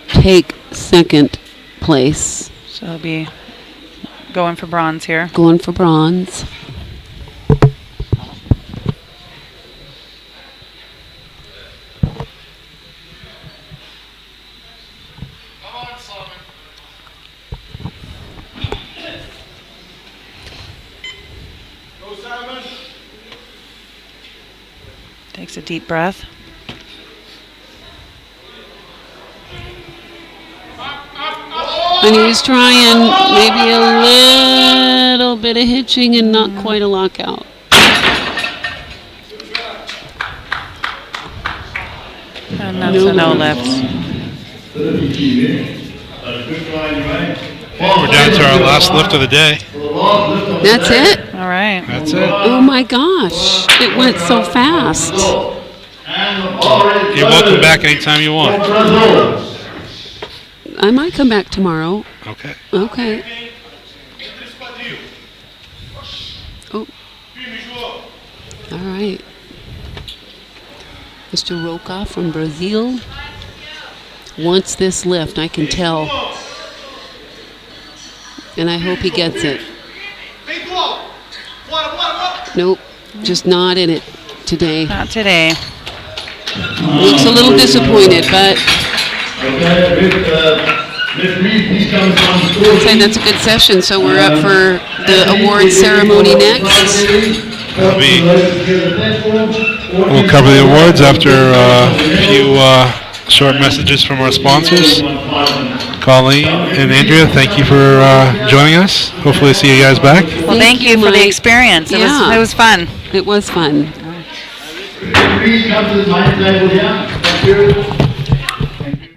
take second place. So he'll be going for bronze here. Going for bronze. Takes a deep breath. And he's trying maybe a little bit of hitching and not quite a lockout. And that's a no lift. We're down to our last lift of the day. That's it? All right. That's it. Oh my gosh, it went so fast. You're welcome back anytime you want. I might come back tomorrow. Okay. Okay. Oh. All right. Mr. Roca from Brazil wants this lift, I can tell. And I hope he gets it. Nope, just not in it today. Not today. Looks a little disappointed, but I'd say that's a good session. So we're up for the award ceremony next. We'll cover the awards after a few short messages from our sponsors. Colleen and Andrea, thank you for joining us. Hopefully see you guys back. Well, thank you for the experience. It was fun. It was fun. referees come to the main table here. Thank you. Thank you.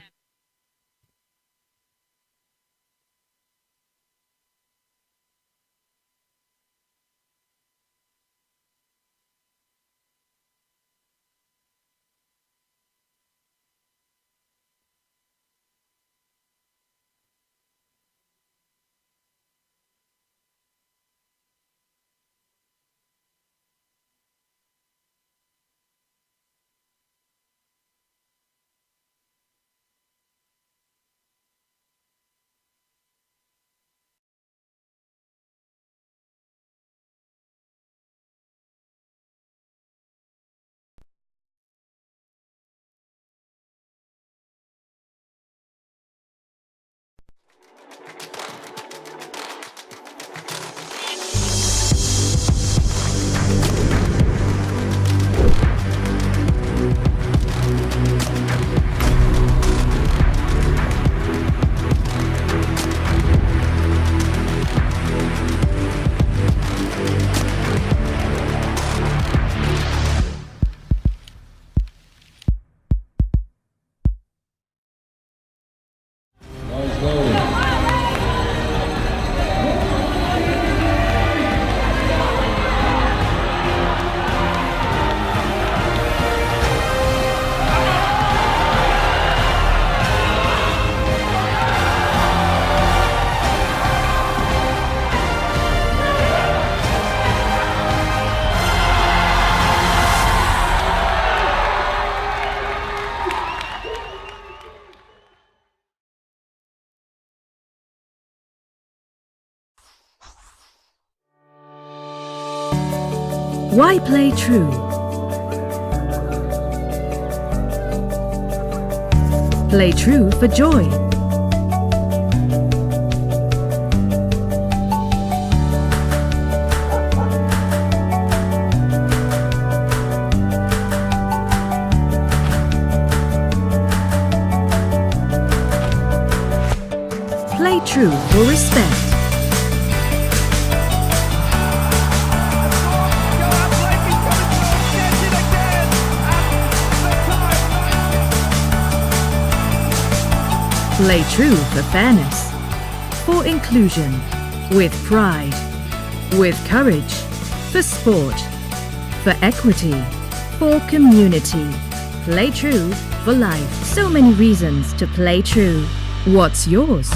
Why play true? Play true for joy. Play true for respect. Play true for fairness, for inclusion, with pride, with courage, for sport, for equity, for community. Play true for life. So many reasons to play true. What's yours?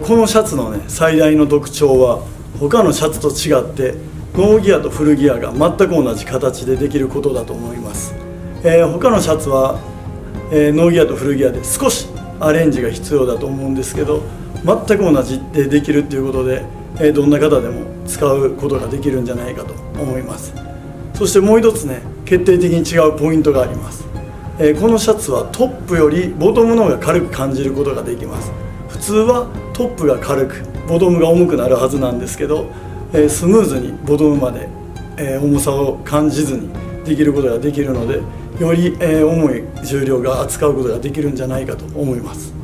このシャツのね最大の特徴は他のシャツと違ってノーギアとフルギアが全く同じ形でできることだと思います。他のシャツは、ノーギアとフルギアで少しアレンジが必要だと思うんですけど、全く同じでできるということで、どんな方でも使うことができるんじゃないかと思います。そしてもう一つね決定的に違うポイントがあります。このシャツはトップよりボトムの方が軽く感じることができます。普通はトップが軽くボトムが重くなるはずなんですけど、スムーズにボトムまで、重さを感じずにできることができるので、より、重い重量が扱うことができるんじゃないかと思います。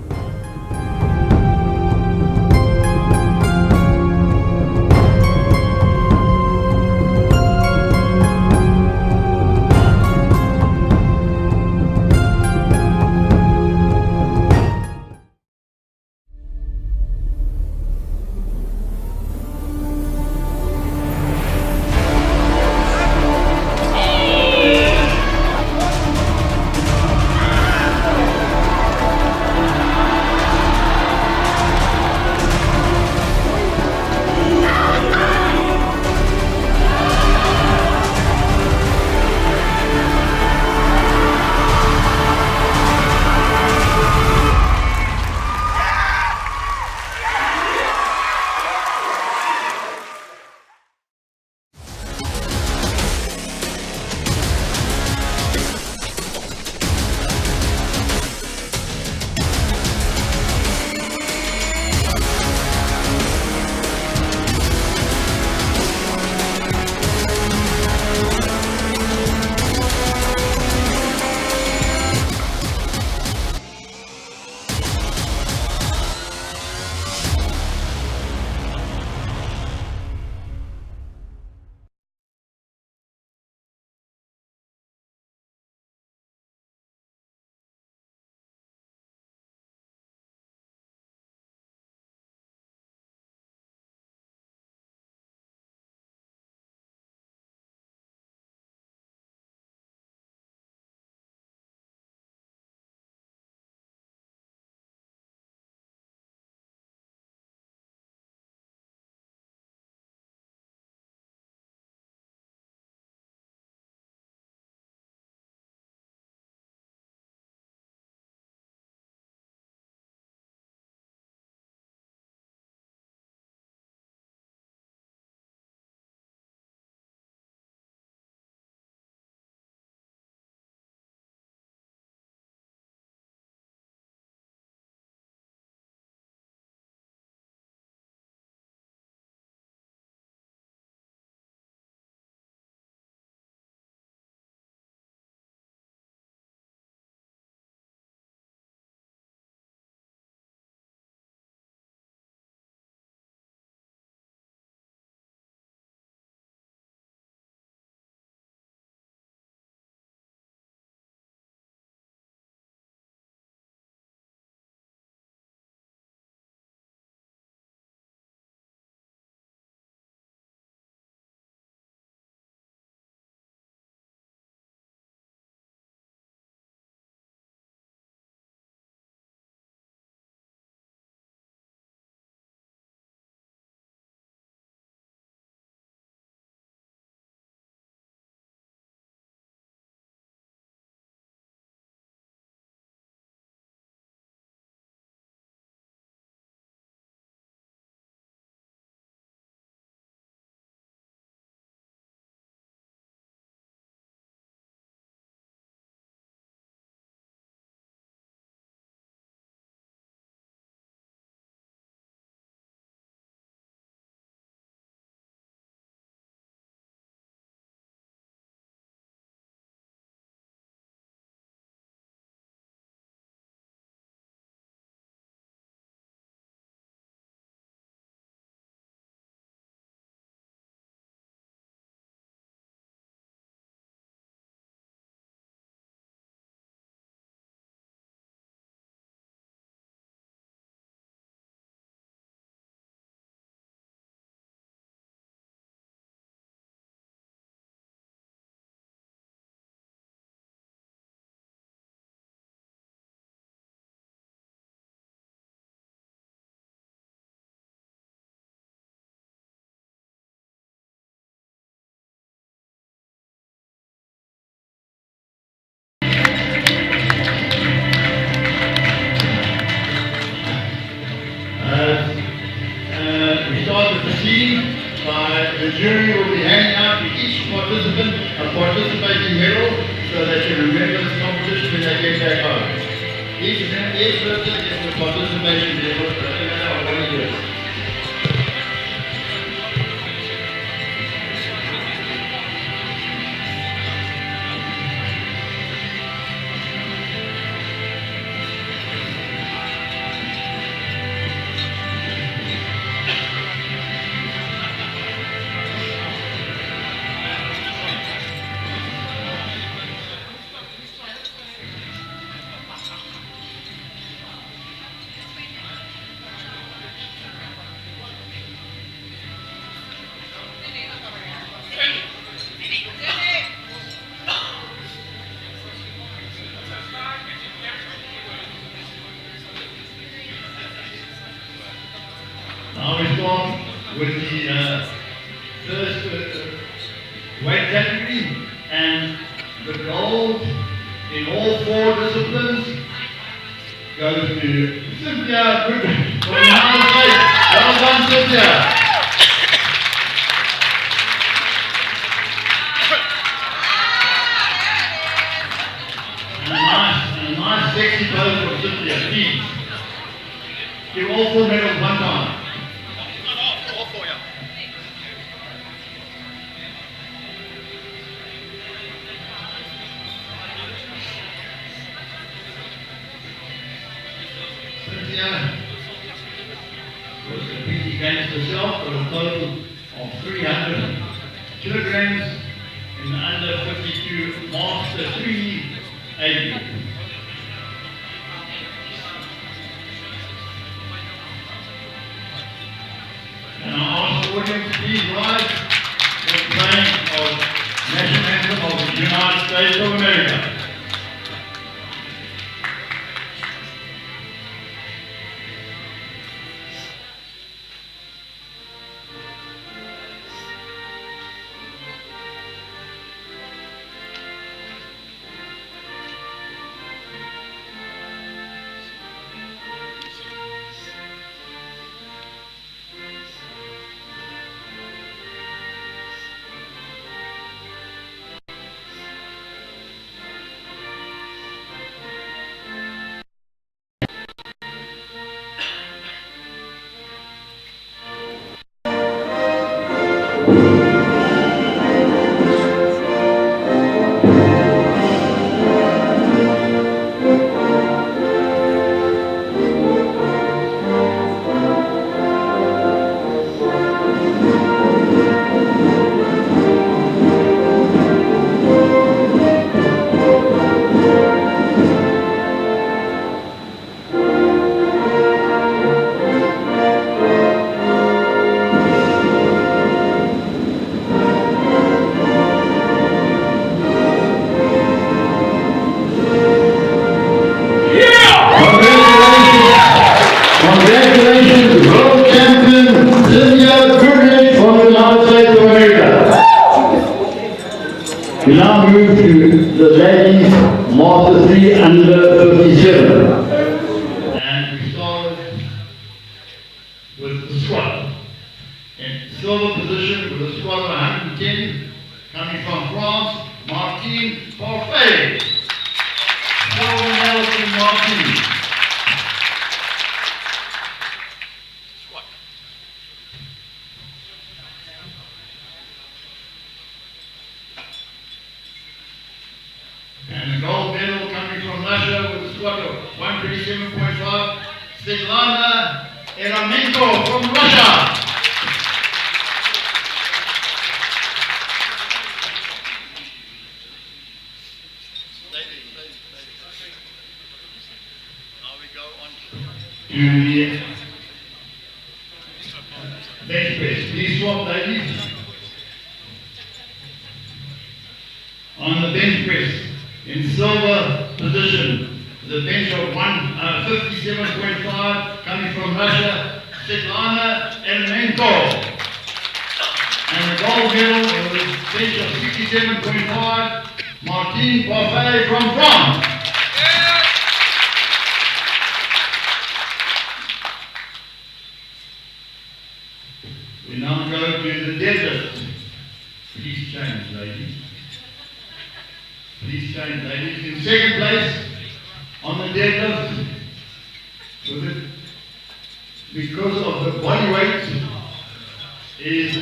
will be handing out to each participant a participating medal so they can remember this competition when they get back home. Each person gets a participation medal for what he does. Now we start with the first weight category, and the gold in all 4 disciplines goes to Cynthia Goodrich from the United States. Well done, Cynthia. And a nice sexy pose from Cynthia, please. Give all 4 medals one time. Cynthia was competing against herself for a total of 300 kilograms in the under 52 Master 3 age group. And I ask the audience to please rise for the playing of National Anthem of the United States of America. Congratulations, world champion Cynthia Goodrich from the United States of America. We now move to the ladies Master 3 under 57. And we started with the squat. In silver position with a squat of 110, coming from France, Martine Parfait. Silver medal to Martine. And the gold medal coming from Russia with a squat of 127.5, Svetlana Eramenko from Russia. Now we go on to the bench press. Please swap, ladies. On the bench press. In silver position, the bench of 157.5 coming from Russia, Svetlana Eramenko. And the gold medal of the bench of 67.5, Martine Parfait from France. We now go to the deadlift. change, ladies. Please change, ladies. In second place on the deadlift, with it, because of the body weight, is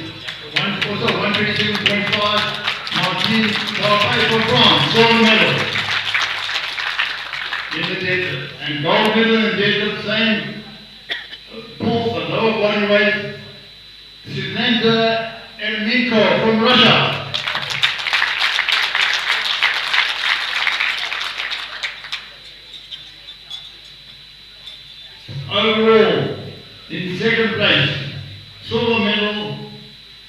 also 127.5, Martine Parfait from France, silver medal in the deadlift. And gold medal in the deadlift, same fourth, a lower body weight, Svenka Ermenko from Russia. Overall, in second place, silver medal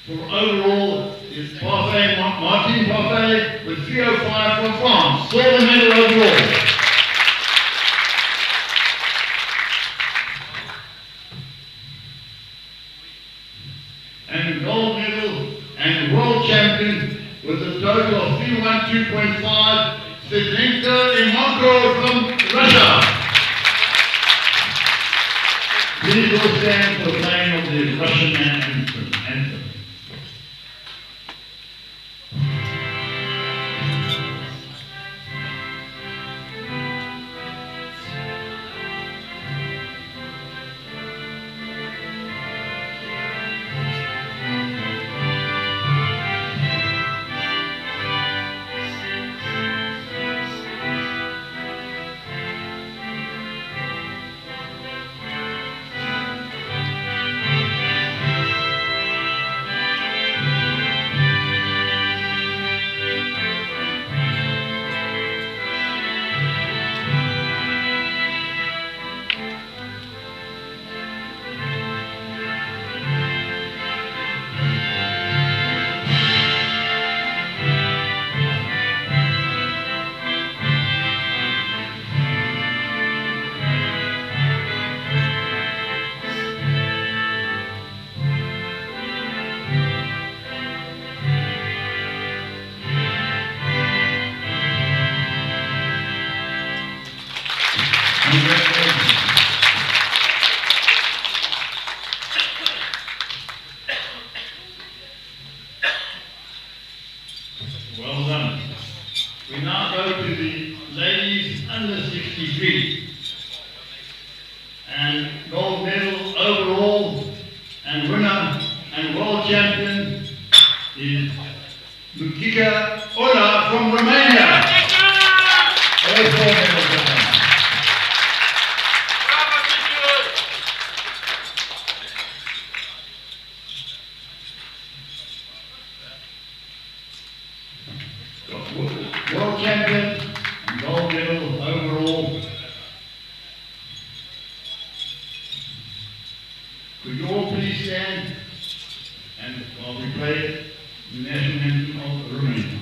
for overall is Parfait, Martine Parfait with 305 from France. Silver medal overall. And gold medal and world champion with a total of 312.5, Svenka Ermenko from Russia. Please all stand for the playing of the Russian anthem. Well done. We now go to the ladies under 63. And gold medal overall and winner and world champion is Lukika Ola from Romania. All four medals are done. World champion and gold medal overall. Could you all please stand and while we play the national anthem of Romania.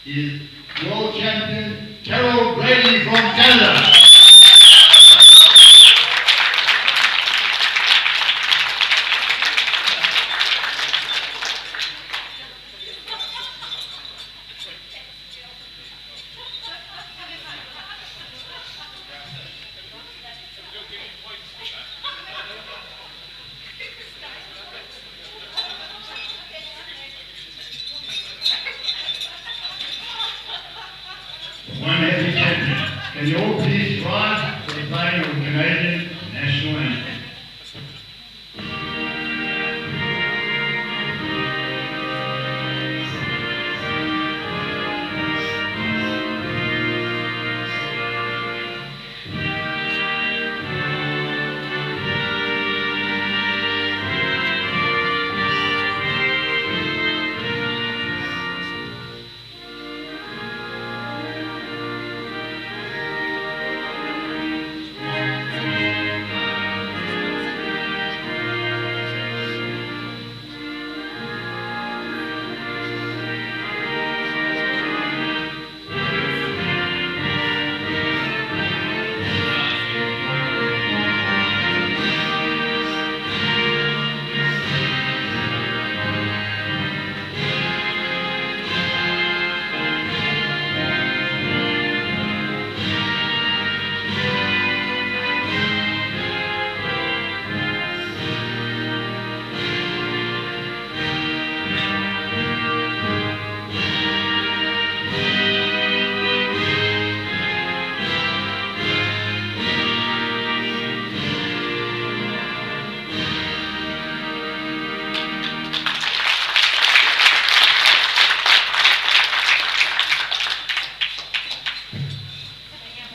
is world champion Carol Brady from Canada. One heavy champion. Can you all please rise for the playing of the Canadian national anthem?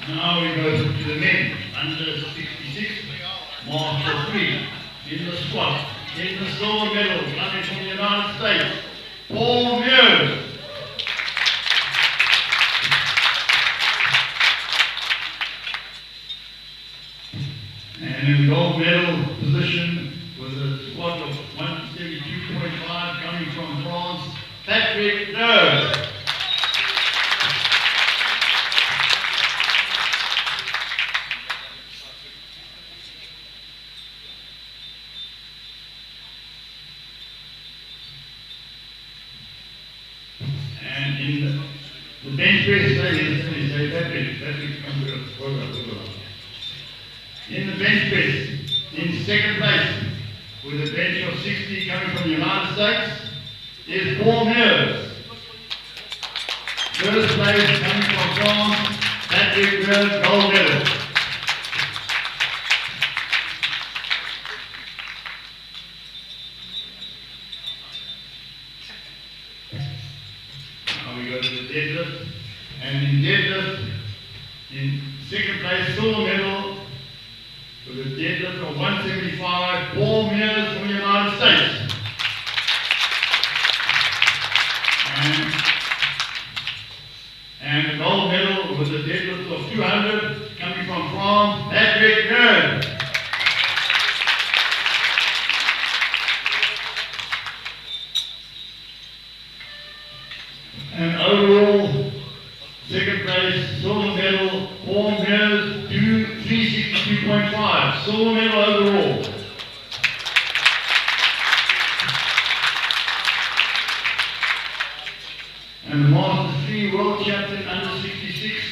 Now we go to the men, under 66, Marshall 3, in the squat, in the silver medal, coming from the United States, Paul Mears. And in the gold medal position with a squat of 172.5 coming from France, Patrick Nurse. And in the bench press, say Patrick, come to us. In the bench press, in second place, with a bench of 60 coming from the United States, is Paul Mears. First place coming from France, Patrick Mears, gold medal. Now we go to the deadlift, and in deadlift, in second place, silver medal, with a deadlift of 175, Paul Mears from the United States. And a gold medal with a deadlift of 200, coming from France, Patrick Mears. And overall, second place, silver medal, Paul Mears, 362.5, silver medal overall. And the Master 3 World Champion under 66,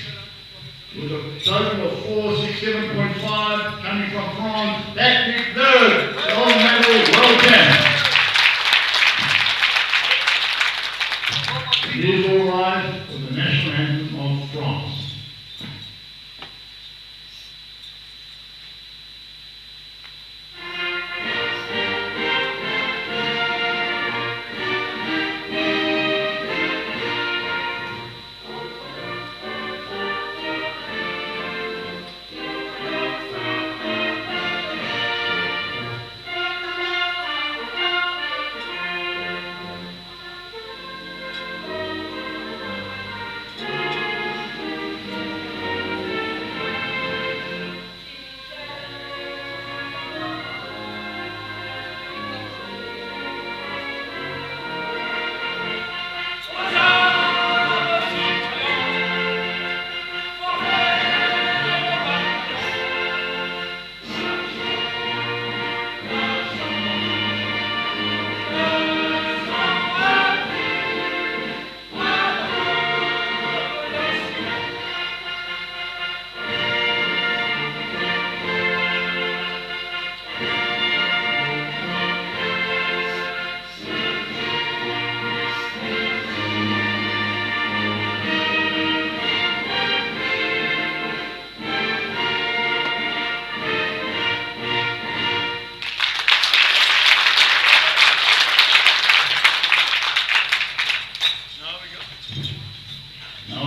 with a total of 467.5, coming from France, Patrick Mears, gold medal, world champion. Please all rise for the national anthem of France.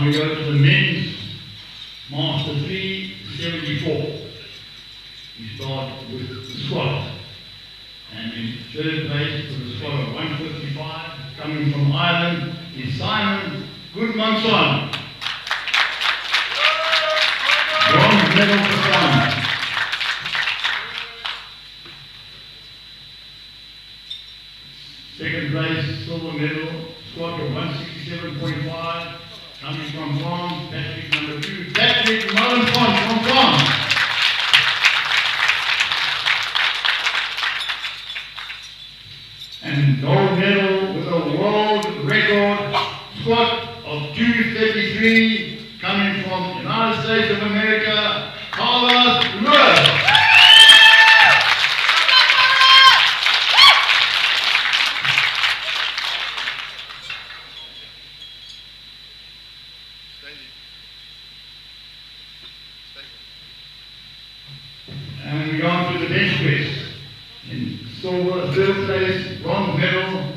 Now we go to the men's Master 374. We start with the squat. And in third place with a squat of 155, coming from Ireland, is Simon Goodmanson. Bronze medal for Simon. Second place, silver medal, squat of 167.5, coming from France, Patrick number 2, Patrick Molenfant from France. And gold medal with a world record squat of 233, coming from the United States of America, Carlos Lewis. And we go on to the bench press. In silver, third place, bronze medal,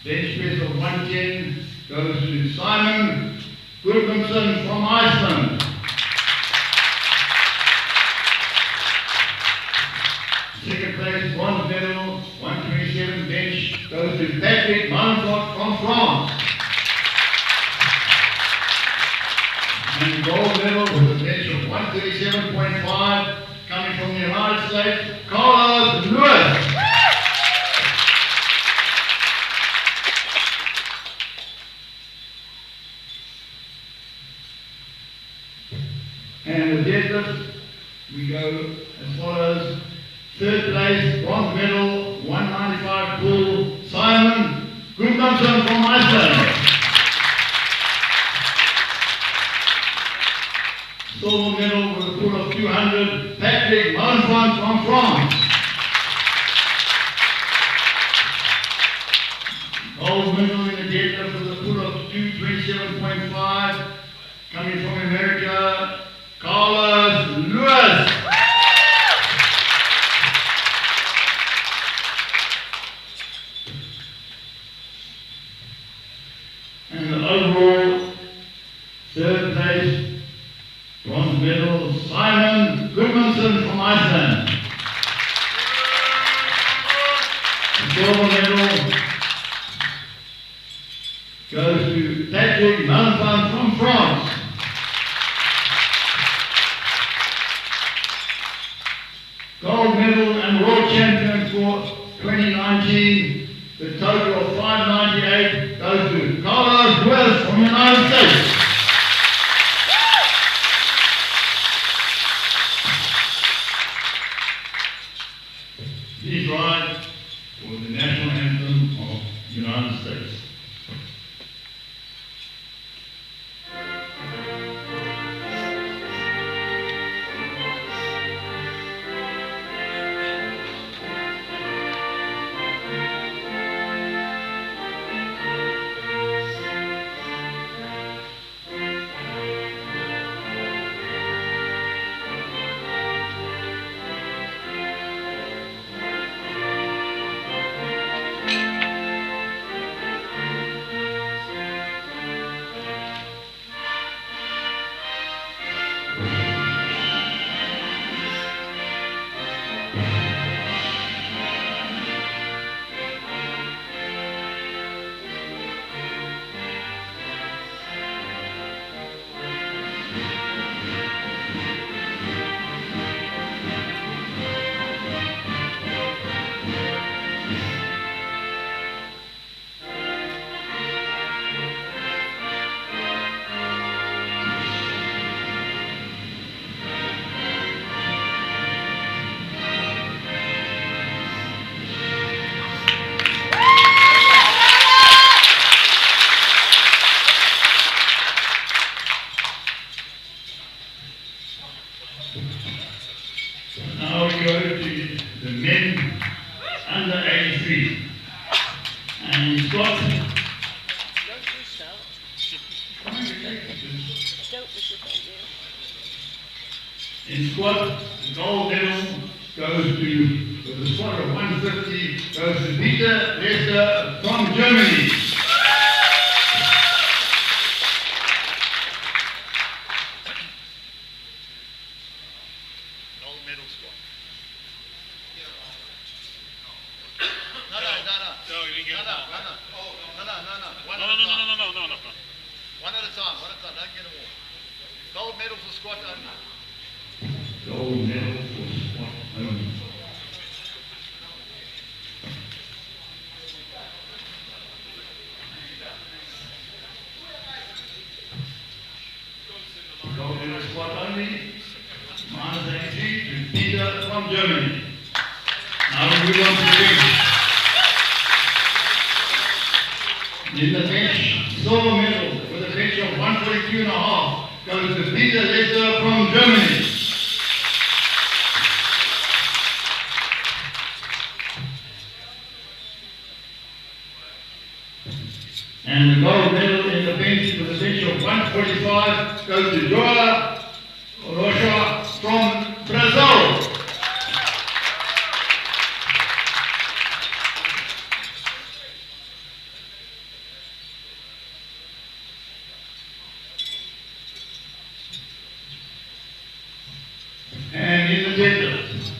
bench press of 110 goes to Simon Gudmundsson from Iceland. Second place, bronze medal, 127 bench goes to Patrick Molenfant from France. And gold medal with a bench of 137.5 coming from the United States, Carlos Lewis. And the deadlift, we go as follows. Third place, bronze medal, 195 pull, Simon Gudmundsson from Iceland. Silver medal with a pull of 200, Patrick Molenfant from France. Gold medal in the deadlift with a pull of 227.5, coming from America, Carlos Lewis. And the overall third place, bronze medal, Simon Gudmundsson from Iceland. The silver medal goes to Patrick Molenfant from France. Gold medal and world champion for 2019, the total of 598 goes to Carlos Lewis from the United States. Please rise for the national anthem of the United States. Now we go to the men under 83. And in squat, the gold medal goes to, with a squat of 150, goes to Peter Lester from Germany. a time, one at a time, don't get them all. Gold medal for squat only. Gold medal for squat only. Gold medal squat only. Minus 80 to Peter from Germany. Now we move on to the bench. In the bench, silver medal with a bench of 142.5 goes to Peter Lester from Germany. And the gold medal in the bench with a bench of 145 goes to Joa Rocha from Brazil. And in the deadlift,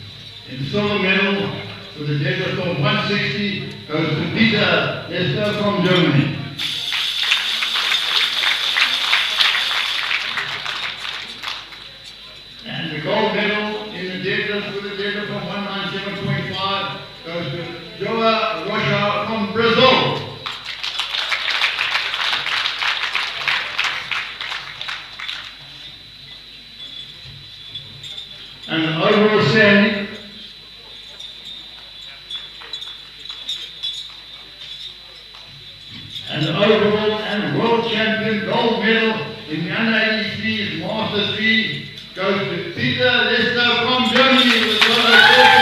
in silver medal with a deadlift of 160 goes to Peter Lester from Germany. And the gold medal in the deadlift with a deadlift of 197.5 goes to Joa Rocha from Brazil. And the overall standing and the overall and world champion gold medal in the under 83 Master 3 goes to Peter Lester from Germany with a total of 4.5.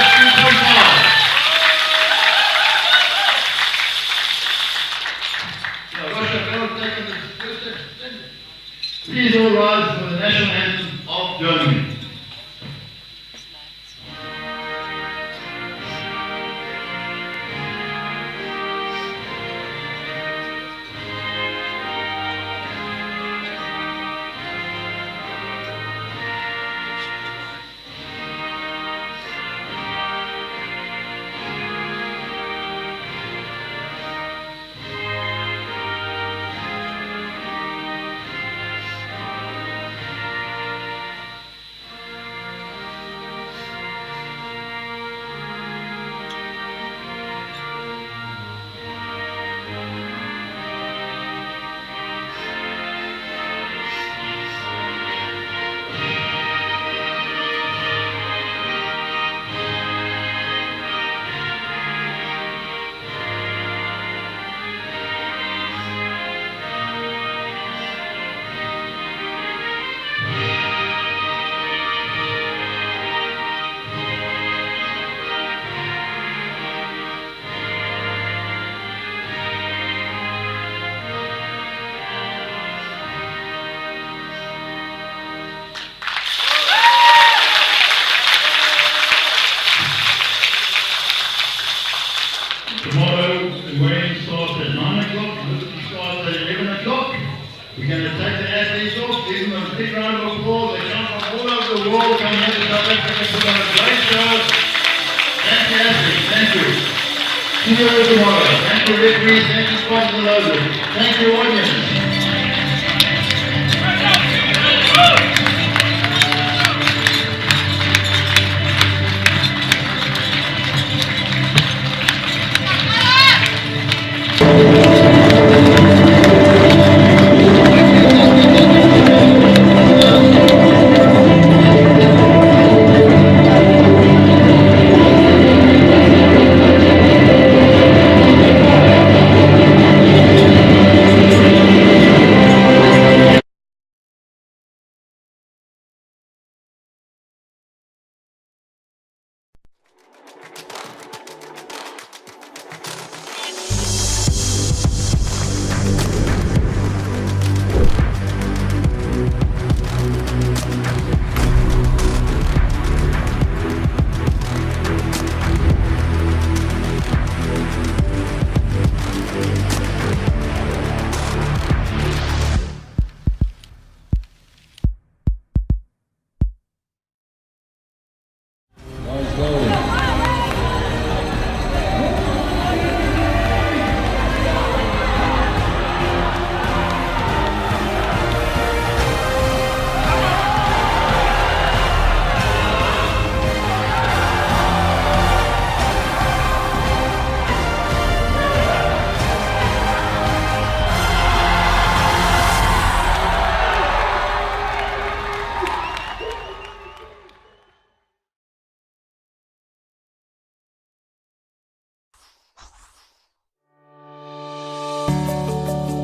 Now, Russia, please all rise for the national anthem of Germany. Tomorrow, the weigh-in starts at 9 o'clock, lifting starts at 11 o'clock. We're going to take the athletes off, give them a big round of applause. They come from all over the world, come here to South Africa, put on a great show. Thank you, athletes. Thank you. See you all tomorrow. Thank you, referees. Thank you, sponsors and others. Thank you, audience.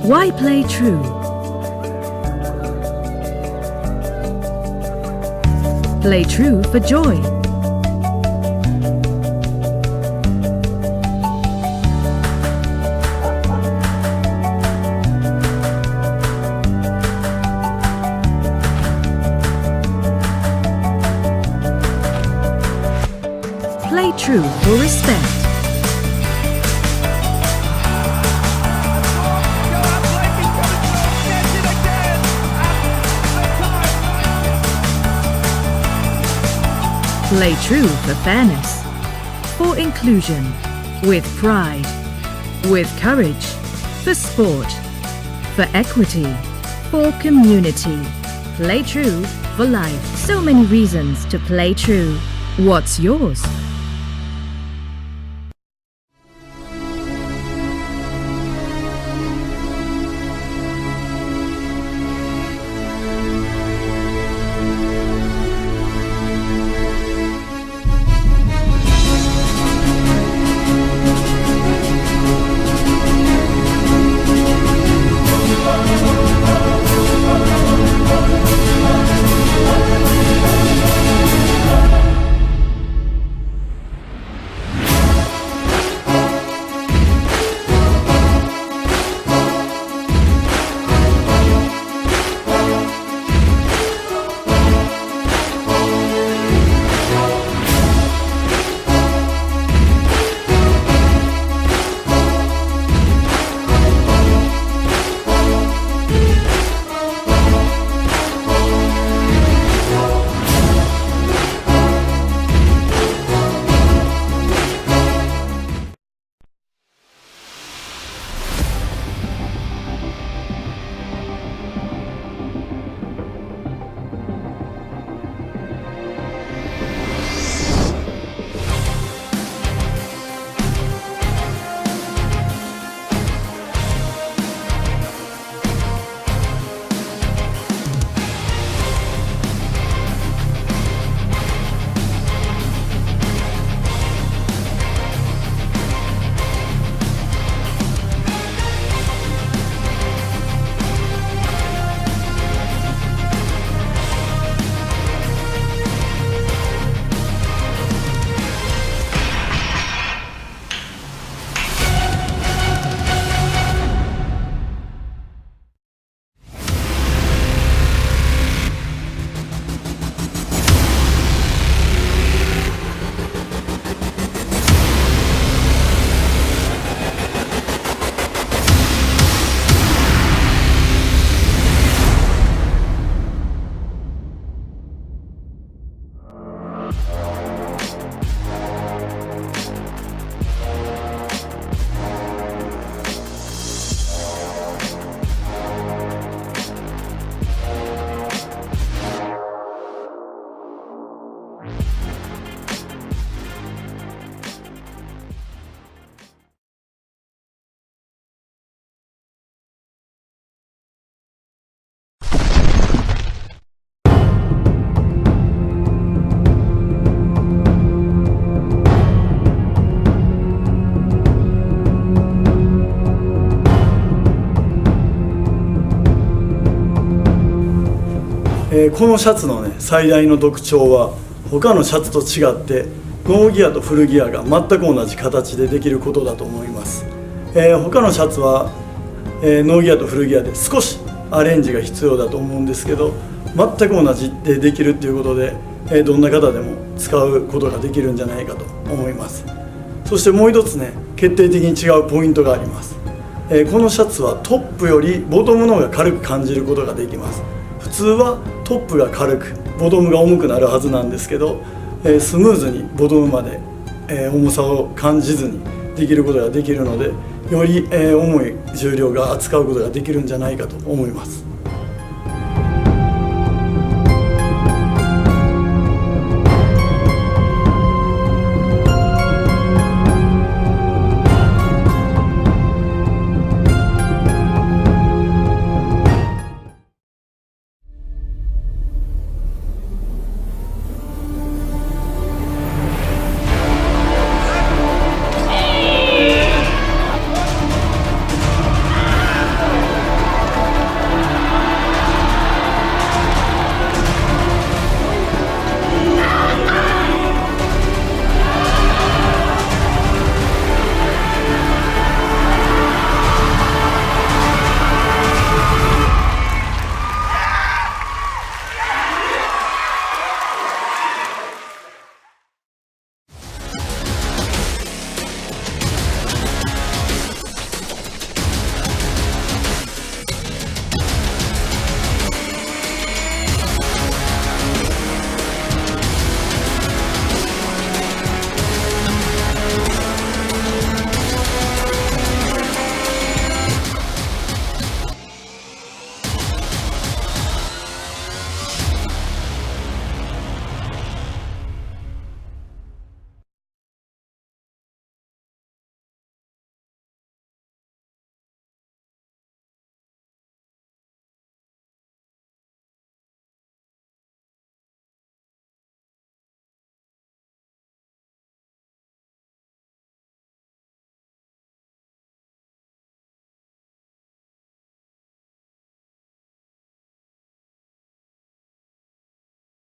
Why play true? Play true for joy. Play true for respect. Play true for fairness, for inclusion, with pride, with courage, for sport, for equity, for community. Play true for life. So many reasons to play true. What's yours?このシャツのね最大の特徴は他のシャツと違ってノーギアとフルギアが全く同じ形でできることだと思います。他のシャツは、ノーギアとフルギアで少しアレンジが必要だと思うんですけど、全く同じでできるっていうことで、どんな方でも使うことができるんじゃないかと思います。そしてもう一つね決定的に違うポイントがあります。このシャツはトップよりボトムの方が軽く感じることができます。普通はトップが軽くボトムが重くなるはずなんですけど、スムーズにボトムまで、重さを感じずにできることができるので、より重い重量が扱うことができるんじゃないかと思います。